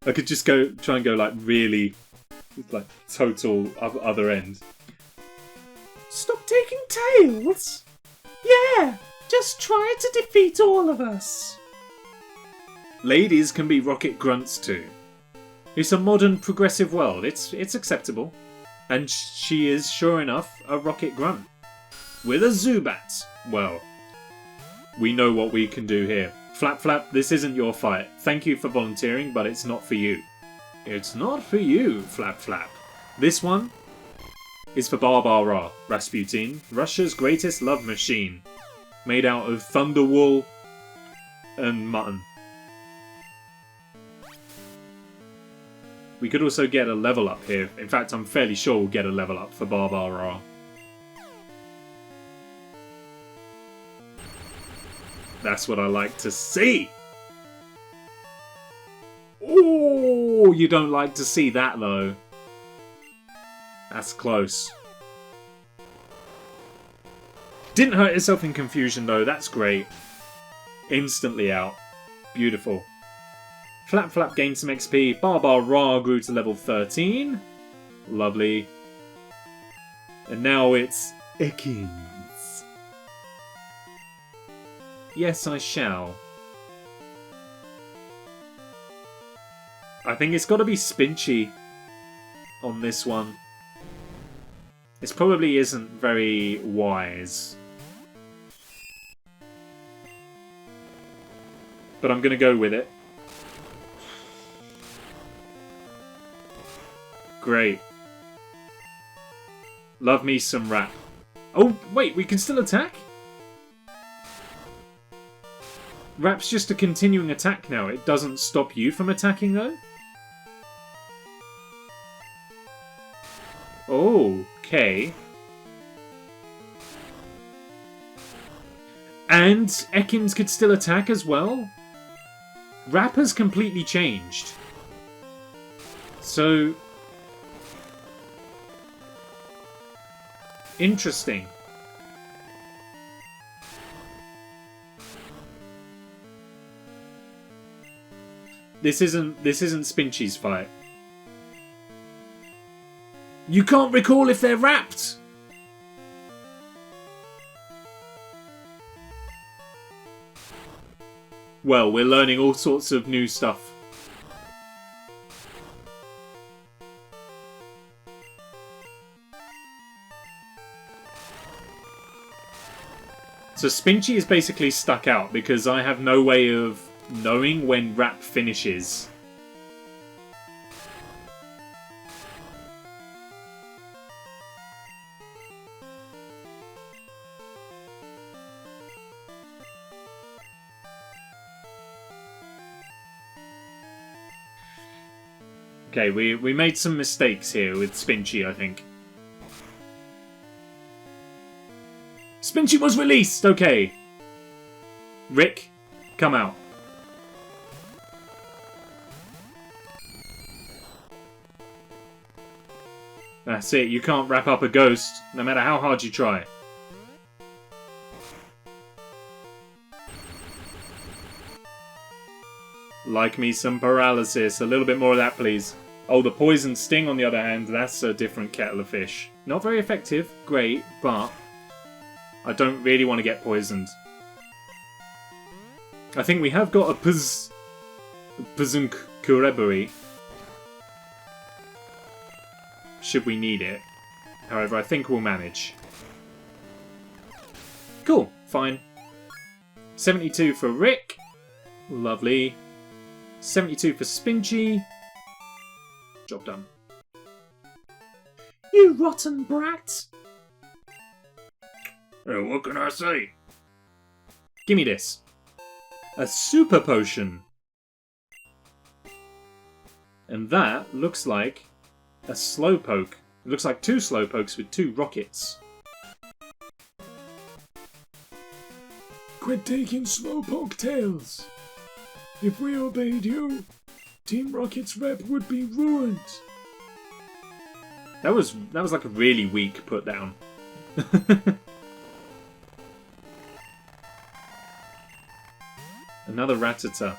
I could just try and go like really, like total other end. Stop taking tails. Yeah, just try to defeat all of us. Ladies can be rocket grunts too. It's a modern, progressive world. It's acceptable. And she is, sure enough, a rocket grunt. With a Zubat. Well, we know what we can do here. Flapflap, this isn't your fight. Thank you for volunteering, but it's not for you. It's not for you, Flapflap. This one is for Baabaaraa, Rasputin, Russia's greatest love machine. Made out of thunder wool and mutton. We could also get a level up here. In fact, I'm fairly sure we'll get a level up for Baabaaraa. That's what I like to see! Oh, you don't like to see that though. That's close. Didn't hurt yourself in confusion though, that's great. Instantly out. Beautiful. Flapflap gained some XP. Baabaaraa grew to level 13. Lovely. And now it's Ekans. Yes, I shall. I think it's got to be Spinchy on this one. This probably isn't very wise. But I'm going to go with it. Great. Love me some rap. Oh, wait, we can still attack? Rap's just a continuing attack now. It doesn't stop you from attacking, though? Okay. And Ekans could still attack as well? Rap has completely changed. So... interesting. This isn't Spinchy's fight. You can't recall if they're wrapped. Well, we're learning all sorts of new stuff. So Spinchy is basically stuck out because I have no way of knowing when Rap finishes. Okay, we made some mistakes here with Spinchy, I think. Spinchy was released! Okay. Rick, come out. That's it, you can't wrap up a ghost, no matter how hard you try. Like me some paralysis. A little bit more of that, please. Oh, the poison sting, on the other hand, that's a different kettle of fish. Not very effective, great, but I don't really want to get poisoned. I think we have got a Puzunkureburi. Should we need it. However, I think we'll manage. Cool, fine. 72 for Rick. Lovely. 72 for Spinchy. Job done. You rotten brat! What can I say? Gimme this. A super potion. And that looks like a slowpoke. It looks like 2 slowpokes with 2 rockets. Quit taking slowpoke tails. If we obeyed you, Team Rocket's rep would be ruined. That was like a really weak put down. Another Rattata.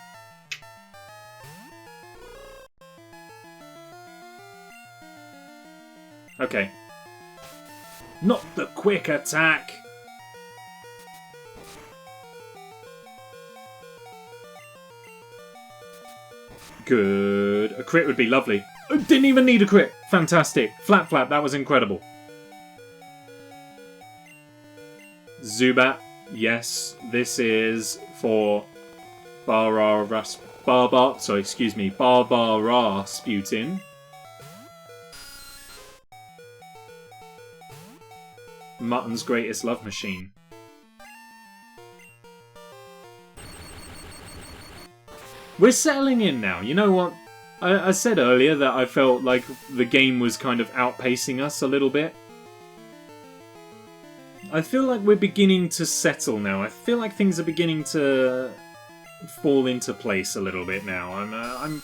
Okay. Not the quick attack! Good. A crit would be lovely. Oh, didn't even need a crit. Fantastic. Flapflap, that was incredible. Zubat. Yes, this is for Baabaaraa Sputin. Mutton's greatest love machine. We're settling in now. You know what? I said earlier that I felt like the game was kind of outpacing us a little bit. I feel like we're beginning to settle now. I feel like things are beginning to fall into place a little bit now. I'm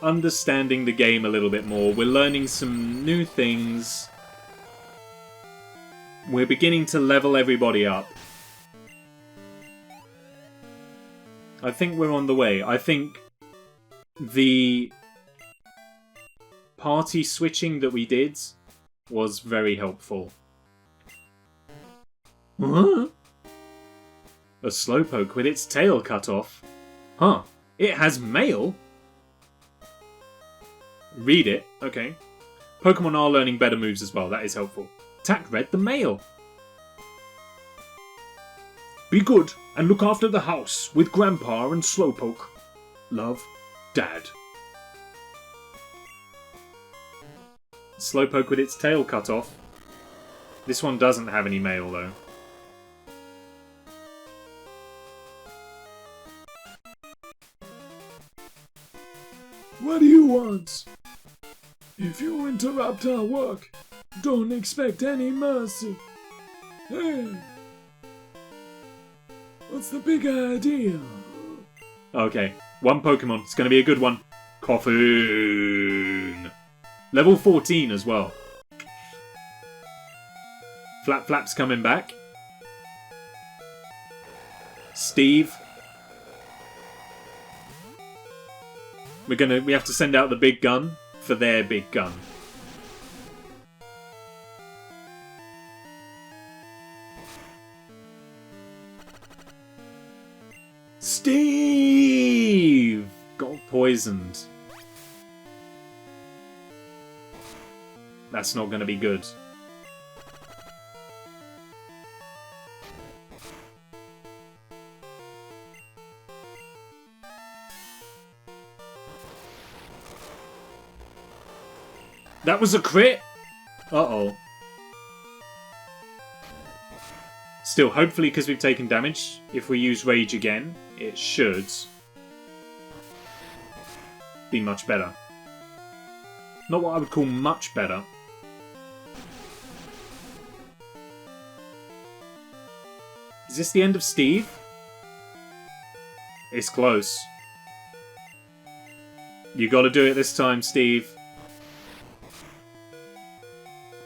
understanding the game a little bit more. We're learning some new things. We're beginning to level everybody up. I think we're on the way. I think the party switching that we did was very helpful. Huh? A slowpoke with its tail cut off. Huh. It has mail? Read it. Okay. Pokemon are learning better moves as well. That is helpful. Tack read the mail. Be good and look after the house with Grandpa and Slowpoke. Love, Dad. Slowpoke with its tail cut off. This one doesn't have any mail though. What do you want? If you interrupt our work, don't expect any mercy. Hey! What's the big idea? Okay, one Pokemon. It's going to be a good one. Coffin. Level 14 as well. Flapflap's coming back. Steve. We have to send out the big gun for their big gun. Steve got poisoned. That's not going to be good. That was a crit? Uh-oh. Still, hopefully because we've taken damage, if we use Rage again, it should be much better. Not what I would call much better. Is this the end of Steve? It's close. You gotta do it this time, Steve.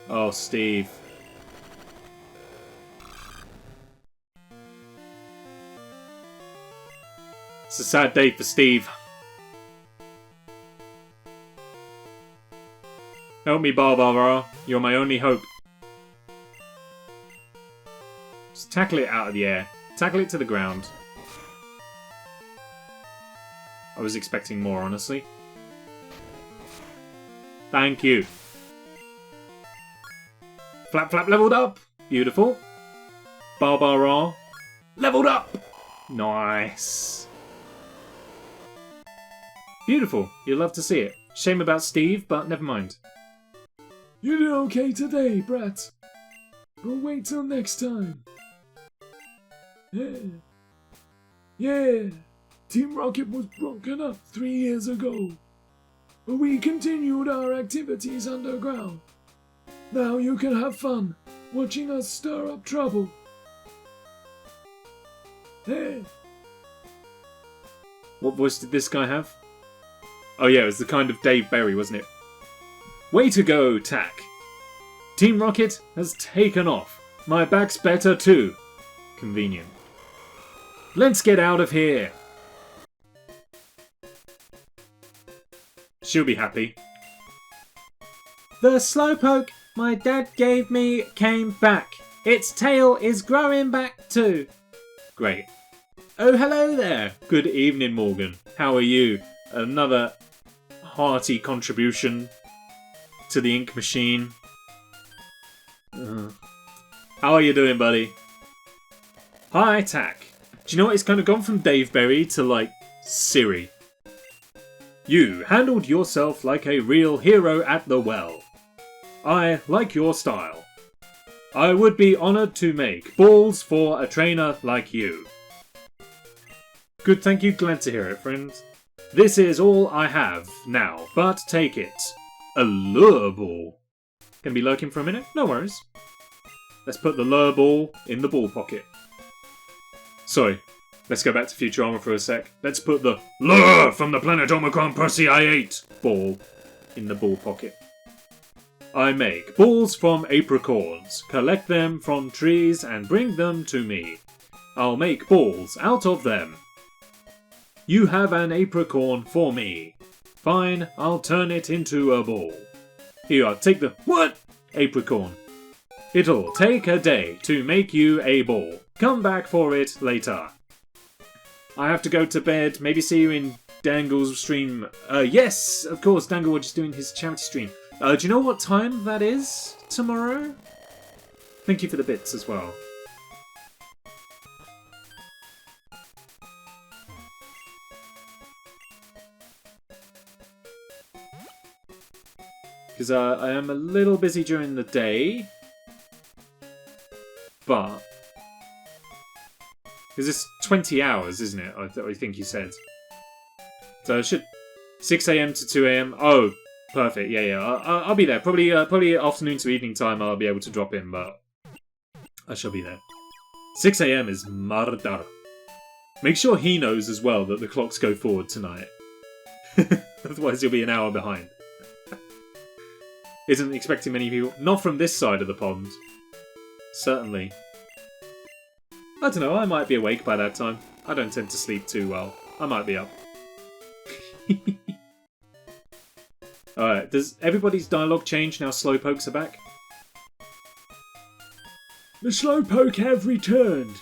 Oh, Steve. It's a sad day for Steve. Help me, Baabaaraa. You're my only hope. Just tackle it out of the air. Tackle it to the ground. I was expecting more, honestly. Thank you. Flapflap leveled up. Beautiful. Baabaaraa leveled up. Nice. Beautiful. You'll love to see it. Shame about Steve, but never mind. You did okay today, Brat. But wait till next time. Yeah. Team Rocket was broken up 3 years ago. But we continued our activities underground. Now you can have fun watching us stir up trouble. Hey. What voice did this guy have? Oh yeah, it was the kind of Dave Berry, wasn't it? Way to go, Tack. Team Rocket has taken off. My back's better too. Convenient. Let's get out of here. She'll be happy. The Slowpoke my dad gave me came back. Its tail is growing back too. Great. Oh, hello there. Good evening, Morgan. How are you? Another hearty contribution to the ink machine. How are you doing, buddy? Hi, Tack. Do you know what? It's kind of gone from Dave Berry to, like, Siri. You handled yourself like a real hero at the well. I like your style. I would be honoured to make balls for a trainer like you. Good, thank you. Glad to hear it, friend. This is all I have now, but take it. A lure ball. Gonna be lurking for a minute? No worries. Let's put the lure ball in the ball pocket. Sorry, let's go back to Futurama for a sec. Let's put the lure from the planet Omicron Percy I ate ball in the ball pocket. I make balls from apricorns, collect them from trees and bring them to me. I'll make balls out of them. You have an apricorn for me. Fine, I'll turn it into a ball. Here, take the... What? Apricorn. It'll take a day to make you a ball. Come back for it later. I have to go to bed. Maybe see you in Dangle's stream. Yes, of course, Dangle was just doing his charity stream. Do you know what time that is tomorrow? Thank you for the bits as well. Because I am a little busy during the day. But... because it's 20 hours, isn't it? I think you said. So it should... 6 AM to 2 AM. Oh, perfect. Yeah. I'll be there. Probably afternoon to evening time I'll be able to drop in, but... I shall be there. 6 AM is mardar. Make sure he knows as well that the clocks go forward tonight. Otherwise he'll be an hour behind. Isn't expecting many people. Not from this side of the pond. Certainly. I don't know, I might be awake by that time. I don't tend to sleep too well. I might be up. Alright, does everybody's dialogue change now Slowpokes are back? The Slowpoke have returned.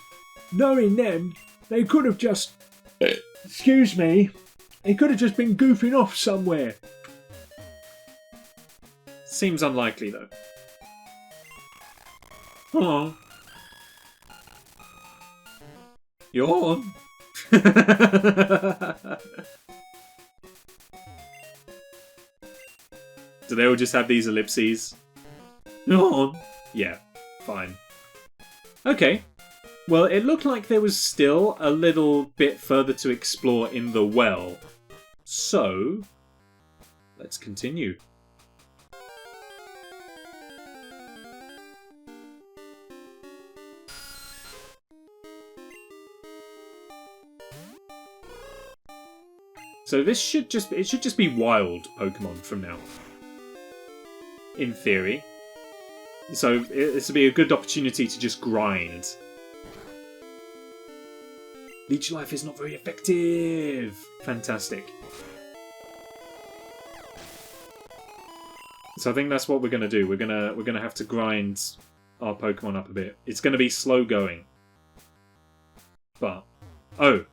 Knowing them, they could have just... excuse me. They could have just been goofing off somewhere. Seems unlikely, though. Oh. Yawn. Do they all just have these ellipses? Yawn. Yeah, fine. Okay. Well, it looked like there was still a little bit further to explore in the well. So, let's continue. So this should just be wild Pokemon from now on. In theory. So this would be a good opportunity to just grind. Leech Life is not very effective. Fantastic. So I think that's what we're gonna do. We're gonna have to grind our Pokemon up a bit. It's gonna be slow going. But oh.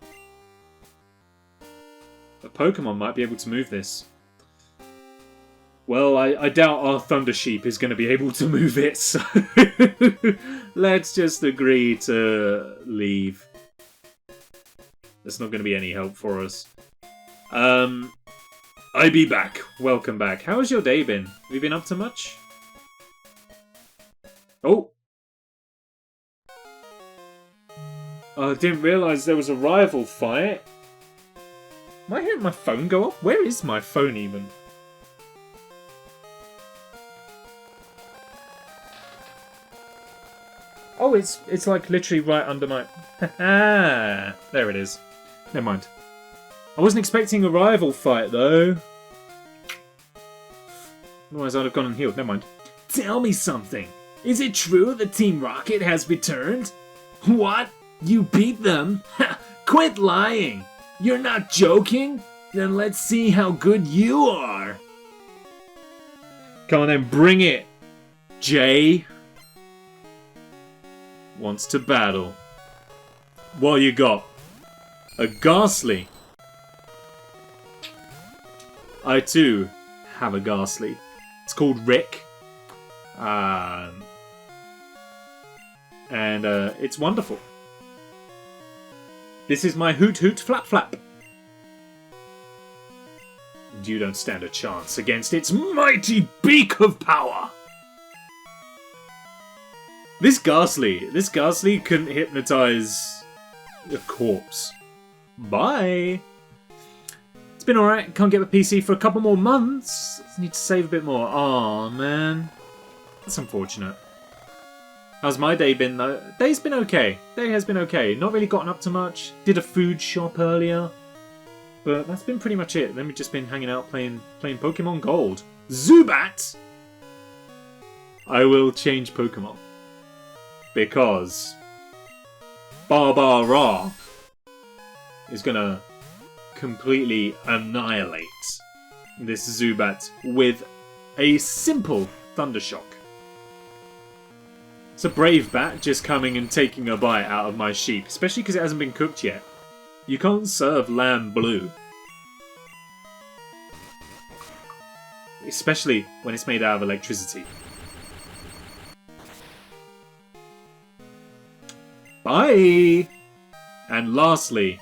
A Pokemon might be able to move this. Well, I doubt our Thunder Sheep is going to be able to move it, so let's just agree to leave. That's not going to be any help for us. I be back. Welcome back. How has your day been? Have you been up to much? Oh! I didn't realise there was a rival fight. Am I hearing my phone go off? Where is my phone even? Oh, it's like literally right under my... There it is. Never mind. I wasn't expecting a rival fight, though. Otherwise, I'd have gone and healed. Never mind. Tell me something. Is it true that Team Rocket has returned? What? You beat them? Quit lying. You're not joking? Then let's see how good you are. Come on then, bring it. Jay wants to battle. What you got? A Gastly. I too have a Gastly. It's called Rick. And it's wonderful. This is my Hoothoot Flapflap. You don't stand a chance against its mighty beak of power. This Gastly couldn't hypnotize a corpse. Bye. It's been alright. Can't get the PC for a couple more months. Need to save a bit more. Aw, man. That's unfortunate. How's my day been, though? Day's been okay. Day has been okay. Not really gotten up to much. Did a food shop earlier. But that's been pretty much it. Then we've just been hanging out playing Pokemon Gold. Zubat! I will change Pokemon. Because Baabaaraa is gonna completely annihilate this Zubat with a simple Thunder Shock. It's a brave bat just coming and taking a bite out of my sheep, especially because it hasn't been cooked yet. You can't serve lamb blue. Especially when it's made out of electricity. Bye! And lastly,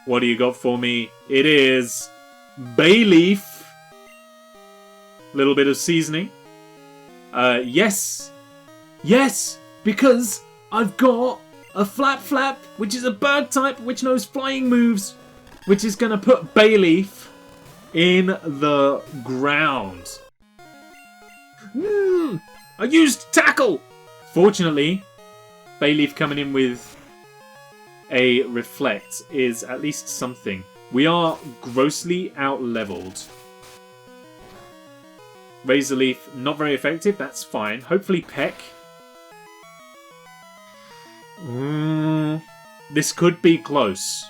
what do you got for me? It is Bayleaf. Little bit of seasoning. Yes. Yes, because I've got a Flapflap, which is a bird type, which knows flying moves, which is going to put Bayleaf in the ground. I used Tackle! Fortunately, Bayleaf coming in with a Reflect is at least something. We are grossly out-leveled. Razor Leaf, not very effective, that's fine. Hopefully Peck. This could be close.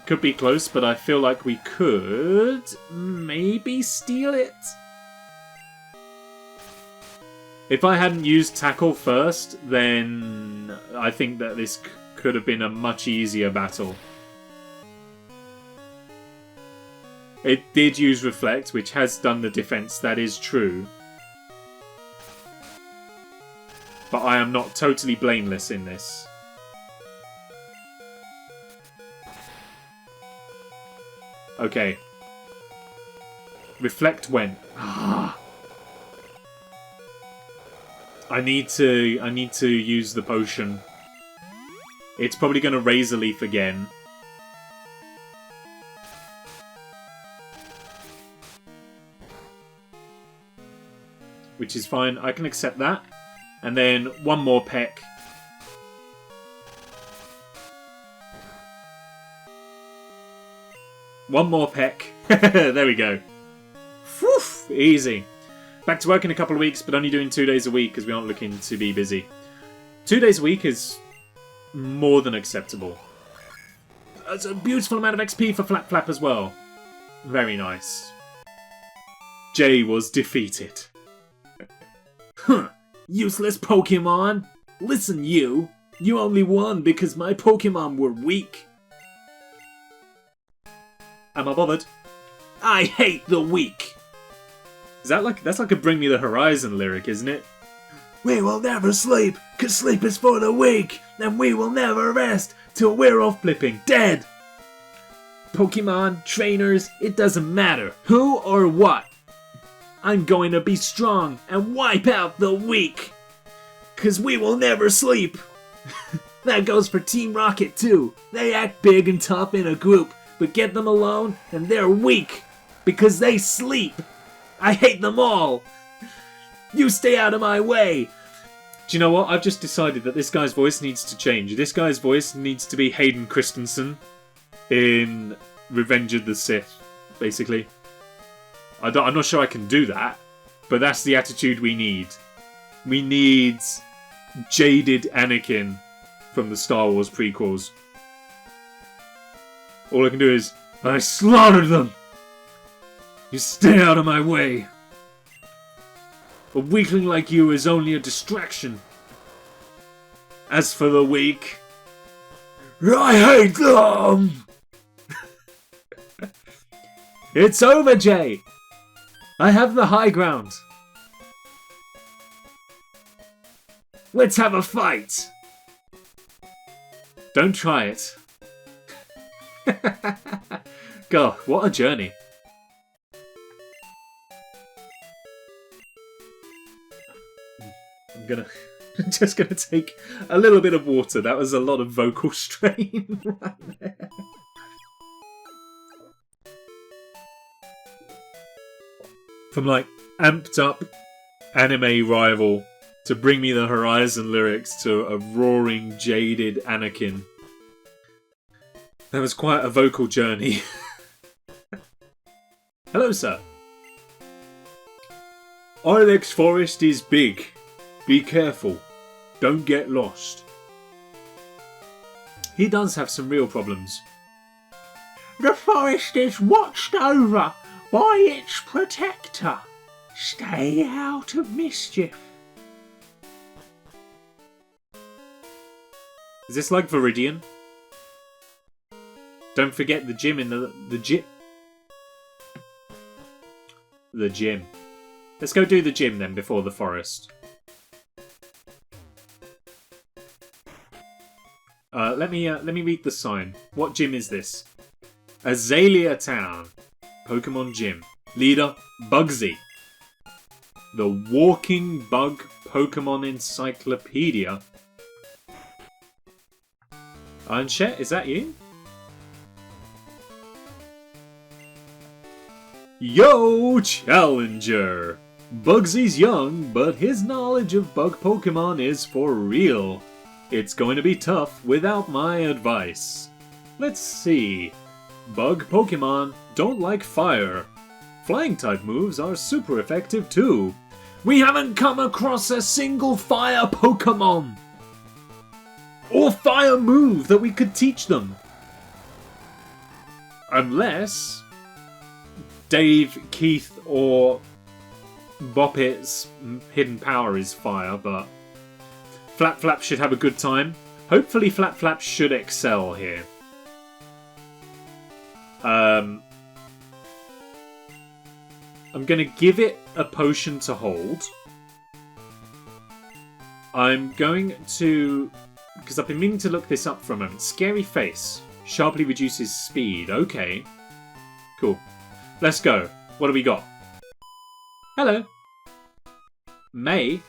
Could be close, but I feel like we could maybe steal it. If I hadn't used Tackle first, then I think that this could have been a much easier battle. It did use Reflect, which has done the defense, that is true. But I am not totally blameless in this. Okay. Reflect went. I need to use the potion. It's probably going to Razor Leaf again. Which is fine. I can accept that. And then one more peck. One more peck. There we go. Whew, easy. Back to work in a couple of weeks, but only doing 2 days a week because we aren't looking to be busy. 2 days a week is more than acceptable. That's a beautiful amount of XP for Flapflap as well. Very nice. Jay was defeated. Huh. Useless Pokemon. Listen, you. You only won because my Pokemon were weak. Am I bothered? I hate the weak. Is that like that's like a Bring Me the Horizon lyric, isn't it? We will never sleep, 'cause sleep is for the weak, and we will never rest till we're off flipping dead. Pokemon, trainers, it doesn't matter who or what. I'm going to be strong and wipe out the weak, 'cause we will never sleep. That goes for Team Rocket too. They act big and tough in a group, but get them alone and they're weak, because they sleep. I hate them all. You stay out of my way. Do you know what? I've just decided that this guy's voice needs to change. This guy's voice needs to be Hayden Christensen in Revenge of the Sith, basically. I'm not sure I can do that, but that's the attitude we need. We need jaded Anakin from the Star Wars prequels. All I can do is, I slaughtered them! You stay out of my way! A weakling like you is only a distraction. As for the weak, I hate them! it's over, Jay! I have the high ground. Let's have a fight! Don't try it. God, what a journey. I'm just gonna take a little bit of water. That was a lot of vocal strain right there. From like amped up anime rival to Bring Me the Horizon lyrics to a roaring jaded Anakin. That was quite a vocal journey. Hello, sir. Ilex Forest is big. Be careful. Don't get lost. He does have some real problems. The forest is watched over by its protector. Stay out of mischief. Is this like Viridian? Don't forget the gym in the gym. Let's go do the gym then before the forest. Let me read the sign. What gym is this? Azalea Town. Pokemon Gym. Leader, Bugsy. The Walking Bug Pokemon Encyclopedia. Anshet, is that you? Yo, Challenger! Bugsy's young, but his knowledge of bug Pokemon is for real. It's going to be tough without my advice. Let's see. Bug Pokemon don't like fire. Flying type moves are super effective too. We haven't come across a single fire Pokemon! Or fire move that we could teach them. Unless Dave, Keith, or Boppet's hidden power is fire, but Flapflap should have a good time. Hopefully Flapflap should excel here. I'm going to give it a potion to hold. I'm going to... because I've been meaning to look this up for a moment. Scary Face. Sharply reduces speed. Okay. Cool. Let's go. What do we got? Hello. May.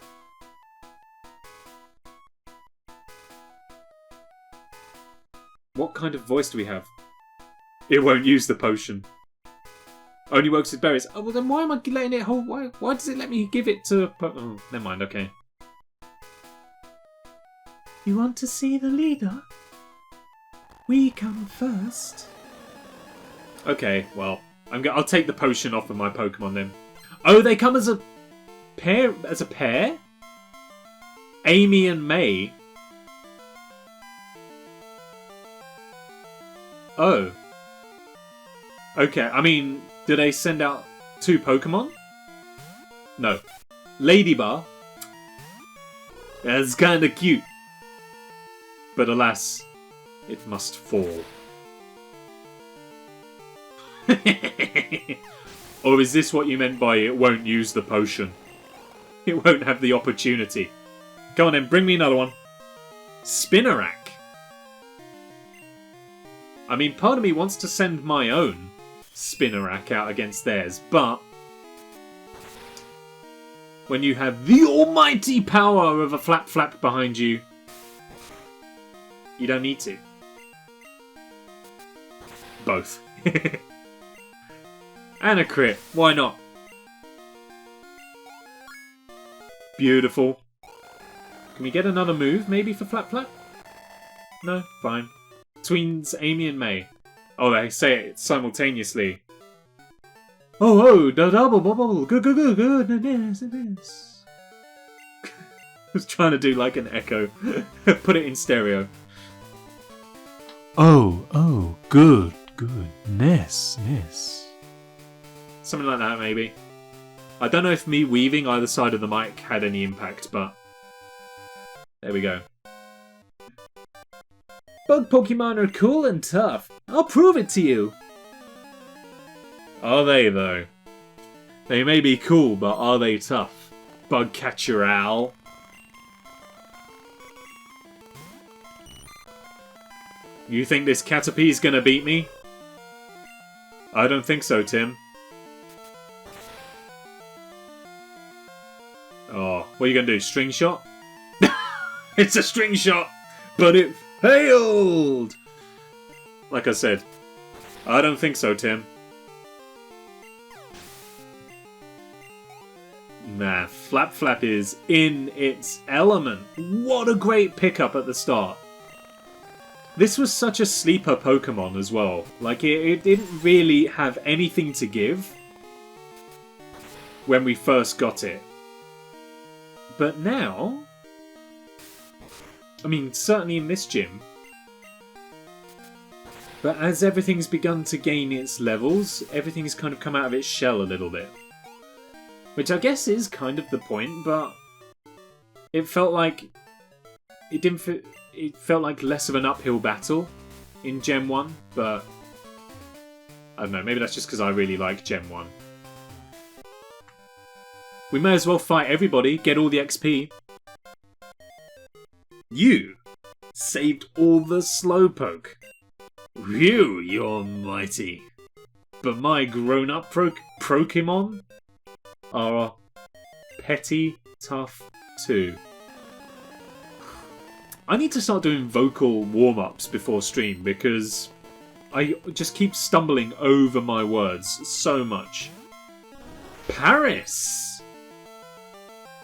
What kind of voice do we have? It won't use the potion. Only works with berries. Oh, well then why am I letting it hold? Why does it let me give it to... oh, never mind, okay. You want to see the leader? We come first. Okay, well, I'll take the potion off of my Pokemon then. Oh, they come as a pair? As a pair? Amy and May. Oh. Okay, I mean, do they send out 2 Pokemon? No. Ladybar. That's kinda cute. But alas, it must fall. Or is this what you meant by it won't use the potion? It won't have the opportunity. Come on then, bring me another one. Spinarak. I mean, part of me wants to send my own Spinarak out against theirs, but when you have the almighty power of a Flapflap behind you, you don't need to. Both. And a crit. Why not? Beautiful. Can we get another move, maybe, for Flapflap? No? Fine. Tweens Amy and May. Oh, they say it simultaneously. Oh, the double bubble. Goodness. I was trying to do like an echo. Put it in stereo. Oh, goodness. Something like that, maybe. I don't know if me weaving either side of the mic had any impact, but there we go. Bug Pokemon are cool and tough. I'll prove it to you. Are they, though? They may be cool, but are they tough? Bug Catcher Owl. You think this Caterpie's gonna beat me? I don't think so, Tim. Oh, what are you gonna do? String shot? It's a string shot, but it failed! Like I said, I don't think so, Tim. Nah, Flapflap is in its element. What a great pickup at the start. This was such a sleeper Pokemon as well. Like, it didn't really have anything to give when we first got it. But now, I mean, certainly in this gym, but as everything's begun to gain its levels, everything's kind of come out of its shell a little bit. Which I guess is kind of the point, but it felt like it felt like less of an uphill battle in Gen 1, but I don't know, maybe that's just because I really like Gen 1. We may as well fight everybody, get all the XP. You saved all the Slowpoke. Phew, you're mighty. But my grown-up Pokemon are petty tough too. I need to start doing vocal warm-ups before stream because I just keep stumbling over my words so much. Paris!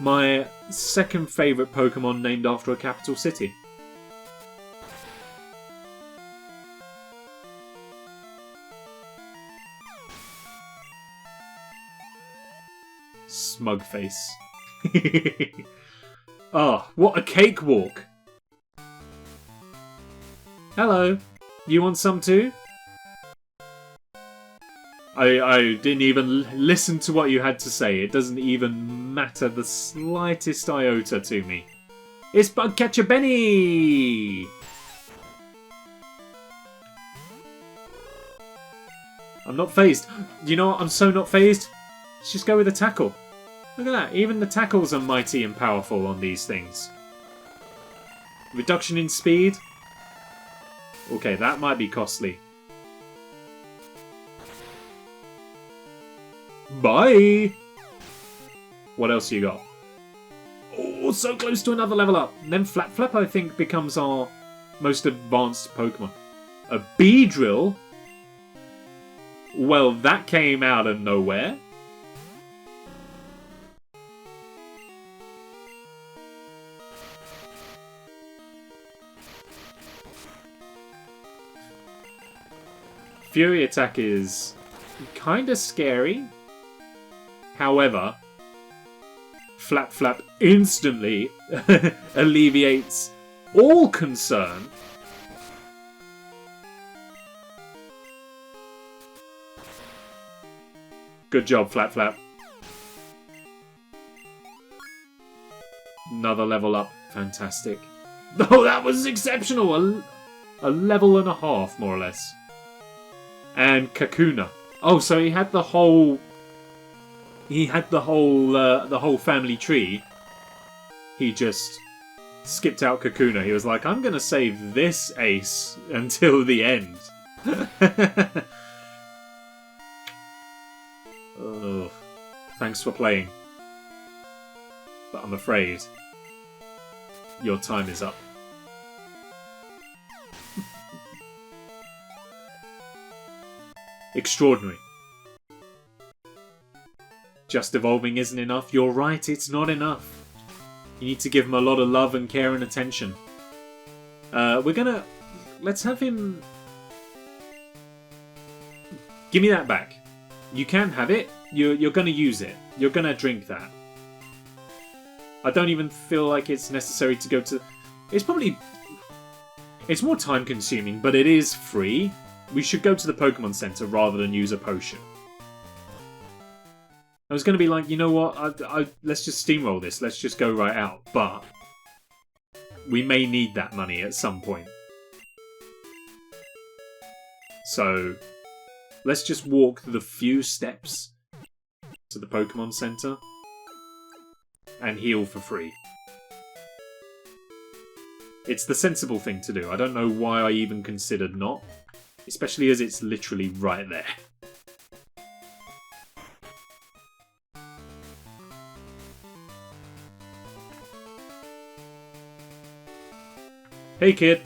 My second favourite Pokemon named after a capital city. Smug face. Oh, what a cakewalk! Hello, you want some too? I didn't even listen to what you had to say. It doesn't even matter the slightest iota to me. It's Bugcatcher Benny! I'm not phased. You know what? I'm so not phased. Let's just go with the tackle. Look at that. Even the tackles are mighty and powerful on these things. Reduction in speed. Okay, that might be costly. Bye! What else you got? Oh, so close to another level up. And then Flapflap, I think, becomes our most advanced Pokemon. A Beedrill? Well, that came out of nowhere. Fury attack is kind of scary. However, Flapflap instantly alleviates all concern. Good job, Flapflap. Another level up. Fantastic. Oh, that was exceptional! A level and a half, more or less. And Kakuna. Oh, so he had the whole... He had the whole family tree. He just skipped out Kakuna. He was like, I'm going to save this ace until the end. Oh, thanks for playing. But I'm afraid your time is up. Extraordinary. Just evolving isn't enough. You're right, it's not enough. You need to give him a lot of love and care and attention. Let's have him... Give me that back. You can have it. You're going to use it. You're going to drink that. I don't even feel like it's necessary to go to... It's probably... It's more time consuming, but it is free. We should go to the Pokemon Center rather than use a potion. I was going to be like, you know what, let's just steamroll this, let's just go right out, but we may need that money at some point. So, let's just walk the few steps to the Pokemon Center and heal for free. It's the sensible thing to do. I don't know why I even considered not, especially as it's literally right there. Hey kid.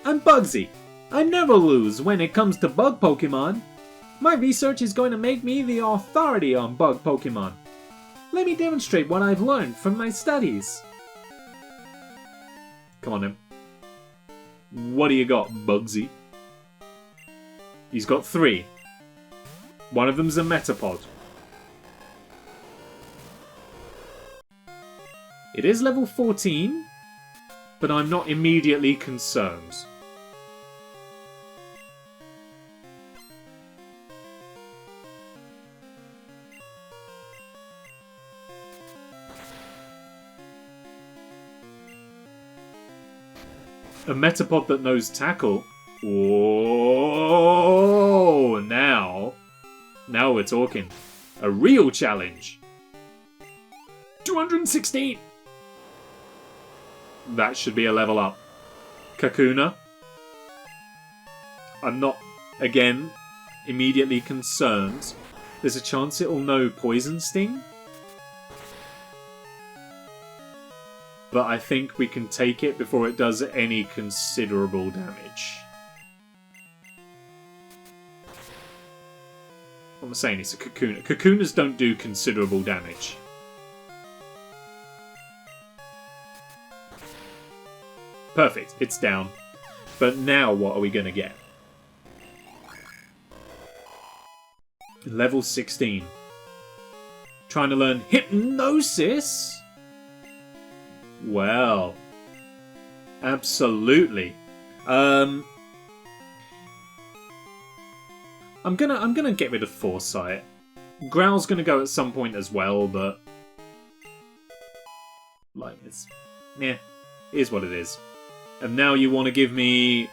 I'm Bugsy. I never lose when it comes to bug Pokemon. My research is going to make me the authority on bug Pokemon. Let me demonstrate what I've learned from my studies. Come on then. What do you got, Bugsy? He's got 3. One of them's a Metapod. It is level 14. But I'm not immediately concerned. A Metapod that knows Tackle? Whoa! Now we're talking. A real challenge. 216! That should be a level up. Kakuna. I'm not, again, immediately concerned. There's a chance it'll know Poison Sting. But I think we can take it before it does any considerable damage. What am I saying? It's a Kakuna. Kakunas don't do considerable damage. Perfect, it's down. But now what are we going to get? Level 16. Trying to learn Hypnosis? Well, absolutely. I'm gonna get rid of Foresight. Growl's gonna go at some point as well, but like it's yeah, it is what it is. And now you want to give me...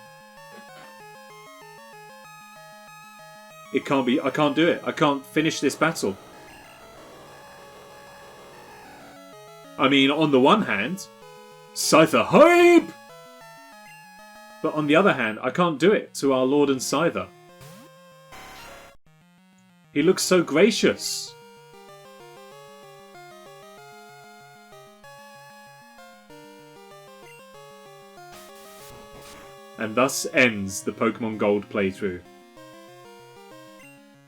It can't be... I can't do it. I can't finish this battle. I mean, on the one hand, Scyther hype! But on the other hand, I can't do it to our Lord and Scyther. He looks so gracious. And thus ends the Pokemon Gold playthrough.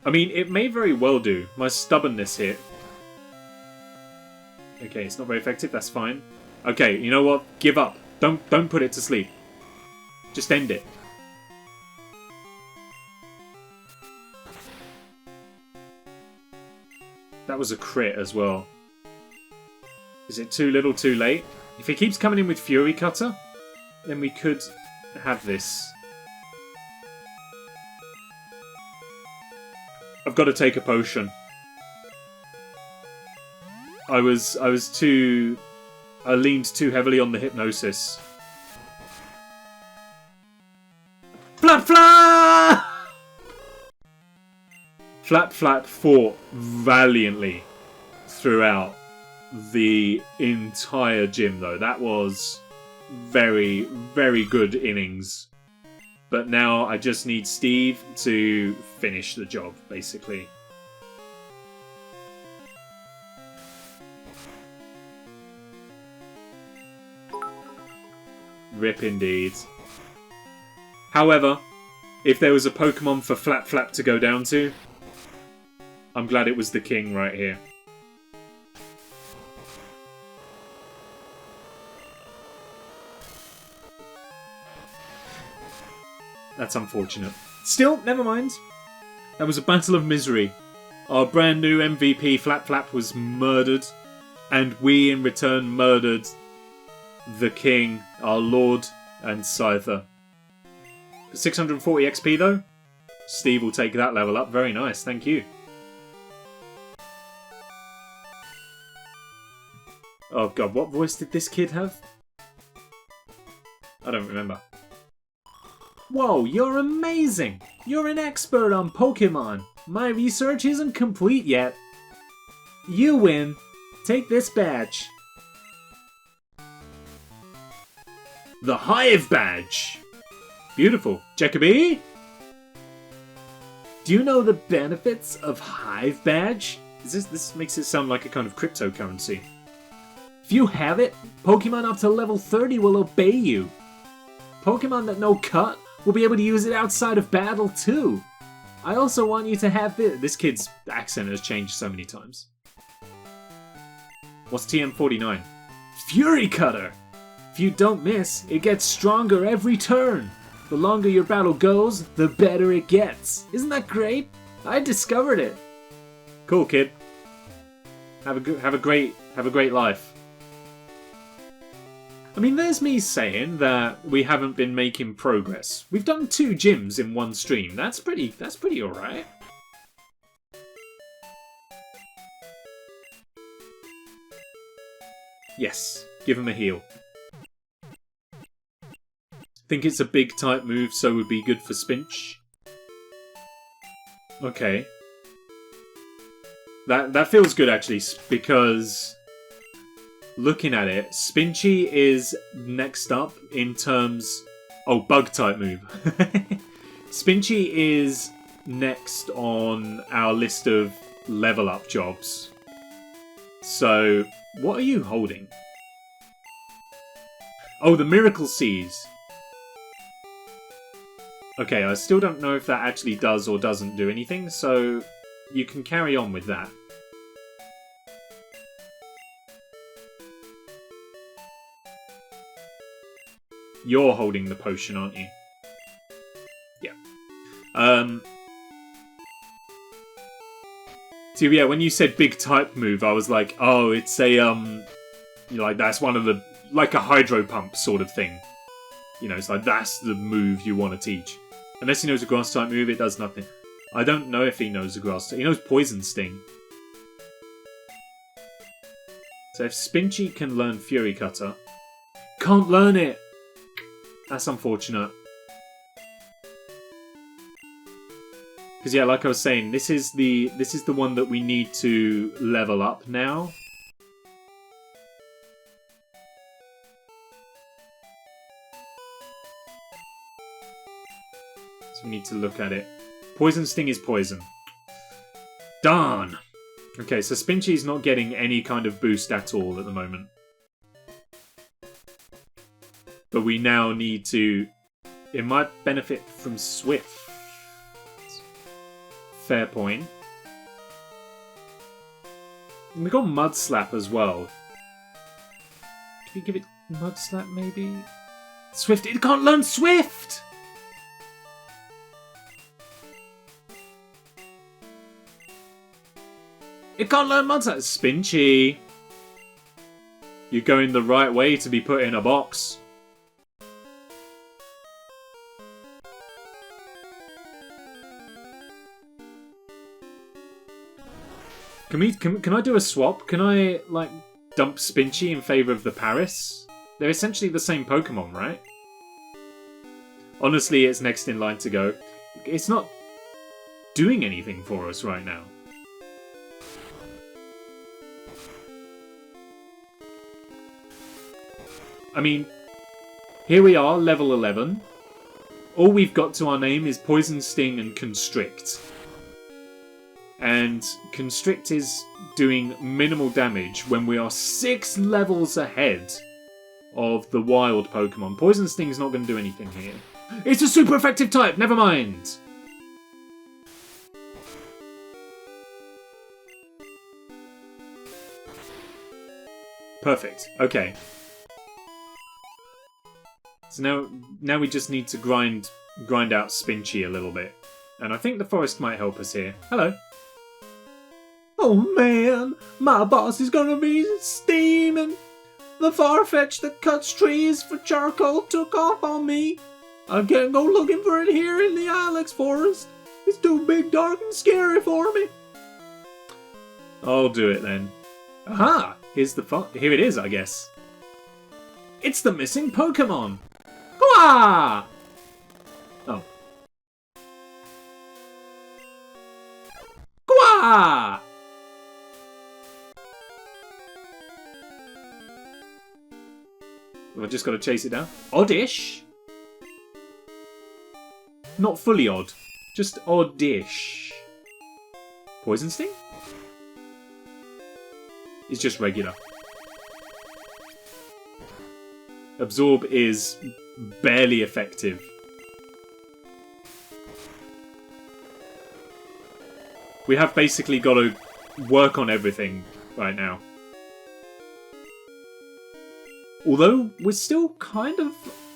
I mean, it may very well do. My stubbornness here. Okay, it's not very effective, that's fine. Okay, you know what? Give up. Don't put it to sleep. Just end it. was a crit as well. Is it too little too late? If he keeps coming in with Fury Cutter, then we could have this. I've got to take a potion. I leaned too heavily on the hypnosis. Flapflap! Flapflap fought valiantly throughout the entire gym, though. That was very, very good innings. But now I just need Steve to finish the job, basically. Rip indeed. However, if there was a Pokemon for Flapflap to go down to, I'm glad it was the king right here. That's unfortunate. Still, never mind. That was a battle of misery. Our brand new MVP Flapflap was murdered, and we in return murdered the king, our lord and Scyther. 640 XP though. Steve will take that level up. Very nice, thank you. Oh god, what voice did this kid have? I don't remember. Whoa, you're amazing! You're an expert on Pokemon. My research isn't complete yet. You win. Take this badge. The Hive Badge! Beautiful. Jacoby? Do you know the benefits of Hive Badge? This makes it sound like a kind of cryptocurrency. If you have it, Pokemon up to level 30 will obey you. Pokemon that know Cut will be able to use it outside of battle too. I also want you to have this. This kid's accent has changed so many times. What's TM49? Fury Cutter! If you don't miss, it gets stronger every turn. The longer your battle goes, the better it gets. Isn't that great? I discovered it. Cool, kid. Have a great life. I mean, there's me saying that we haven't been making progress. We've done 2 gyms in one stream. That's pretty alright. Yes, give him a heal. Think it's a big type move, so would be good for Spinch. Okay. That feels good actually, because looking at it, Spinchy is next up in terms... Oh, bug type move. Spinchy is next on our list of level up jobs. So, what are you holding? Oh, the Miracle Seeds. Okay, I still don't know if that actually does or doesn't do anything, so you can carry on with that. You're holding the potion, aren't you? Yeah. So yeah, when you said big type move, I was like, oh, it's a, like that's one of the, like a hydro pump sort of thing. You know, it's like that's the move you want to teach. Unless he knows a grass type move, it does nothing. I don't know if he knows a grass type. He knows Poison Sting. So if Spinchy can learn Fury Cutter, can't learn it. That's unfortunate. Because yeah, like I was saying, this is the one that we need to level up now. So we need to look at it. Poison Sting is poison. Darn! Okay, so Spinchy's not getting any kind of boost at all at the moment. But we now need to... It might benefit from Swift. Fair point. We got Mud Slap as well. Can we give it Mud Slap maybe? Swift! It can't learn Swift! It can't learn mud types. Spinchy. You're going the right way to be put in a box. Can I do a swap? Can I, like, dump Spinchy in favour of the Paris? They're essentially the same Pokemon, right? Honestly, it's next in line to go. It's not doing anything for us right now. I mean, here we are, level 11. All we've got to our name is Poison Sting and Constrict. And Constrict is doing minimal damage when we are 6 levels ahead of the wild Pokemon. Poison Sting's not going to do anything here. It's a super effective type, never mind! Perfect, okay. So now we just need to grind out Spinchy a little bit. And I think the forest might help us here. Hello. Oh man, my boss is gonna be steaming. The Farfetch that cuts trees for charcoal took off on me. I can't go looking for it here in the Ilex forest. It's too big, dark, and scary for me. I'll do it then. Aha! Here it is, I guess. It's the missing Pokemon. Quah! Oh. Quah! I've just got to chase it down. Oddish? Not fully odd. Just oddish. Poison Sting? It's just regular. Absorb is barely effective. We have basically got to work on everything right now. Although, we're still kind of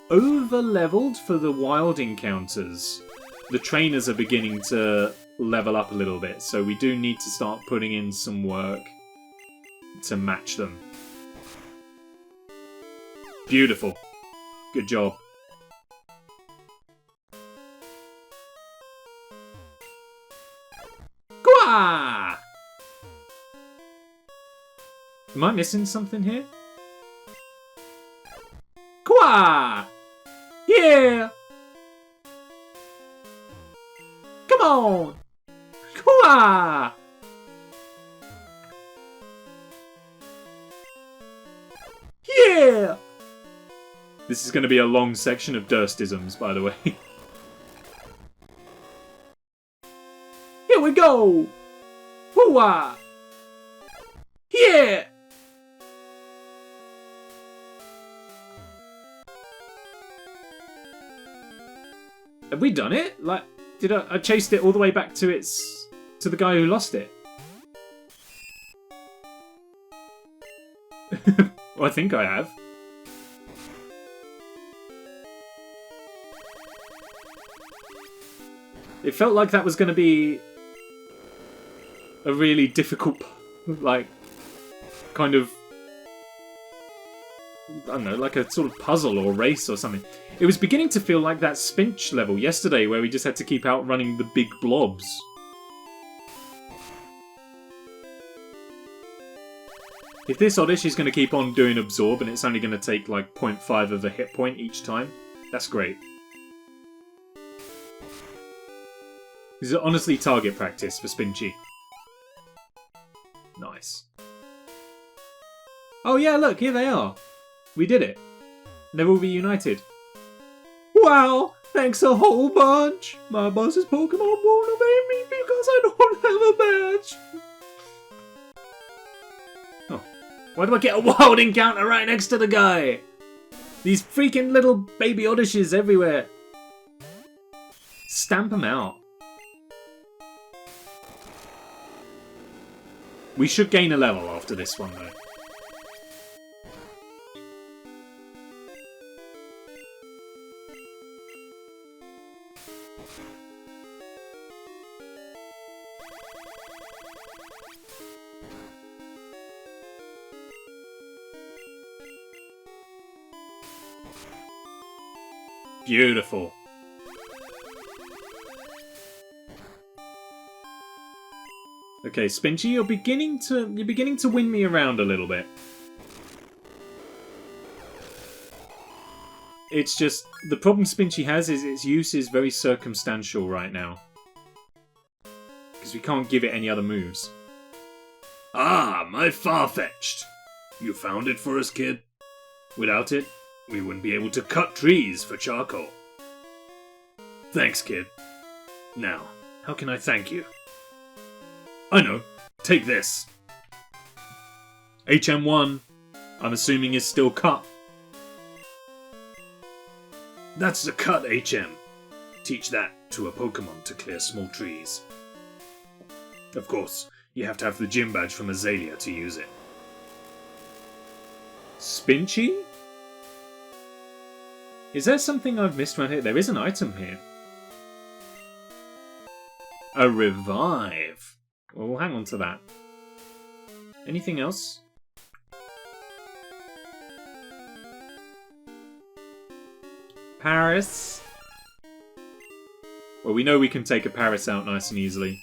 over-leveled for the wild encounters. The trainers are beginning to level up a little bit, so we do need to start putting in some work to match them. Beautiful. Good job. Quah! Am I missing something here? Quah! Yeah! Come on! Quah! Yeah! This is going to be a long section of Durstisms, by the way. Here we go! Hooah! Yeah! Have we done it? Like, did I chased it all the way back to the guy who lost it? Well, I think I have. It felt like that was going to be a really difficult, like, kind of, I don't know, like a sort of puzzle or race or something. It was beginning to feel like that Spinch level yesterday where we just had to keep outrunning the big blobs. If this Oddish is going to keep on doing Absorb and it's only going to take like 0.5 of a hit point each time, that's great. This is honestly target practice for Spinchy. Nice. Oh yeah, look, here they are. We did it. They're all reunited. Wow, thanks a whole bunch. My boss's Pokemon won't obey me because I don't have a badge. Oh, why do I get a wild encounter right next to the guy? These freaking little baby Oddishes everywhere. Stamp them out. We should gain a level after this one, though. Beautiful. Okay, Spinchy, you're beginning to win me around a little bit. It's just the problem Spinchy has is its use is very circumstantial right now. Because we can't give it any other moves. Ah, my Farfetch'd! You found it for us, kid? Without it, we wouldn't be able to cut trees for charcoal. Thanks, kid. Now, how can I thank you? I know. Take this. HM1, I'm assuming is still cut. That's a cut, HM. Teach that to a Pokemon to clear small trees. Of course, you have to have the gym badge from Azalea to use it. Spinchy? Is there something I've missed around here? There is an item here. A revive. Well, we'll hang on to that. Anything else? Paris. Well, we know we can take a Paris out nice and easily.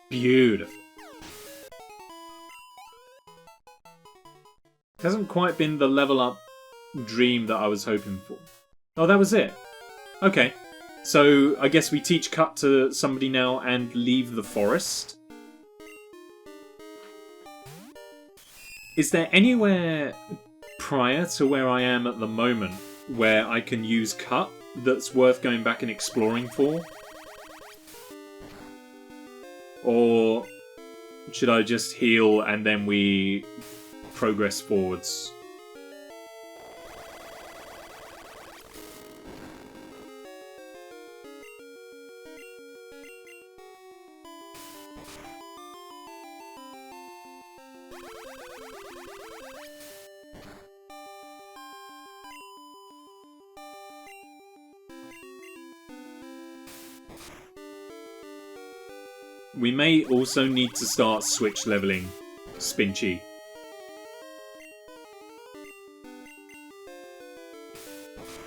Beautiful. It hasn't quite been the level up dream that I was hoping for. Oh, that was it. Okay. So, I guess we teach Cut to somebody now and leave the forest. Is there anywhere prior to where I am at the moment where I can use Cut that's worth going back and exploring for? Or should I just heal and then we progress forwards? We may also need to start switch leveling Spinchy.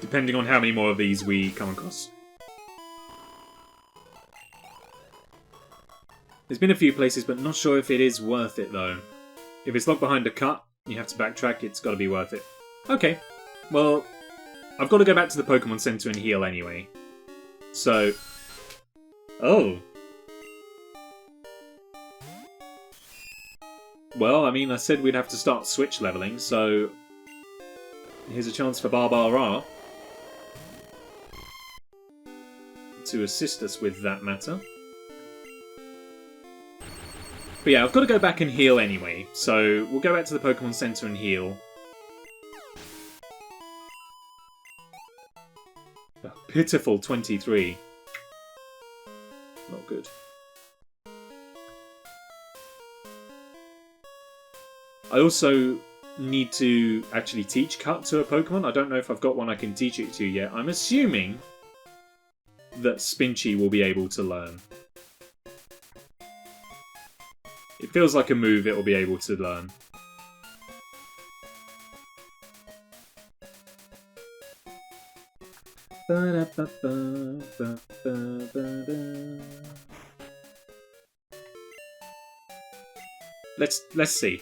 Depending on how many more of these we come across. There's been a few places, but not sure if it is worth it though. If it's locked behind a cut, you have to backtrack, it's got to be worth it. Okay, well, I've got to go back to the Pokemon Center and heal anyway. So... Oh. Well, I mean, I said we'd have to start switch leveling, so... Here's a chance for Baabaaraa to assist us with that matter. But yeah, I've got to go back and heal anyway, so we'll go back to the Pokemon Center and heal. A pitiful 23. Not good. I also need to actually teach Cut to a Pokemon. I don't know if I've got one I can teach it to yet. I'm assuming that Spinchy will be able to learn. It feels like a move it will be able to learn. Let's see.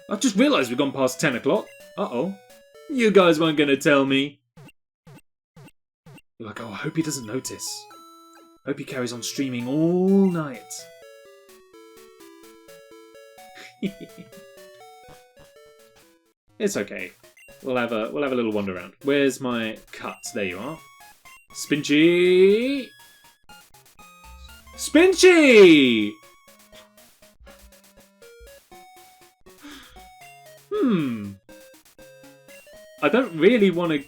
I've just realised we've gone past 10 o'clock. Uh-oh. You guys weren't going to tell me. You're like, oh, I hope he doesn't notice. Hope he carries on streaming all night. It's okay. We'll have a little wander around. Where's my Cut? There you are. Spinchy! Spinchy! I don't really want to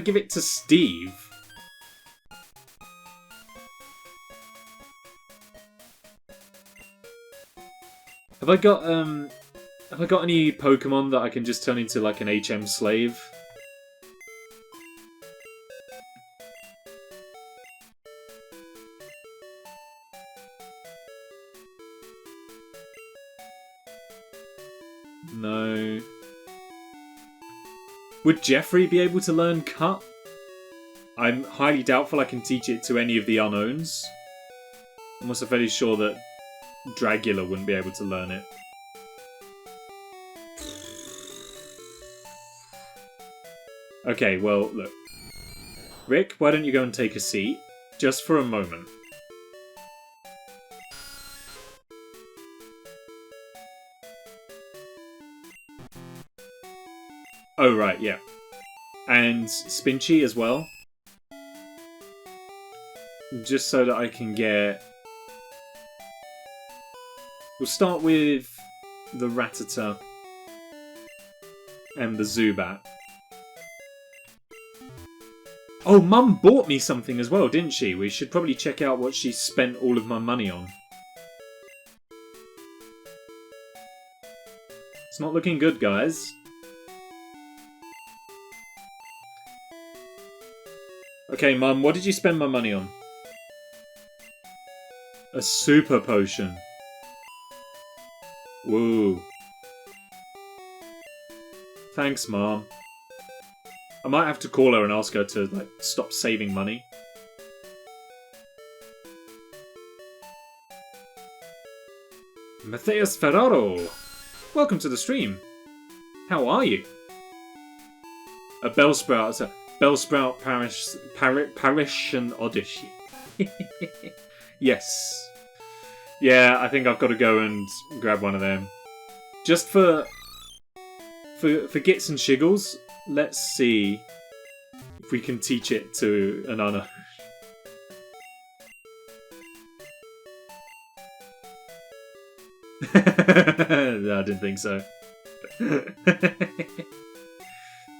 give it to Steve. Have I got any Pokemon that I can just turn into like an HM slave? Would Jefferey be able to learn Cut? I'm highly doubtful I can teach it to any of the Unowns. I'm also fairly sure that Dragula wouldn't be able to learn it. Okay, well, look. Rick, why don't you go and take a seat? Just for a moment. Oh, right, yeah. And Spinchy as well. Just so that I can get... We'll start with the Rattata and the Zubat. Oh, Mum bought me something as well, didn't she? We should probably check out what she spent all of my money on. It's not looking good, guys. Okay, Mum, what did you spend my money on? A super potion. Woo. Thanks, Mom. I might have to call her and ask her to, like, stop saving money. Matthias Ferraro! Welcome to the stream. How are you? A Bellsprout, Parish and Oddish. Yes. Yeah, I think I've got to go and grab one of them. Just for gits and shiggles, let's see if we can teach it to an Unown. No, I didn't think so.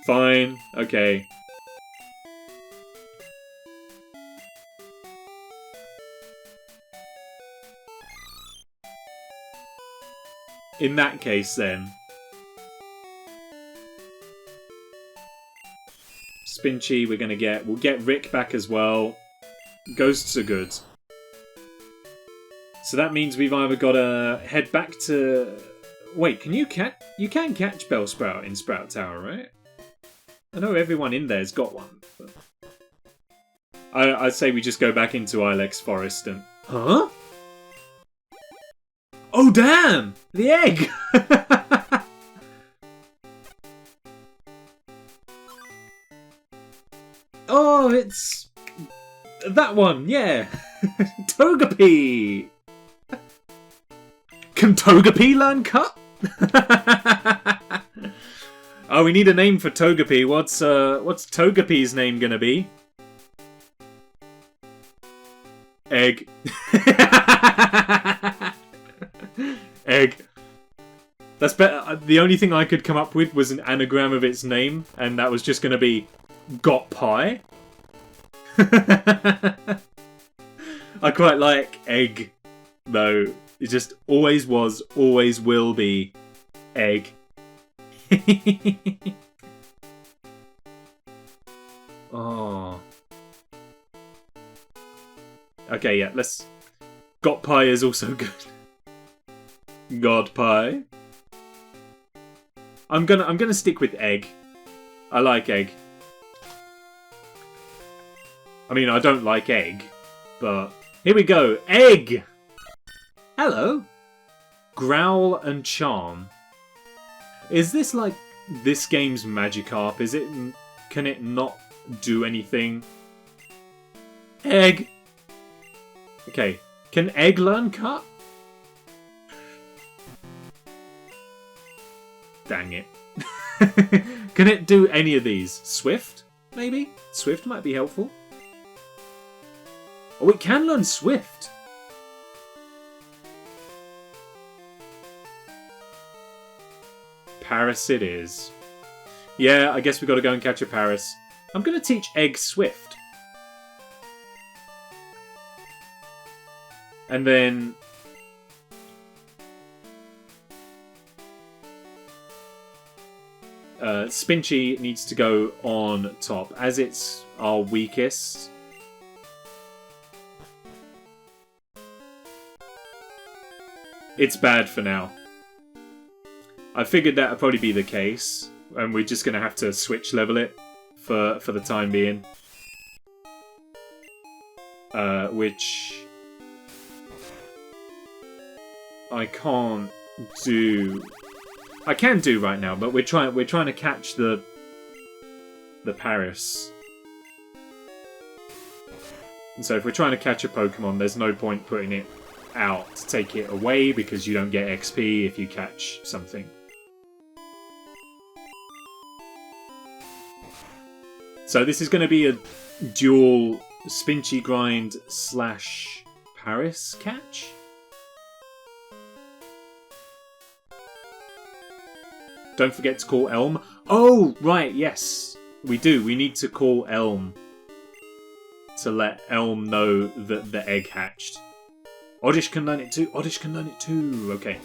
Fine, okay. In that case, then, Spinchy, we'll get Rick back as well. Ghosts are good. So that means we've either got to head back to... Wait, you can catch Bellsprout in Sprout Tower, right? I know everyone in there's got one. But... I'd say we just go back into Ilex Forest and... Huh? Oh, damn! The egg! Oh, it's... that one, yeah! Togepi! Can Togepi learn Cut? Oh, we need a name for Togepi. What's Togepi's name gonna be? Egg. Egg. That's better. The only thing I could come up with was an anagram of its name, and that was just gonna be Got Pie. I quite like Egg, though. It just always was, always will be Egg. Oh. Okay, yeah, let's... Got Pie is also good. God Pie. I'm gonna stick with Egg. I like Egg. I mean, I don't like Egg, but... Here we go! Egg! Hello! Growl and Charm. Is this like this game's Magikarp? Is it... Can it not do anything? Egg! Okay, can Egg learn Cut? Dang it. Can it do any of these? Swift? Maybe? Swift might be helpful. Oh, it can learn Swift. Paris it is. Yeah, I guess we got to go and catch a Paris. I'm going to teach Egg Swift. And then... Spinchy needs to go on top, as it's our weakest. It's bad for now. I figured that would probably be the case. And we're just going to have to switch level it for the time being. Which I can't do. I can do right now, but we're trying to catch the Paris. And so if we're trying to catch a Pokemon, there's no point putting it out to take it away because you don't get XP if you catch something. So this is going to be a dual Spinchy grind / Paris catch. Don't forget to call Elm. Oh, right, yes. We do. We need to call Elm to let Elm know that the egg hatched. Oddish can learn it too. Oddish can learn it too. Okay.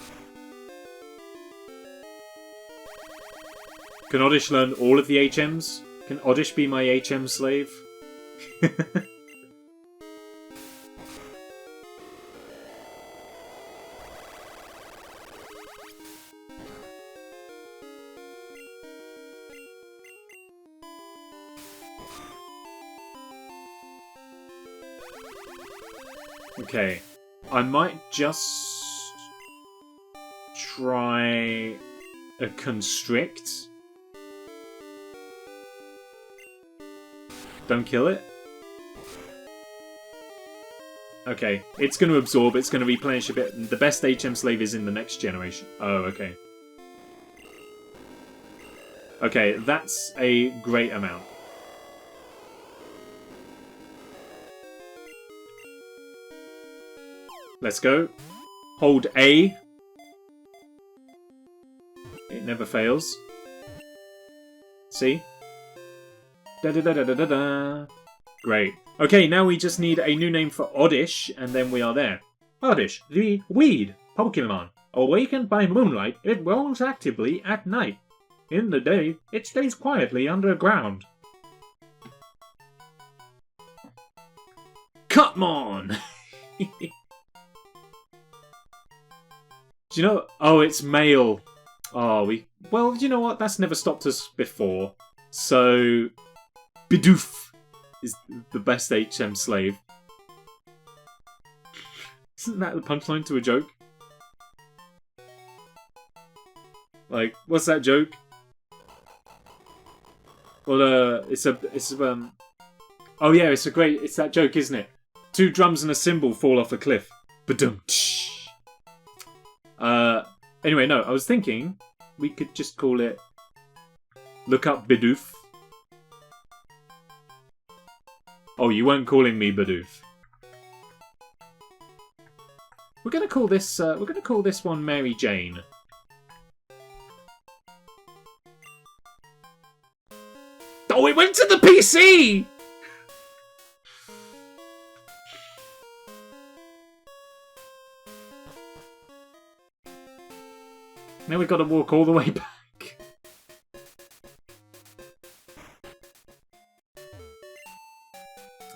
Can Oddish learn all of the HMs? Can Oddish be my HM slave? Okay, I might just try a Constrict. Don't kill it. Okay, it's going to absorb, it's going to replenish a bit. The best HM slave is in the next generation. Oh, okay. Okay, that's a great amount. Let's go. Hold A. It never fails. See? Da-da-da-da-da-da. Great. Okay, now we just need a new name for Oddish, and then we are there. Oddish, the weed Pokemon. Awakened by moonlight, it roams actively at night. In the day, it stays quietly underground. Come on! Do you know? Oh, it's male. Oh, well, you know what? That's never stopped us before. So, Bidoof is the best HM slave. Isn't that the punchline to a joke? Like, what's that joke? Well, it's oh yeah, it's that joke, isn't it? 2 drums and a cymbal fall off a cliff. Ba-dum. Anyway, no, I was thinking we could just call it Look Up Bidoof. Oh, you weren't calling me Bidoof. We're gonna call this one Mary Jane. Oh, it went to the PC! Now we've got to walk all the way back.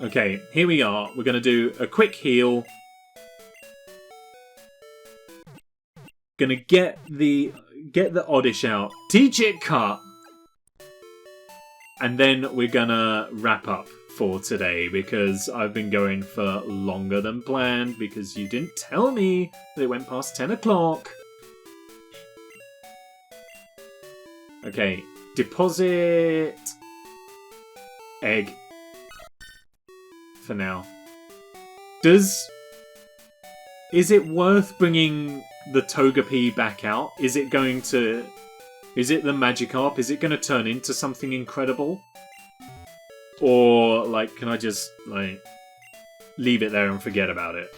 Okay, here we are. We're going to do a quick heal. Gonna get the Oddish out. Teach it cut. And then we're gonna wrap up for today because I've been going for longer than planned because you didn't tell me that it went past 10 o'clock. Okay, deposit egg for now. Is it worth bringing the Togepi back out? Is it the Magikarp? Is it going to turn into something incredible? Or, like, can I just, like, leave it there and forget about it?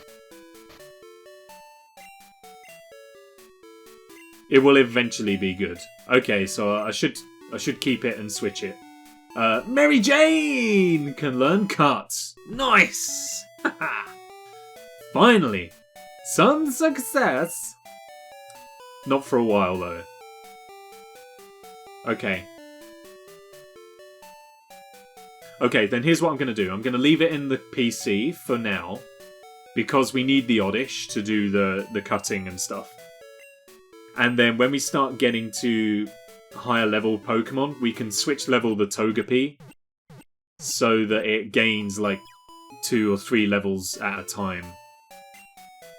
It will eventually be good. Okay, so I should keep it and switch it. Mary Jane can learn cuts. Nice! Finally! Some success! Not for a while, though. Okay. Okay, then here's what I'm going to do. I'm going to leave it in the PC for now, because we need the Oddish to do the cutting and stuff. And then when we start getting to higher level Pokemon, we can switch level the Togepi so that it gains like 2 or 3 levels at a time.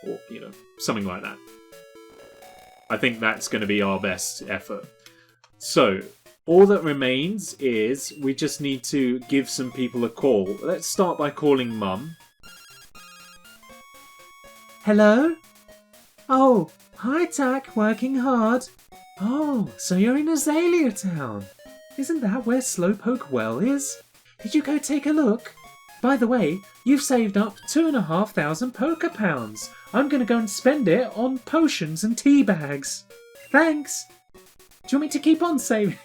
Or, you know, something like that. I think that's going to be our best effort. So, all that remains is we just need to give some people a call. Let's start by calling Mum. Hello? Oh, hi Tack, working hard. Oh, so you're in Azalea Town. Isn't that where Slowpoke Well is? Did you go take a look? By the way, you've saved up 2,500 Poké Pounds. I'm going to go and spend it on potions and tea bags. Thanks. Do you want me to keep on saving?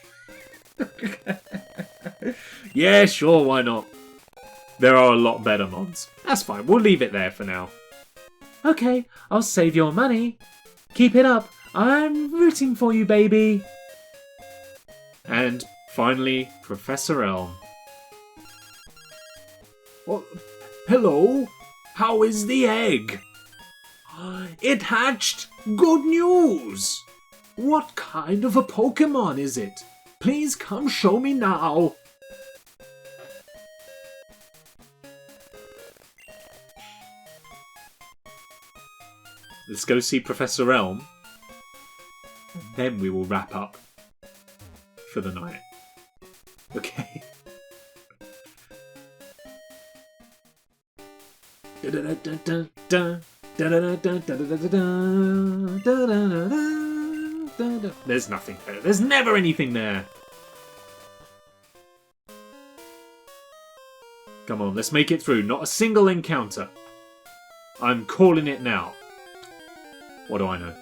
Yeah, sure, why not? There are a lot better mods. That's fine, we'll leave it there for now. Okay, I'll save your money. Keep it up. I'm rooting for you, baby. And finally, Professor Elm. Oh, hello? How is the egg? It hatched! Good news! What kind of a Pokemon is it? Please come show me now. Let's go see Professor Elm. And then we will wrap up for the night. Okay. There's nothing there. There's never anything there. Come on, let's make it through. Not a single encounter. I'm calling it now. What do I know?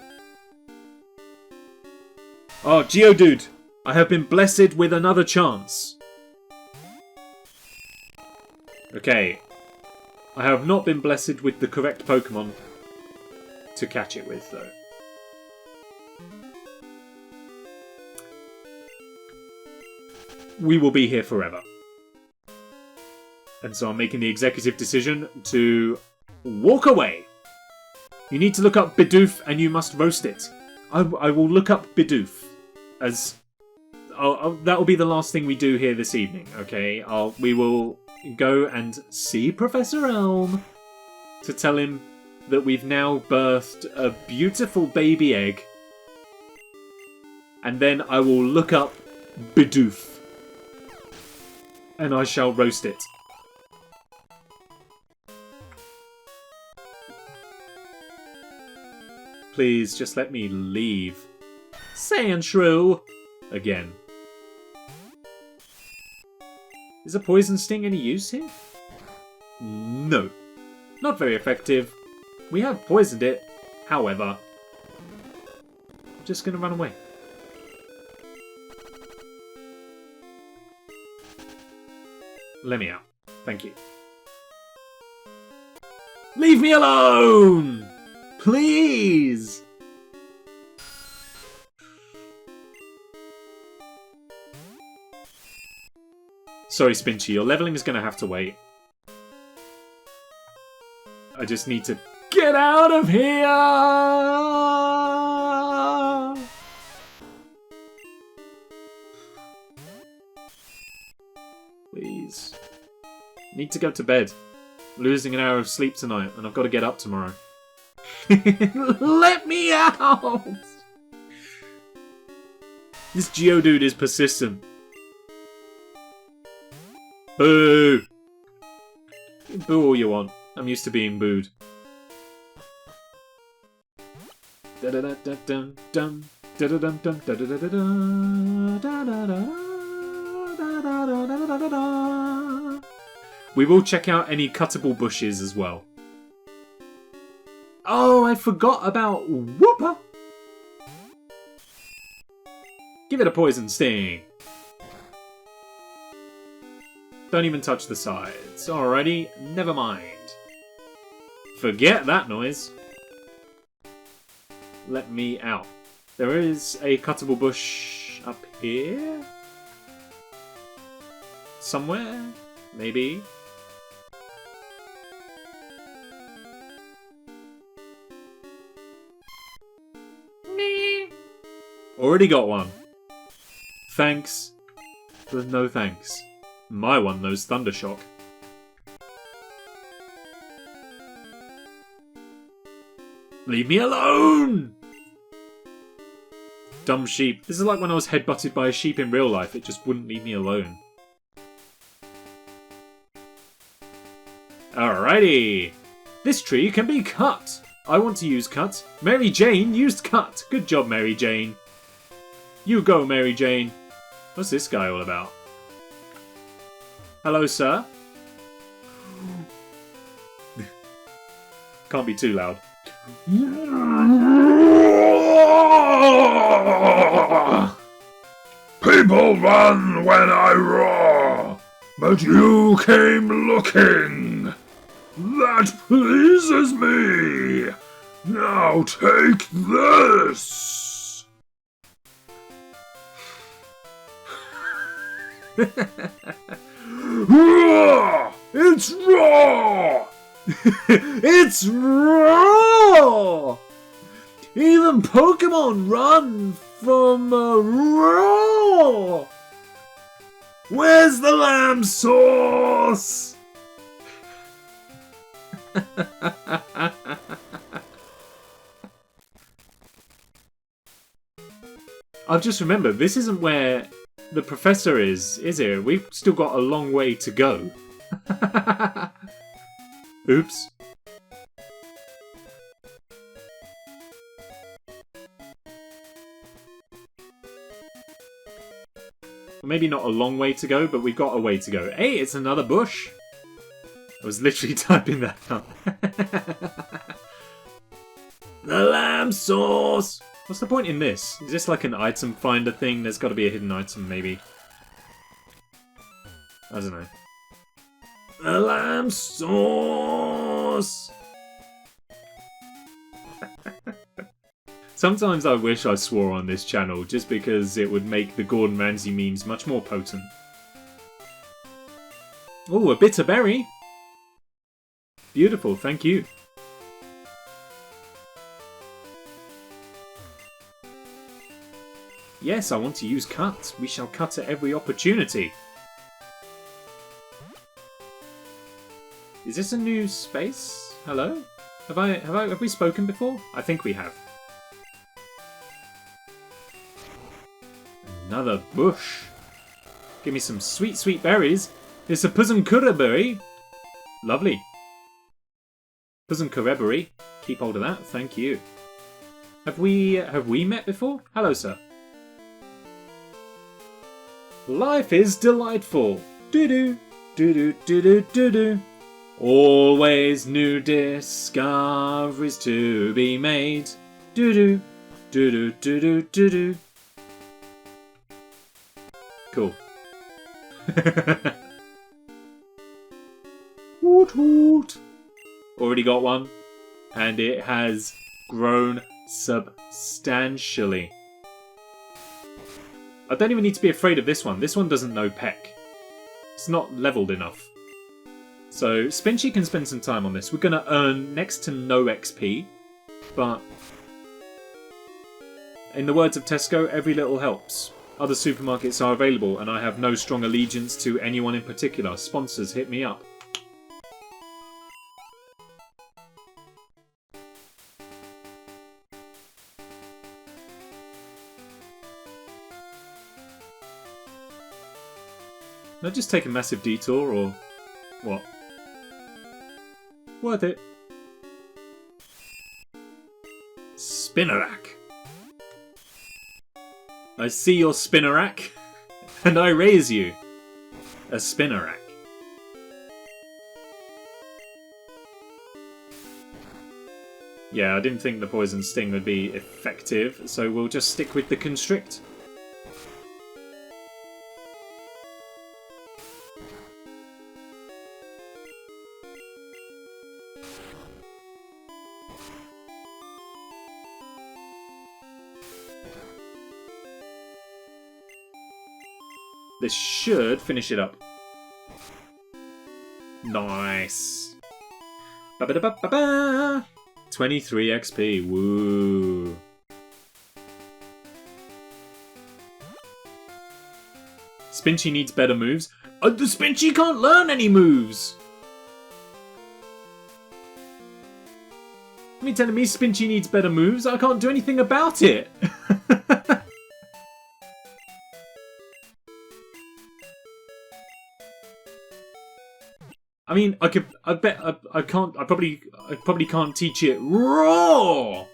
Oh, Geodude! I have been blessed with another chance. Okay. I have not been blessed with the correct Pokemon to catch it with, though. We will be here forever. And so I'm making the executive decision to walk away. You need to look up Bidoof and you must roast it. I will look up Bidoof as... that will be the last thing we do here this evening, okay? We will go and see Professor Elm to tell him that we've now birthed a beautiful baby egg. And then I will look up Bidoof. And I shall roast it. Please, just let me leave. Sandshrew! Again. Is a poison sting any use here? No. Not very effective. We have poisoned it. However, I'm just going to run away. Let me out. Thank you. Leave me alone! Please! Sorry, Spinchy, your leveling is going to have to wait. I just need to get out of here! Please. Need to go to bed. Losing an hour of sleep tonight, and I've got to get up tomorrow. Let me out! This Geodude is persistent. Boo! Boo all you want. I'm used to being booed. We will check out any cuttable bushes as well. Oh, I forgot about Whooper! Give it a poison sting. Don't even touch the sides. Alrighty, never mind. Forget that noise. Let me out. There is a cuttable bush up here? Somewhere? Maybe? Already got one. Thanks. But no thanks. My one knows Thundershock. Leave me alone! Dumb sheep. This is like when I was headbutted by a sheep in real life. It just wouldn't leave me alone. Alrighty. This tree can be cut. I want to use cut. Mary Jane used cut. Good job, Mary Jane. You go, Mary Jane. What's this guy all about? Hello, sir. Can't be too loud. People run when I roar, but you came looking. That pleases me. Now take this. It's raw! It's raw! Even Pokemon run from raw! Where's the lamb sauce? I've just remembered, this isn't where the professor is it? We've still got a long way to go. Oops. Maybe not a long way to go, but we've got a way to go. Hey, it's another bush! I was literally typing that up. The lamb sauce! What's the point in this? Is this like an item finder thing? There's got to be a hidden item, maybe. I don't know. The lamb sauce! Sometimes I wish I swore on this channel, just because it would make the Gordon Ramsay memes much more potent. Oh, a bitter berry! Beautiful, thank you. Yes, I want to use cut. We shall cut at every opportunity. Is this a new space? Hello? Have we spoken before? I think we have. Another bush. Give me some sweet, sweet berries. It's a Puzzumkura berry. Lovely. Puzzumkura berry. Keep hold of that. Thank you. Have we met before? Hello, sir. Life is delightful. Doo-doo. Doo-doo. Doo-doo. Doo-doo. Always new discoveries to be made. Doo-doo. Doo-doo. Doo-doo. Doo-doo. Cool. Hoot hoot. Already got one. And it has grown substantially. I don't even need to be afraid of this one. This one doesn't know peck. It's not leveled enough. So Spinchy can spend some time on this. We're going to earn next to no XP. But in the words of Tesco, every little helps. Other supermarkets are available, and I have no strong allegiance to anyone in particular. Sponsors, hit me up. Did I just take a massive detour, or what? Worth it. Spinarak. I see your Spinarak, and I raise you a Spinarak. Yeah, I didn't think the Poison Sting would be effective, so we'll just stick with the Constrict. This should finish it up. Nice. Ba-ba-da-ba-ba-ba! 23 XP. Woo. Spinchy needs better moves. The Spinchy can't learn any moves! You mean telling me Spinchy needs better moves? I can't do anything about it! I mean, I probably can't teach it raw!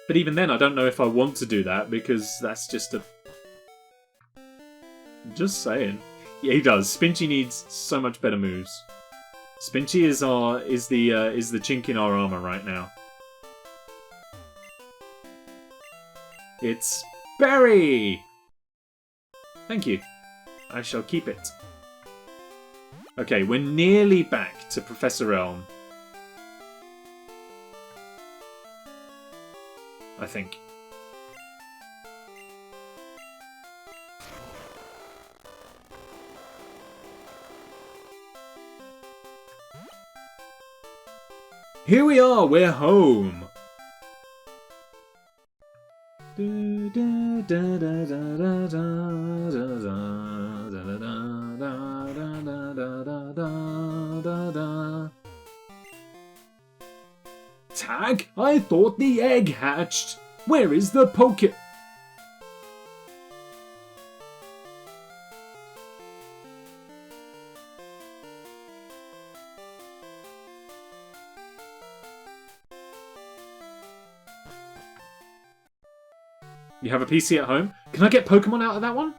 But even then, I don't know if I want to do that, because that's just a... Just saying. Yeah, he does. Spinchy needs so much better moves. Spinchy is the chink in our armor right now. It's Berry! Thank you. I shall keep it. Okay, we're nearly back to Professor Elm. I think. Here we are, we're home. Tag, I thought the egg hatched. Where is the Poke? You have a PC at home? Can I get Pokemon out of that one?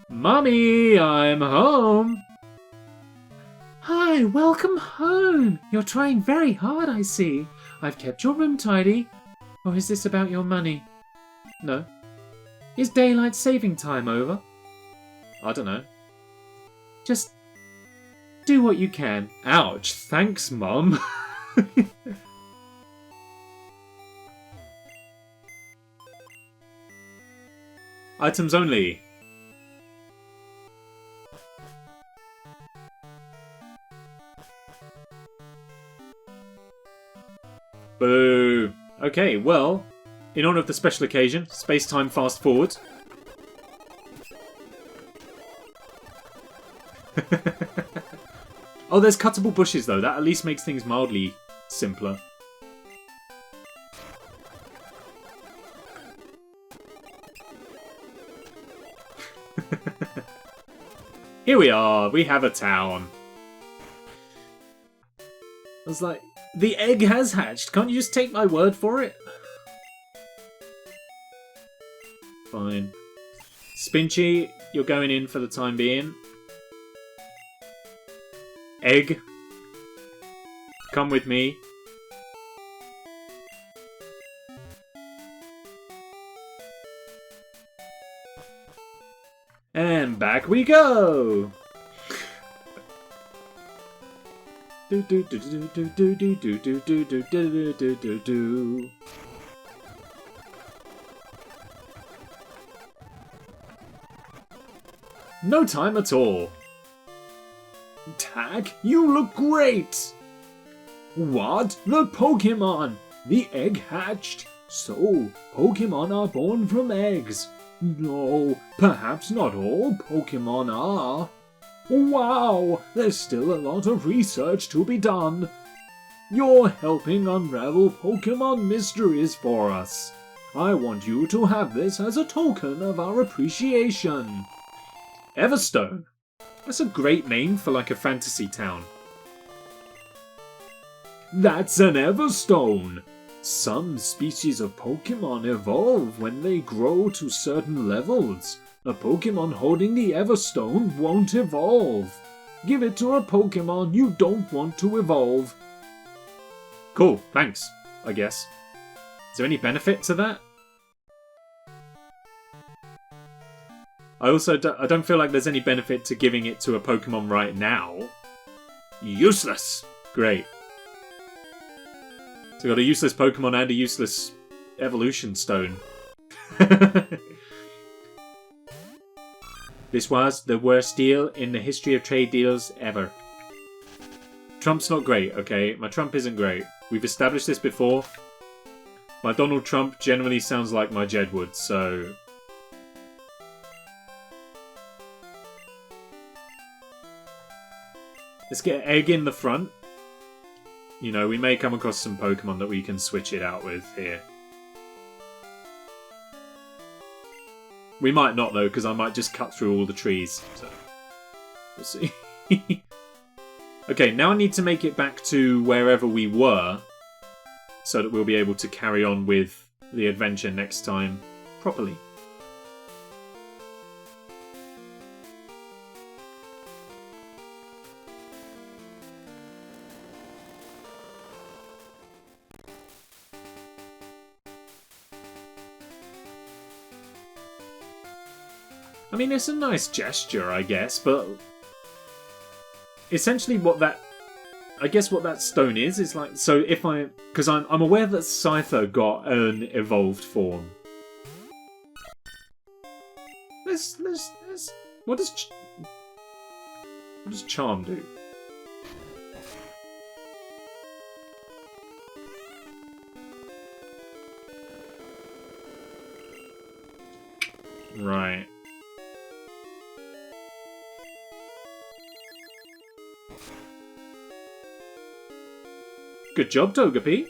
Mummy, I'm home! Hi, welcome home! You're trying very hard, I see. I've kept your room tidy. Or is this about your money? No. Is daylight saving time over? I don't know. Just do what you can. Ouch, thanks, Mum. Items only. Boo. Okay, well, in honour of the special occasion, space-time fast forward. Oh, there's cuttable bushes though. That at least makes things mildly simpler. Here we are, we have a town. I was like, the egg has hatched, can't you just take my word for it? Fine. Spinchy, you're going in for the time being. Egg, come with me. And back we go! No time at all. Tag, you look great! What? The Pokemon! The egg hatched! So, Pokemon are born from eggs. No, perhaps not all Pokemon are. Wow, there's still a lot of research to be done. You're helping unravel Pokemon mysteries for us. I want you to have this as a token of our appreciation. Everstone. That's a great name for like a fantasy town. That's an Everstone. Some species of Pokemon evolve when they grow to certain levels. A Pokemon holding the Everstone won't evolve. Give it to a Pokemon you don't want to evolve. Cool, thanks, I guess. Is there any benefit to that? I don't feel like there's any benefit to giving it to a Pokemon right now. Useless! Great. So we got a useless Pokemon and a useless evolution stone. This was the worst deal in the history of trade deals ever. Trump's not great, okay? My Trump isn't great. We've established this before. My Donald Trump generally sounds like my Jedward, so... Let's get Egg in the front. You know, we may come across some Pokemon that we can switch it out with here. We might not, though, because I might just cut through all the trees. So, we'll see. Okay, now I need to make it back to wherever we were, so that we'll be able to carry on with the adventure next time properly. I mean, it's a nice gesture, I guess, but essentially what that... I guess what that stone is like... So if I... Because I'm aware that Scyther got an evolved form. Let's... What does Charm do? Right. Good job, Togepi.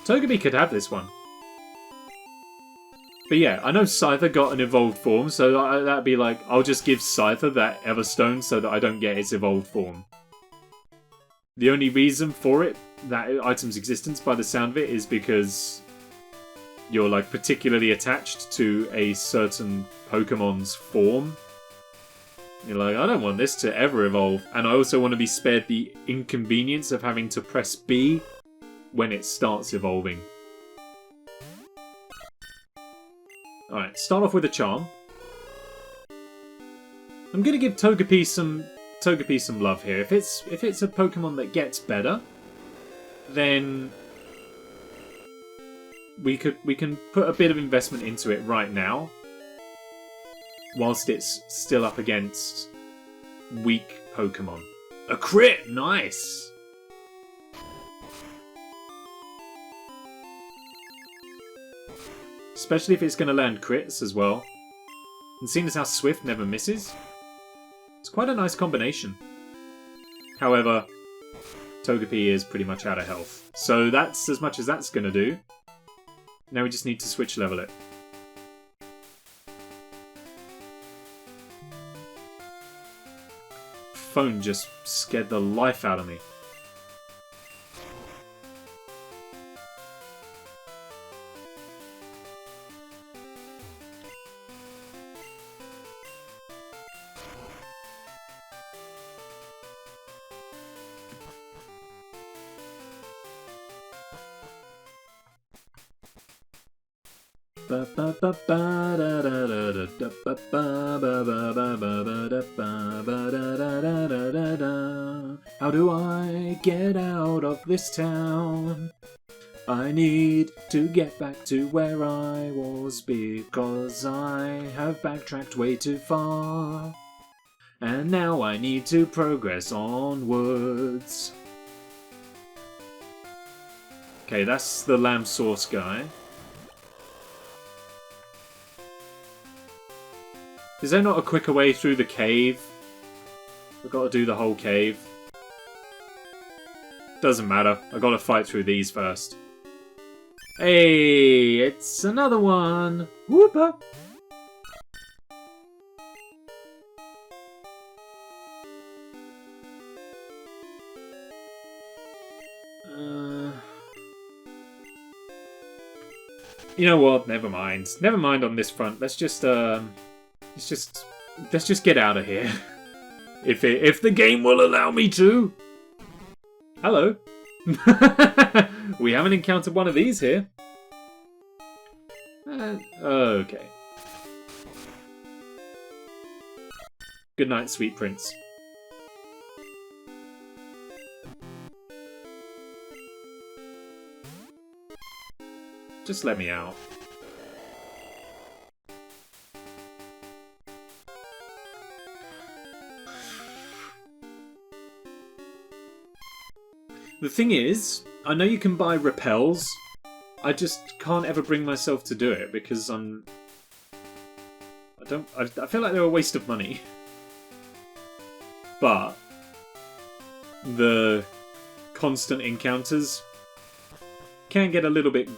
Togepi could have this one. But yeah, I know Scyther got an evolved form, so that'd be like, I'll just give Scyther that Everstone so that I don't get its evolved form. The only reason for it, that item's existence by the sound of it, is because you're like particularly attached to a certain Pokemon's form. You're like, I don't want this to ever evolve. And I also want to be spared the inconvenience of having to press B when it starts evolving. Alright, start off with a Charm. I'm going to give Togepi some love here. If it's a Pokemon that gets better, then we can put a bit of investment into it right now, whilst it's still up against weak Pokemon. A crit! Nice! Especially if it's going to land crits as well. And seeing as how Swift never misses, it's quite a nice combination. However, Togepi is pretty much out of health. So that's as much as that's going to do. Now we just need to switch level it. Phone just scared the life out of me. How do I get out of this town? I need to get back to where I was because I have backtracked way too far. And now I need to progress onwards. Okay, that's the lamb sauce guy. Is there not a quicker way through the cave? I've got to do the whole cave. Doesn't matter. I've got to fight through these first. Hey, it's another one. Whoopa! You know what? Never mind. Never mind on this front. Let's just get out of here. If the game will allow me to. Hello. We haven't encountered one of these here. Okay. Good night, sweet prince. Just let me out. The thing is, I know you can buy repels. I just can't ever bring myself to do it because I feel like they're a waste of money. But the constant encounters can get a little bit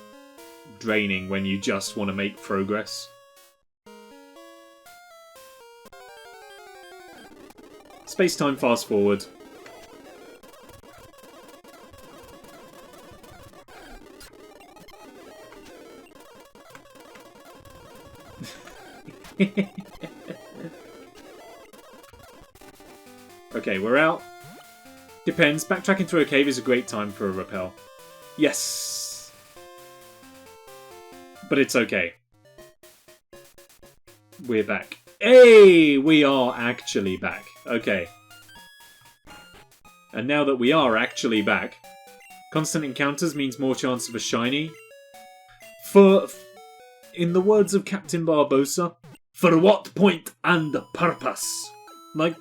draining when you just want to make progress. Space-time fast forward. Okay, we're out. Depends. Backtracking through a cave is a great time for a rappel. Yes! But it's okay. We're back. Hey! We are actually back. Okay. And now that we are actually back, constant encounters means more chance of a shiny. In the words of Captain Barbossa, for what point and purpose? Like,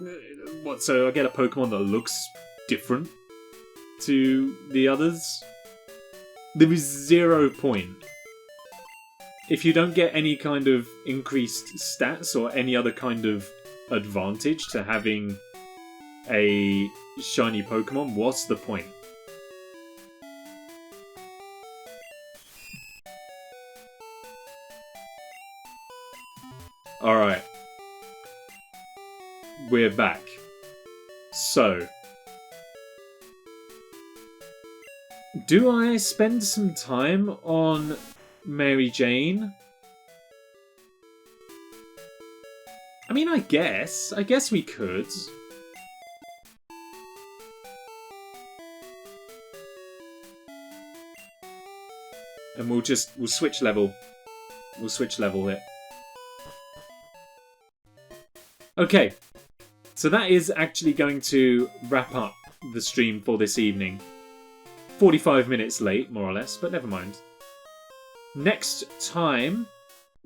what, so I get a Pokemon that looks different to the others? There is 0 point. If you don't get any kind of increased stats or any other kind of advantage to having a shiny Pokemon, what's the point? Alright. We're back. So, do I spend some time on Mary Jane? I mean, I guess we could. And we'll switch level. We'll switch level it. Okay. So that is actually going to wrap up the stream for this evening. 45 minutes late, more or less, but never mind. Next time,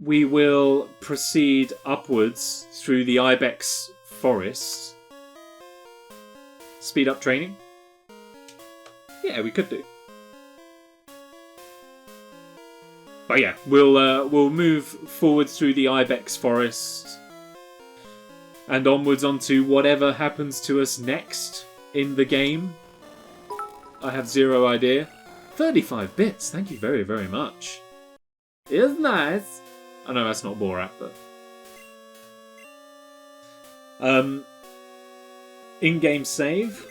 we will proceed upwards through the Ibex Forest. Speed up training? Yeah, we could do. But yeah, we'll move forward through the Ibex Forest and onwards onto whatever happens to us next in the game. I have 0 idea. 35 bits, thank you very, very much. It's nice. I know that's not Borat, but... in-game save.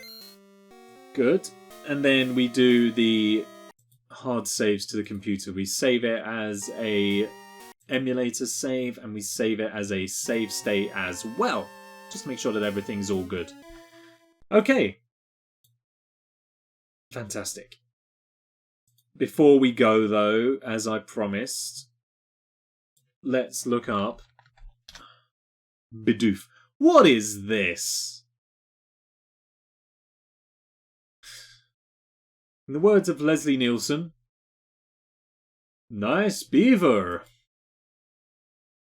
Good. And then we do the hard saves to the computer. We save it as a emulator save, and we save it as a save state as well. Just make sure that everything's all good. Okay. Fantastic. Before we go, though, as I promised, let's look up Bidoof. What is this? In the words of Leslie Nielsen, nice beaver.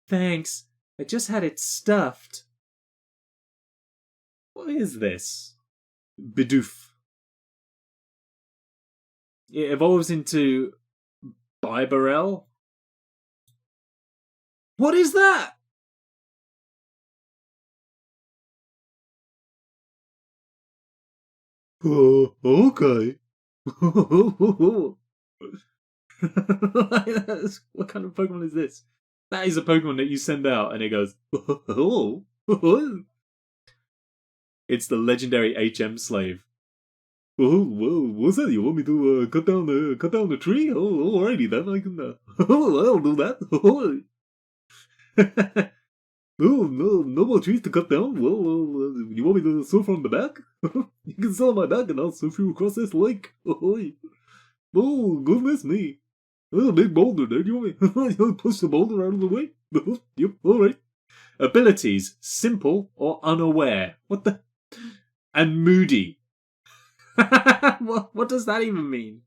Thanks. I just had it stuffed. What is this? Bidoof. It evolves into Baabaaraa. What is that? Okay. What kind of Pokemon is this? That is a Pokemon that you send out and it goes, oh. It's the legendary HM slave. Oh, whoa, what's that? You want me to cut down the tree? Oh, alrighty then, I can. I'll do that. No, no more trees to cut down. Well, you want me to surf on the back? You can sit on my back and I'll surf you across this lake. Oh, goodness me. There's a big boulder there. Do you want me to push the boulder out of the way? Yep, alright. Abilities, simple or unaware. What the? And moody. What does that even mean?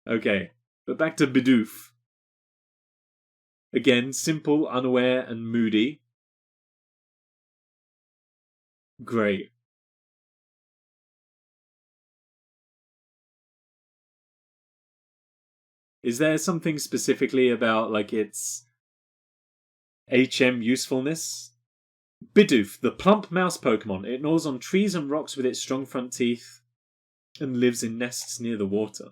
Okay, but back to Bidoof. Again, simple, unaware, and moody. Great. Is there something specifically about, like, its HM usefulness? Bidoof, the plump mouse Pokemon. It gnaws on trees and rocks with its strong front teeth and lives in nests near the water.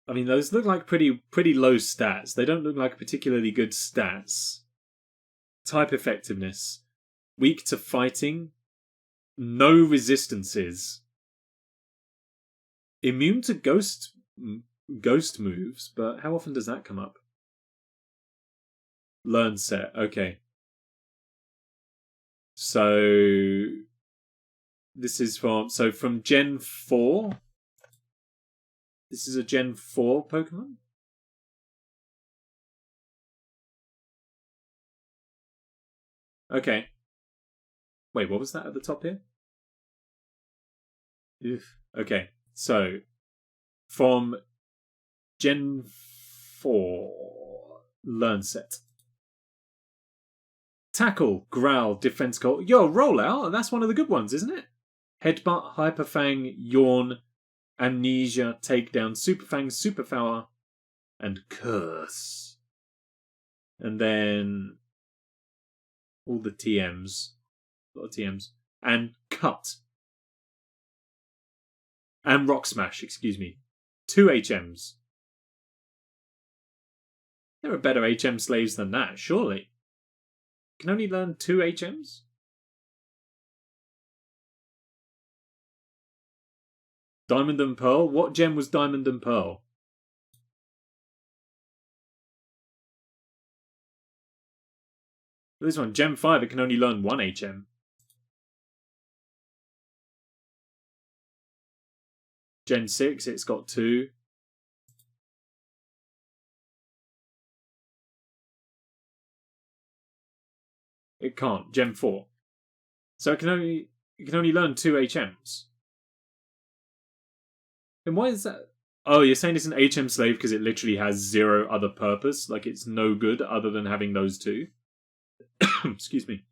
I mean, those look like pretty low stats. They don't look like particularly good stats. Type effectiveness. Weak to fighting. No resistances. Immune to ghost moves, but how often does that come up? Learn set, okay. So this is from Gen 4. This is a Gen 4 Pokemon? Okay. Wait, what was that at the top here? Oof. Okay, so from Gen 4 Learn Set. Tackle, Growl, Defense Call. Yo, Rollout, that's one of the good ones, isn't it? Headbutt, Hyperfang, Yawn, Amnesia, Takedown, Superfang, Superpower, and Curse. And then all the TMs. A lot of TMs. And Cut. And Rock Smash, excuse me. 2 HMs. There are better HM slaves than that, surely. Can only learn 2 HMs? Diamond and Pearl? What gem was Diamond and Pearl? This one, Gem 5, it can only learn 1 HM. Gen 6, it's got 2. It can't. Gen 4. So it can only learn 2 HMs. And why is that? Oh, you're saying it's an HM slave because it literally has 0 other purpose? Like it's no good other than having those 2? Excuse me.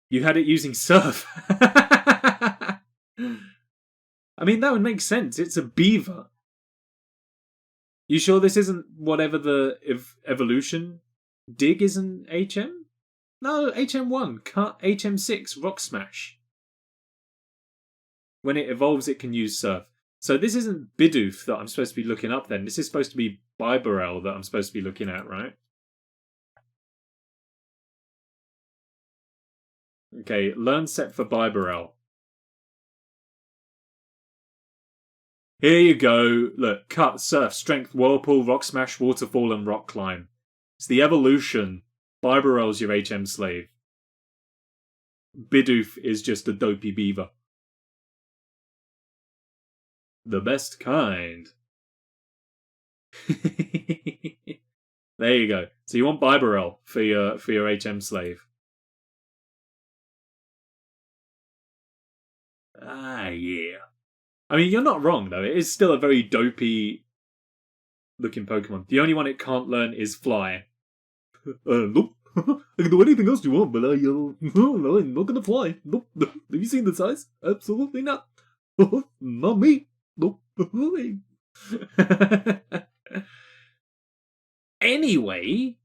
You had it using Surf. I mean, that would make sense. It's a beaver. You sure this isn't whatever the evolution? Dig isn't HM? No, HM1. Cut HM6. Rock Smash. When it evolves, it can use Surf. So this isn't Bidoof that I'm supposed to be looking up then. This is supposed to be Baabaaraa that I'm supposed to be looking at, right? Okay, learn set for Baabaaraa. Here you go. Look, Cut, Surf, Strength, Whirlpool, Rock Smash, Waterfall, and Rock Climb. It's the evolution. Baabaaraa your HM slave. Bidoof is just a dopey beaver. The best kind. There you go. So you want Baabaaraa for your HM slave. Ah, yeah. I mean, you're not wrong, though. It is still a very dopey-looking Pokemon. The only one it can't learn is Fly. Nope. I can do anything else you want, but I'm not gonna fly. Nope. Have you seen the size? Absolutely not. Not me. Nope. Anyway,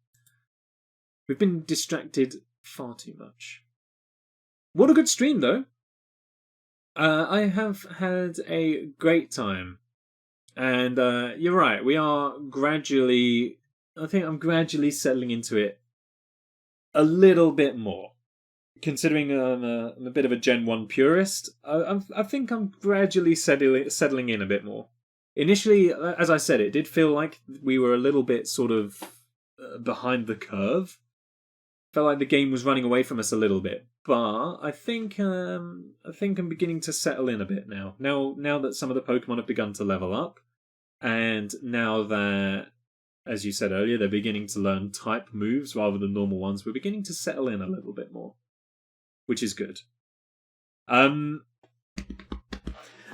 we've been distracted far too much. What a good stream, though. I have had a great time. And you're right, we are gradually... I think I'm gradually settling into it a little bit more. Considering I'm a bit of a Gen 1 purist, I think I'm gradually settling in a bit more. Initially, as I said, it did feel like we were a little bit sort of behind the curve. Felt like the game was running away from us a little bit. But I think I'm beginning to settle in a bit now. Now that some of the Pokemon have begun to level up, and now that, as you said earlier, they're beginning to learn type moves rather than normal ones, we're beginning to settle in a little bit more, which is good.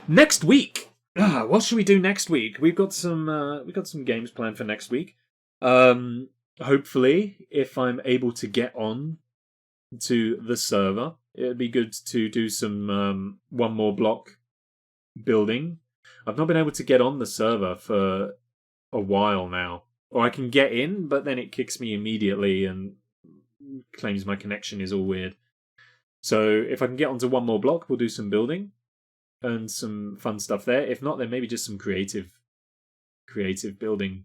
Next week, What should we do next week? We've got some games planned for next week. Hopefully, if I'm able to get on to the server, it'd be good to do some one more block building. I've not been able to get on the server for a while now. Or I can get in, but then it kicks me immediately and claims my connection is all weird. So if I can get onto one more block, we'll do some building and some fun stuff there. If not, then maybe just some creative building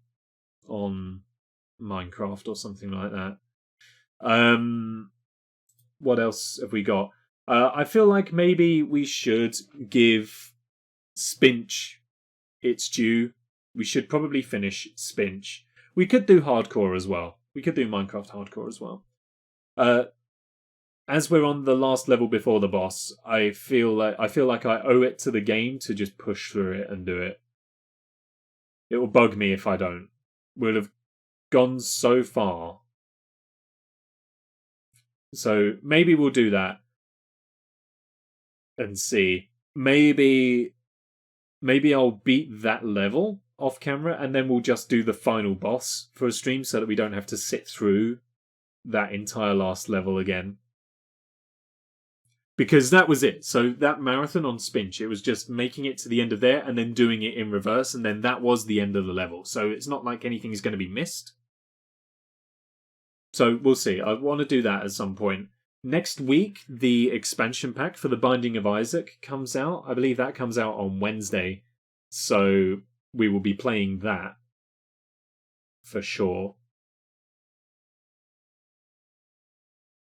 on Minecraft or something like that. What else have we got? I feel like maybe we should give Spinch its due. We should probably finish Spinch. We could do hardcore as well. We could do Minecraft hardcore as well. As we're on the last level before the boss, I feel like I owe it to the game to just push through it and do it. It will bug me if I don't. We'll have gone so far. So maybe we'll do that and see. Maybe I'll beat that level off camera and then we'll just do the final boss for a stream so that we don't have to sit through that entire last level again. Because that was it. So that marathon on Spinch, it was just making it to the end of there and then doing it in reverse, and then that was the end of the level. So it's not like anything is going to be missed. So we'll see. I want to do that at some point. Next week, the expansion pack for the Binding of Isaac comes out. I believe that comes out on Wednesday. So we will be playing that for sure.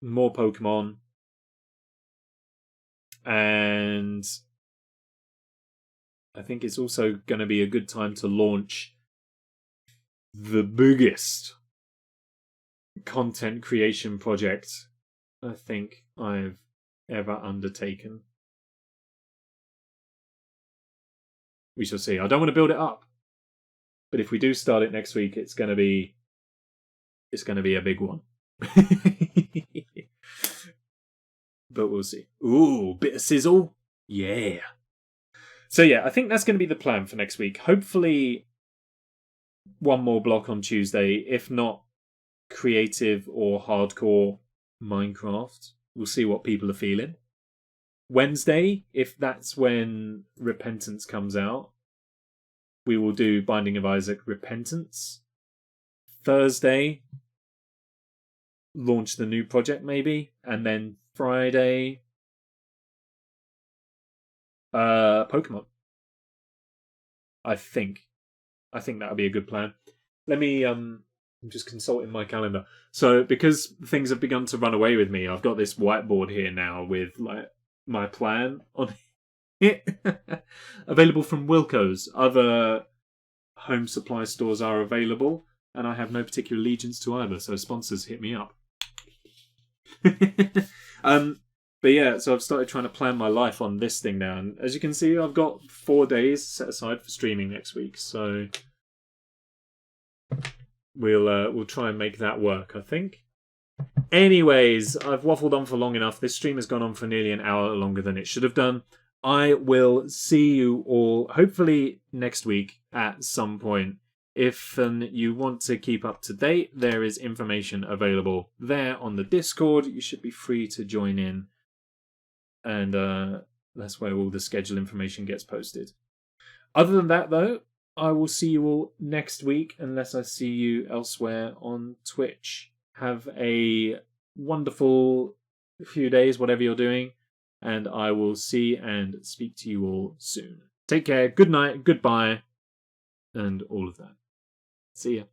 More Pokemon. And I think it's also going to be a good time to launch the biggest content creation project I think I've ever undertaken. We shall see. I don't want to build it up, but if we do start it next week, it's going to be a big one. But we'll see. Ooh, bit of sizzle. Yeah. So yeah, I think that's going to be the plan for next week. Hopefully one more block on Tuesday. If not, creative or hardcore Minecraft. We'll see what people are feeling. Wednesday, if that's when Repentance comes out, we will do Binding of Isaac Repentance. Thursday, launch the new project maybe, and then Friday, Pokemon. I think that would be a good plan. Let me I'm just consulting my calendar. So because things have begun to run away with me, I've got this whiteboard here now with like my plan on it. Available from Wilko's. Other home supply stores are available, and I have no particular allegiance to either, so sponsors, hit me up. But yeah, so I've started trying to plan my life on this thing now, and as you can see, I've got 4 days set aside for streaming next week, so we'll try and make that work, I think. Anyways, I've waffled on for long enough. This stream has gone on for nearly an hour longer than it should have done. I will see you all hopefully next week at some point. If you want to keep up to date, there is information available there on the Discord. You should be free to join in. And that's where all the schedule information gets posted. Other than that, though, I will see you all next week, unless I see you elsewhere on Twitch. Have a wonderful few days, whatever you're doing, and I will see and speak to you all soon. Take care, good night, goodbye, and all of that. See ya.